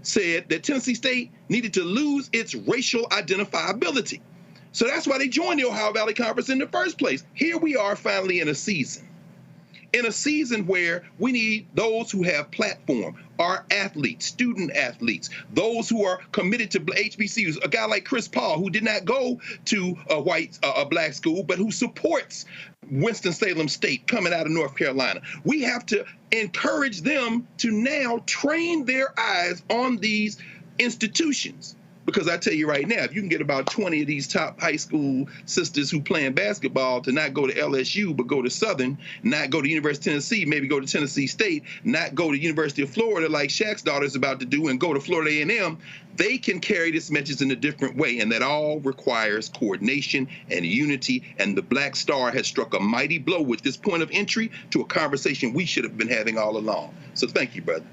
said that Tennessee State needed to lose its racial identifiability. So that's why they joined the Ohio Valley Conference in the first place. Here we are finally in a season where we need those who have platform, our athletes, student athletes, those who are committed to HBCUs, a guy like Chris Paul, who did not go to a black school, but who supports Winston-Salem State coming out of North Carolina. We have to encourage them to now train their eyes on these institutions. Because I tell you right now, if you can get about 20 of these top high school sisters who playing basketball to not go to LSU, but go to Southern, not go to University of Tennessee, maybe go to Tennessee State, not go to University of Florida like Shaq's daughter is about to do, and go to Florida A&M, they can carry this message in a different way. And that all requires coordination and unity. And the Black Star has struck a mighty blow with this point of entry to a conversation we should have been having all along. So thank you, brother.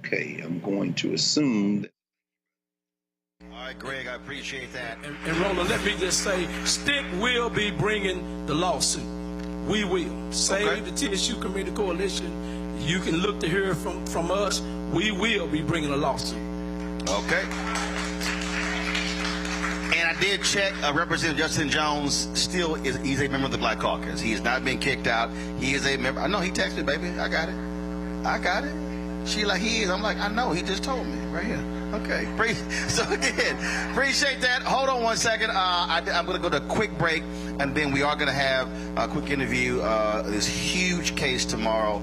Okay, I'm going to assume that. All right, Greg, I appreciate that. And Roland, let me just say, Stick will be bringing the lawsuit. We will. Save the TSU Community Coalition. You can look to hear from us. We will be bringing a lawsuit. Okay. And I did check. Representative Justin Jones he's a member of the Black Caucus. He has not been kicked out. He is a member. I know he texted, baby. I got it. She like, he is. I'm like, I know. He just told me right here. Okay. So again, appreciate that. Hold on one second. I'm going to go to a quick break, and then we are going to have a quick interview. This huge case tomorrow.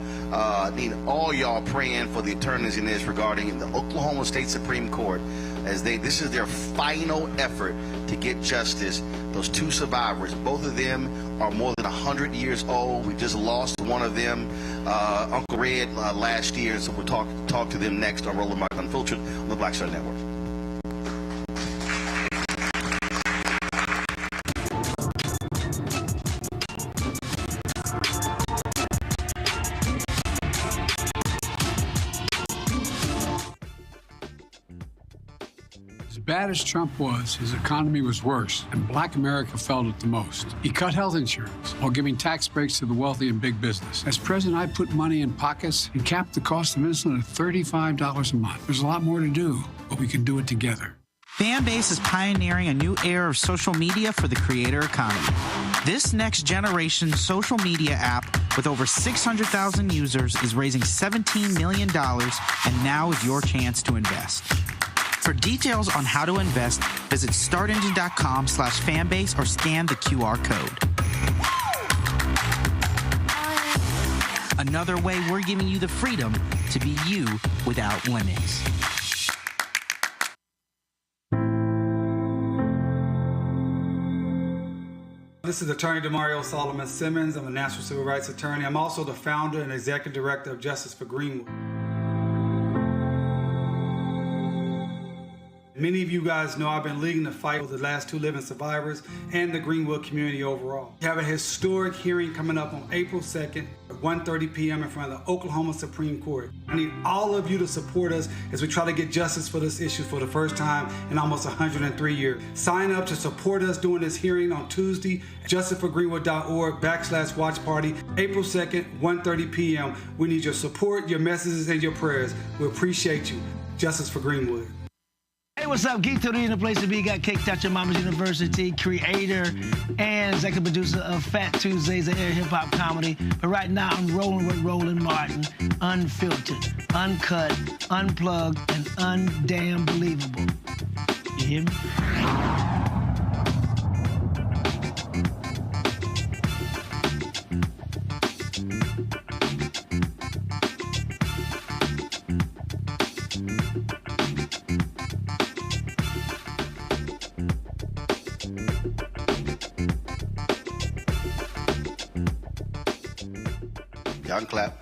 Need all y'all praying for the attorneys in this regarding the Oklahoma State Supreme Court, as this is their final effort to get justice. Those two survivors, both of them are more than 100 years old. We just lost one of them, Uncle Red, last year. So we'll talk to them next on Roland Martin Unfiltered on the Black Star Network. As bad as Trump was, his economy was worse, and Black America felt it the most. He cut health insurance while giving tax breaks to the wealthy and big business. As president, I put money in pockets and capped the cost of insulin at $35 a month. There's a lot more to do, but we can do it together. Fanbase is pioneering a new era of social media for the creator economy. This next generation social media app with over 600,000 users is raising $17 million, and now is your chance to invest. For details on how to invest, visit startengine.com/fanbase or scan the QR code. Another way we're giving you the freedom to be you without limits. This is Attorney Demario Solomon Simmons. I'm a national civil rights attorney. I'm also the founder and executive director of Justice for Greenwood. Many of you guys know I've been leading the fight with the last two living survivors and the Greenwood community overall. We have a historic hearing coming up on April 2nd at 1:30 p.m. in front of the Oklahoma Supreme Court. I need all of you to support us as we try to get justice for this issue for the first time in almost 103 years. Sign up to support us during this hearing on Tuesday at justiceforgreenwood.org/watch party, April 2nd, 1:30 p.m. We need your support, your messages, and your prayers. We appreciate you. Justice for Greenwood. Hey, what's up? Geek Tony in the place to be. Got Kicked Out Your Mama's University, creator and executive producer of Fat Tuesdays, an air hip-hop comedy. But right now, I'm rolling with Roland Martin, unfiltered, uncut, unplugged, and undamn believable. You hear me? Y'all can clap.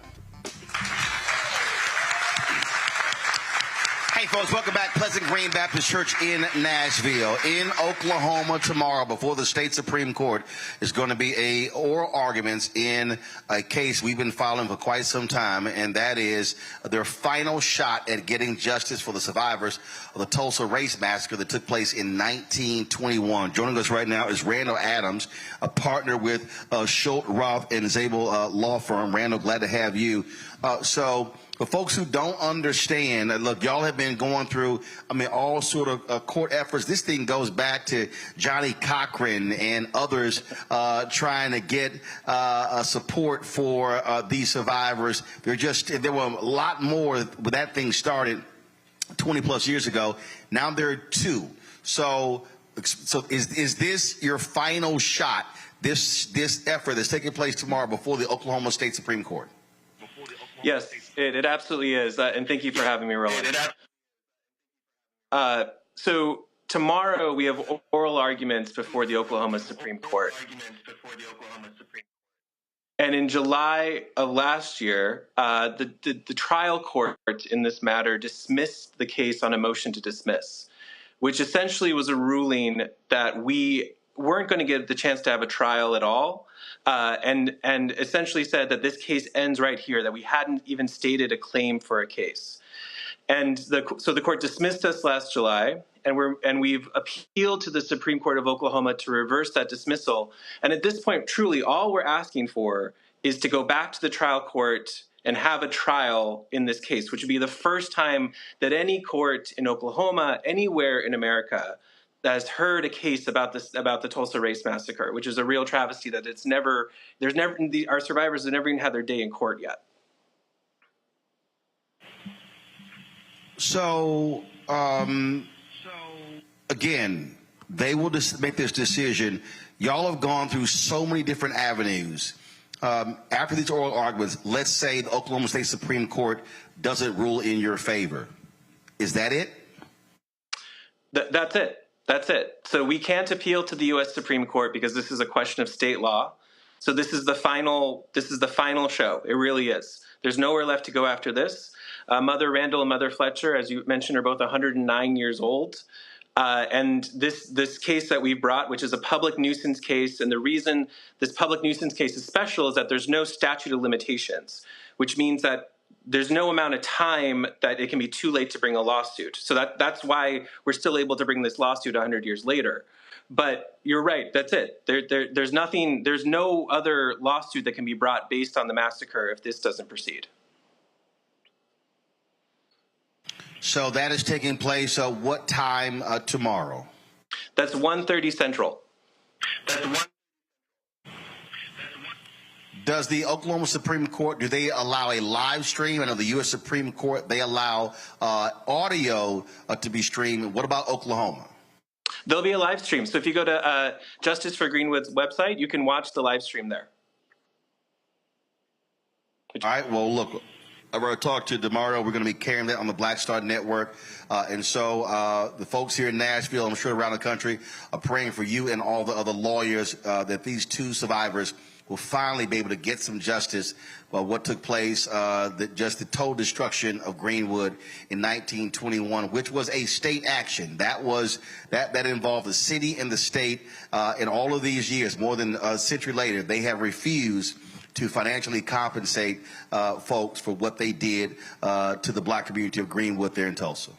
Hey, folks, welcome back. Pleasant Green Baptist Church in Nashville. In Oklahoma tomorrow, before the state Supreme Court, is going to be oral arguments in a case we've been following for quite some time, and that is their final shot at getting justice for the survivors of the Tulsa race massacre that took place in 1921. Joining us right now is Randall Adams, a partner with Schultz, Roth, and Zabel law firm. Randall, glad to have you. So for folks who don't understand, look, y'all have been going through, all sort of court efforts. This thing goes back to Johnny Cochran and others trying to get support for these survivors. There were a lot more when that thing started 20 plus years ago. Now there are two. So is this your final shot this effort that's taking place tomorrow before the Oklahoma State Supreme Court? Yes, it absolutely is. And thank you for having me, Roland. So tomorrow we have oral arguments before the Oklahoma Supreme Court. And in July of last year, the trial court in this matter dismissed the case on a motion to dismiss, which essentially was a ruling that we weren't going to get the chance to have a trial at all, and essentially said that this case ends right here, that we hadn't even stated a claim for a case. And so the court dismissed us last July, and we've appealed to the Supreme Court of Oklahoma to reverse that dismissal. And at this point, truly, all we're asking for is to go back to the trial court and have a trial in this case, which would be the first time that any court in Oklahoma, anywhere in America, that has heard a case about the Tulsa Race Massacre, which is a real travesty that our survivors have never even had their day in court yet. So, again, they will make this decision. Y'all have gone through so many different avenues. After these oral arguments, let's say the Oklahoma State Supreme Court doesn't rule in your favor. Is that it? That's it. That's it. So we can't appeal to the U.S. Supreme Court because this is a question of state law. So this is the final show. It really is. There's nowhere left to go after this. Mother Randall and Mother Fletcher, as you mentioned, are both 109 years old. And this case that we brought, which is a public nuisance case, and the reason this public nuisance case is special is that there's no statute of limitations, which means that there's no amount of time that it can be too late to bring a lawsuit. So that's why we're still able to bring this lawsuit 100 years later. But you're right, that's it. There's no other lawsuit that can be brought based on the massacre if this doesn't proceed. So that is taking place what time tomorrow? That's 1:30 Central. Does the Oklahoma Supreme Court, do they allow a live stream? I know the U.S. Supreme Court, they allow audio to be streamed. What about Oklahoma? There'll be a live stream. So if you go to Justice for Greenwood's website, you can watch the live stream there. All right, well, look, we're going to talk to Demario. We're going to be carrying that on the Black Star Network. And so the folks here in Nashville, I'm sure around the country, are praying for you and all the other lawyers that these two survivors will finally be able to get some justice for what took place, just the total destruction of Greenwood in 1921, which was a state action. That involved the city and the state. In all of these years, more than a century later, they have refused to financially compensate folks for what they did to the black community of Greenwood there in Tulsa.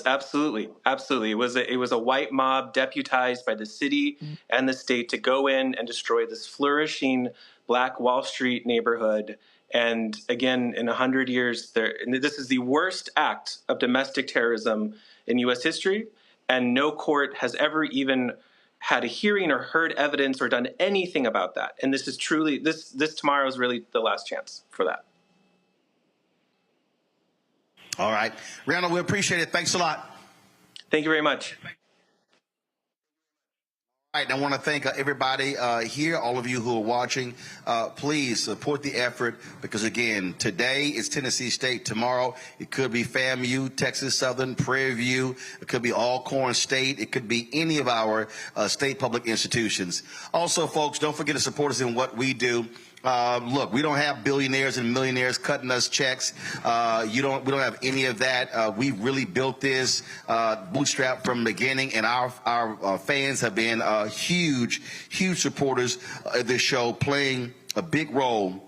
Absolutely. It was a white mob deputized by the city and the state to go in and destroy this flourishing Black Wall Street neighborhood. And again, in 100 years, this is the worst act of domestic terrorism in U.S. history, and no court has ever even had a hearing or heard evidence or done anything about that. And this is truly, this tomorrow is really the last chance for that. All right. Randall, we appreciate it. Thanks a lot. Thank you very much. All right, I want to thank everybody here, all of you who are watching. Please support the effort because, again, today is Tennessee State. Tomorrow it could be FAMU, Texas Southern, Prairie View. It could be Alcorn State. It could be any of our state public institutions. Also, folks, don't forget to support us in what we do. Look, we don't have billionaires and millionaires cutting us checks. We don't have any of that. We really built this bootstrap from the beginning, and our fans have been huge supporters of this show, playing a big role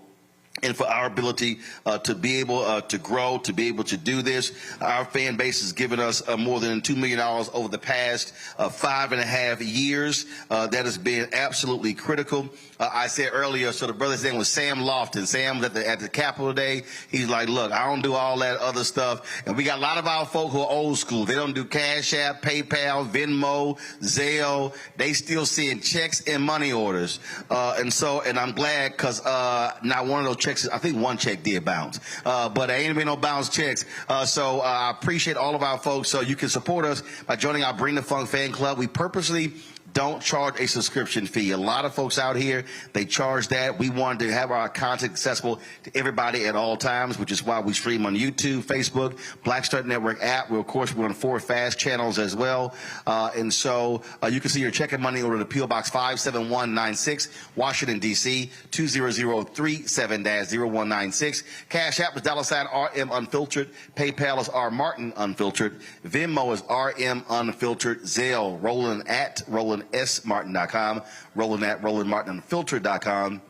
and for our ability to be able to grow, to be able to do this. Our fan base has given us more than $2 million over the past 5.5 years. That has been absolutely critical. I said earlier, so the brother's name was Sam Lofton. Sam was at the Capitol today. He's like, look, I don't do all that other stuff. And we got a lot of our folk who are old school. They don't do Cash App, PayPal, Venmo, Zelle. They still send checks and money orders. And I'm glad because not one of those checks, I think one check did bounce. But there ain't been no bounce checks. So I appreciate all of our folks. So you can support us by joining our Bring the Funk fan club. We purposely don't charge a subscription fee. A lot of folks out here, they charge that. We wanted to have our content accessible to everybody at all times, which is why we stream on YouTube, Facebook, Black Star Network app. Of course, we're on 4 fast channels as well. And so you can see your check and money order to P.O. Box 57196, Washington, D.C., 20037-0196. Cash App is $RM Unfiltered. PayPal is R Martin Unfiltered. Venmo is RM Unfiltered. Zelle, Roland at RolandSMartin.com. Roland at RolandMartinUnfiltered.com.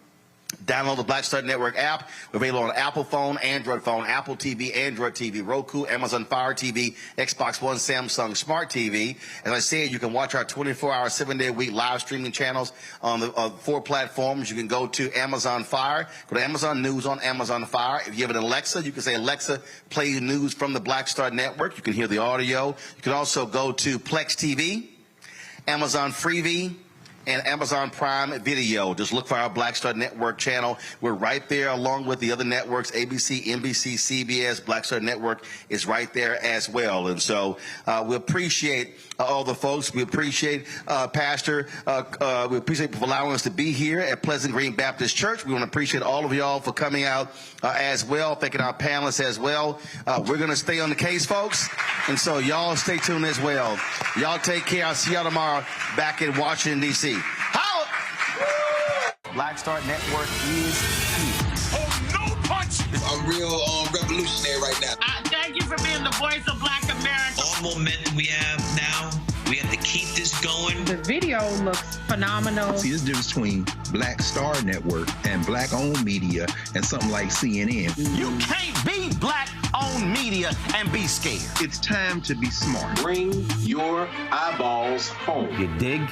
Download the Black Star Network app. We're available on Apple phone, Android phone, Apple TV, Android TV, Roku, Amazon Fire TV, Xbox One, Samsung Smart TV. As I said, you can watch our 24-hour, 7-day-a-week live streaming channels on the 4 platforms. You can go to Amazon Fire, go to Amazon News on Amazon Fire. If you have an Alexa, you can say, Alexa, play news from the Black Star Network. You can hear the audio. You can also go to Plex TV, Amazon Freevee, and Amazon Prime Video. Just look for our Black Star Network channel. We're right there along with the other networks, ABC, NBC, CBS. Black Star Network is right there as well. And so we appreciate all the folks. We appreciate Pastor. We appreciate for allowing us to be here at Pleasant Green Baptist Church. We want to appreciate all of y'all for coming out as well, thanking our panelists as well. We're going to stay on the case, folks. And so y'all stay tuned as well. Y'all take care. I'll see y'all tomorrow back in Washington, D.C. Black Star Network is here. Oh, no punch! I'm real revolutionary right now. Thank you for being the voice of Black America. All momentum we have now, we have to keep this going. The video looks phenomenal. See, there's a difference between Black Star Network and black-owned media and something like CNN. You can't be black-owned media and be scared. It's time to be smart. Bring your eyeballs home. You dig?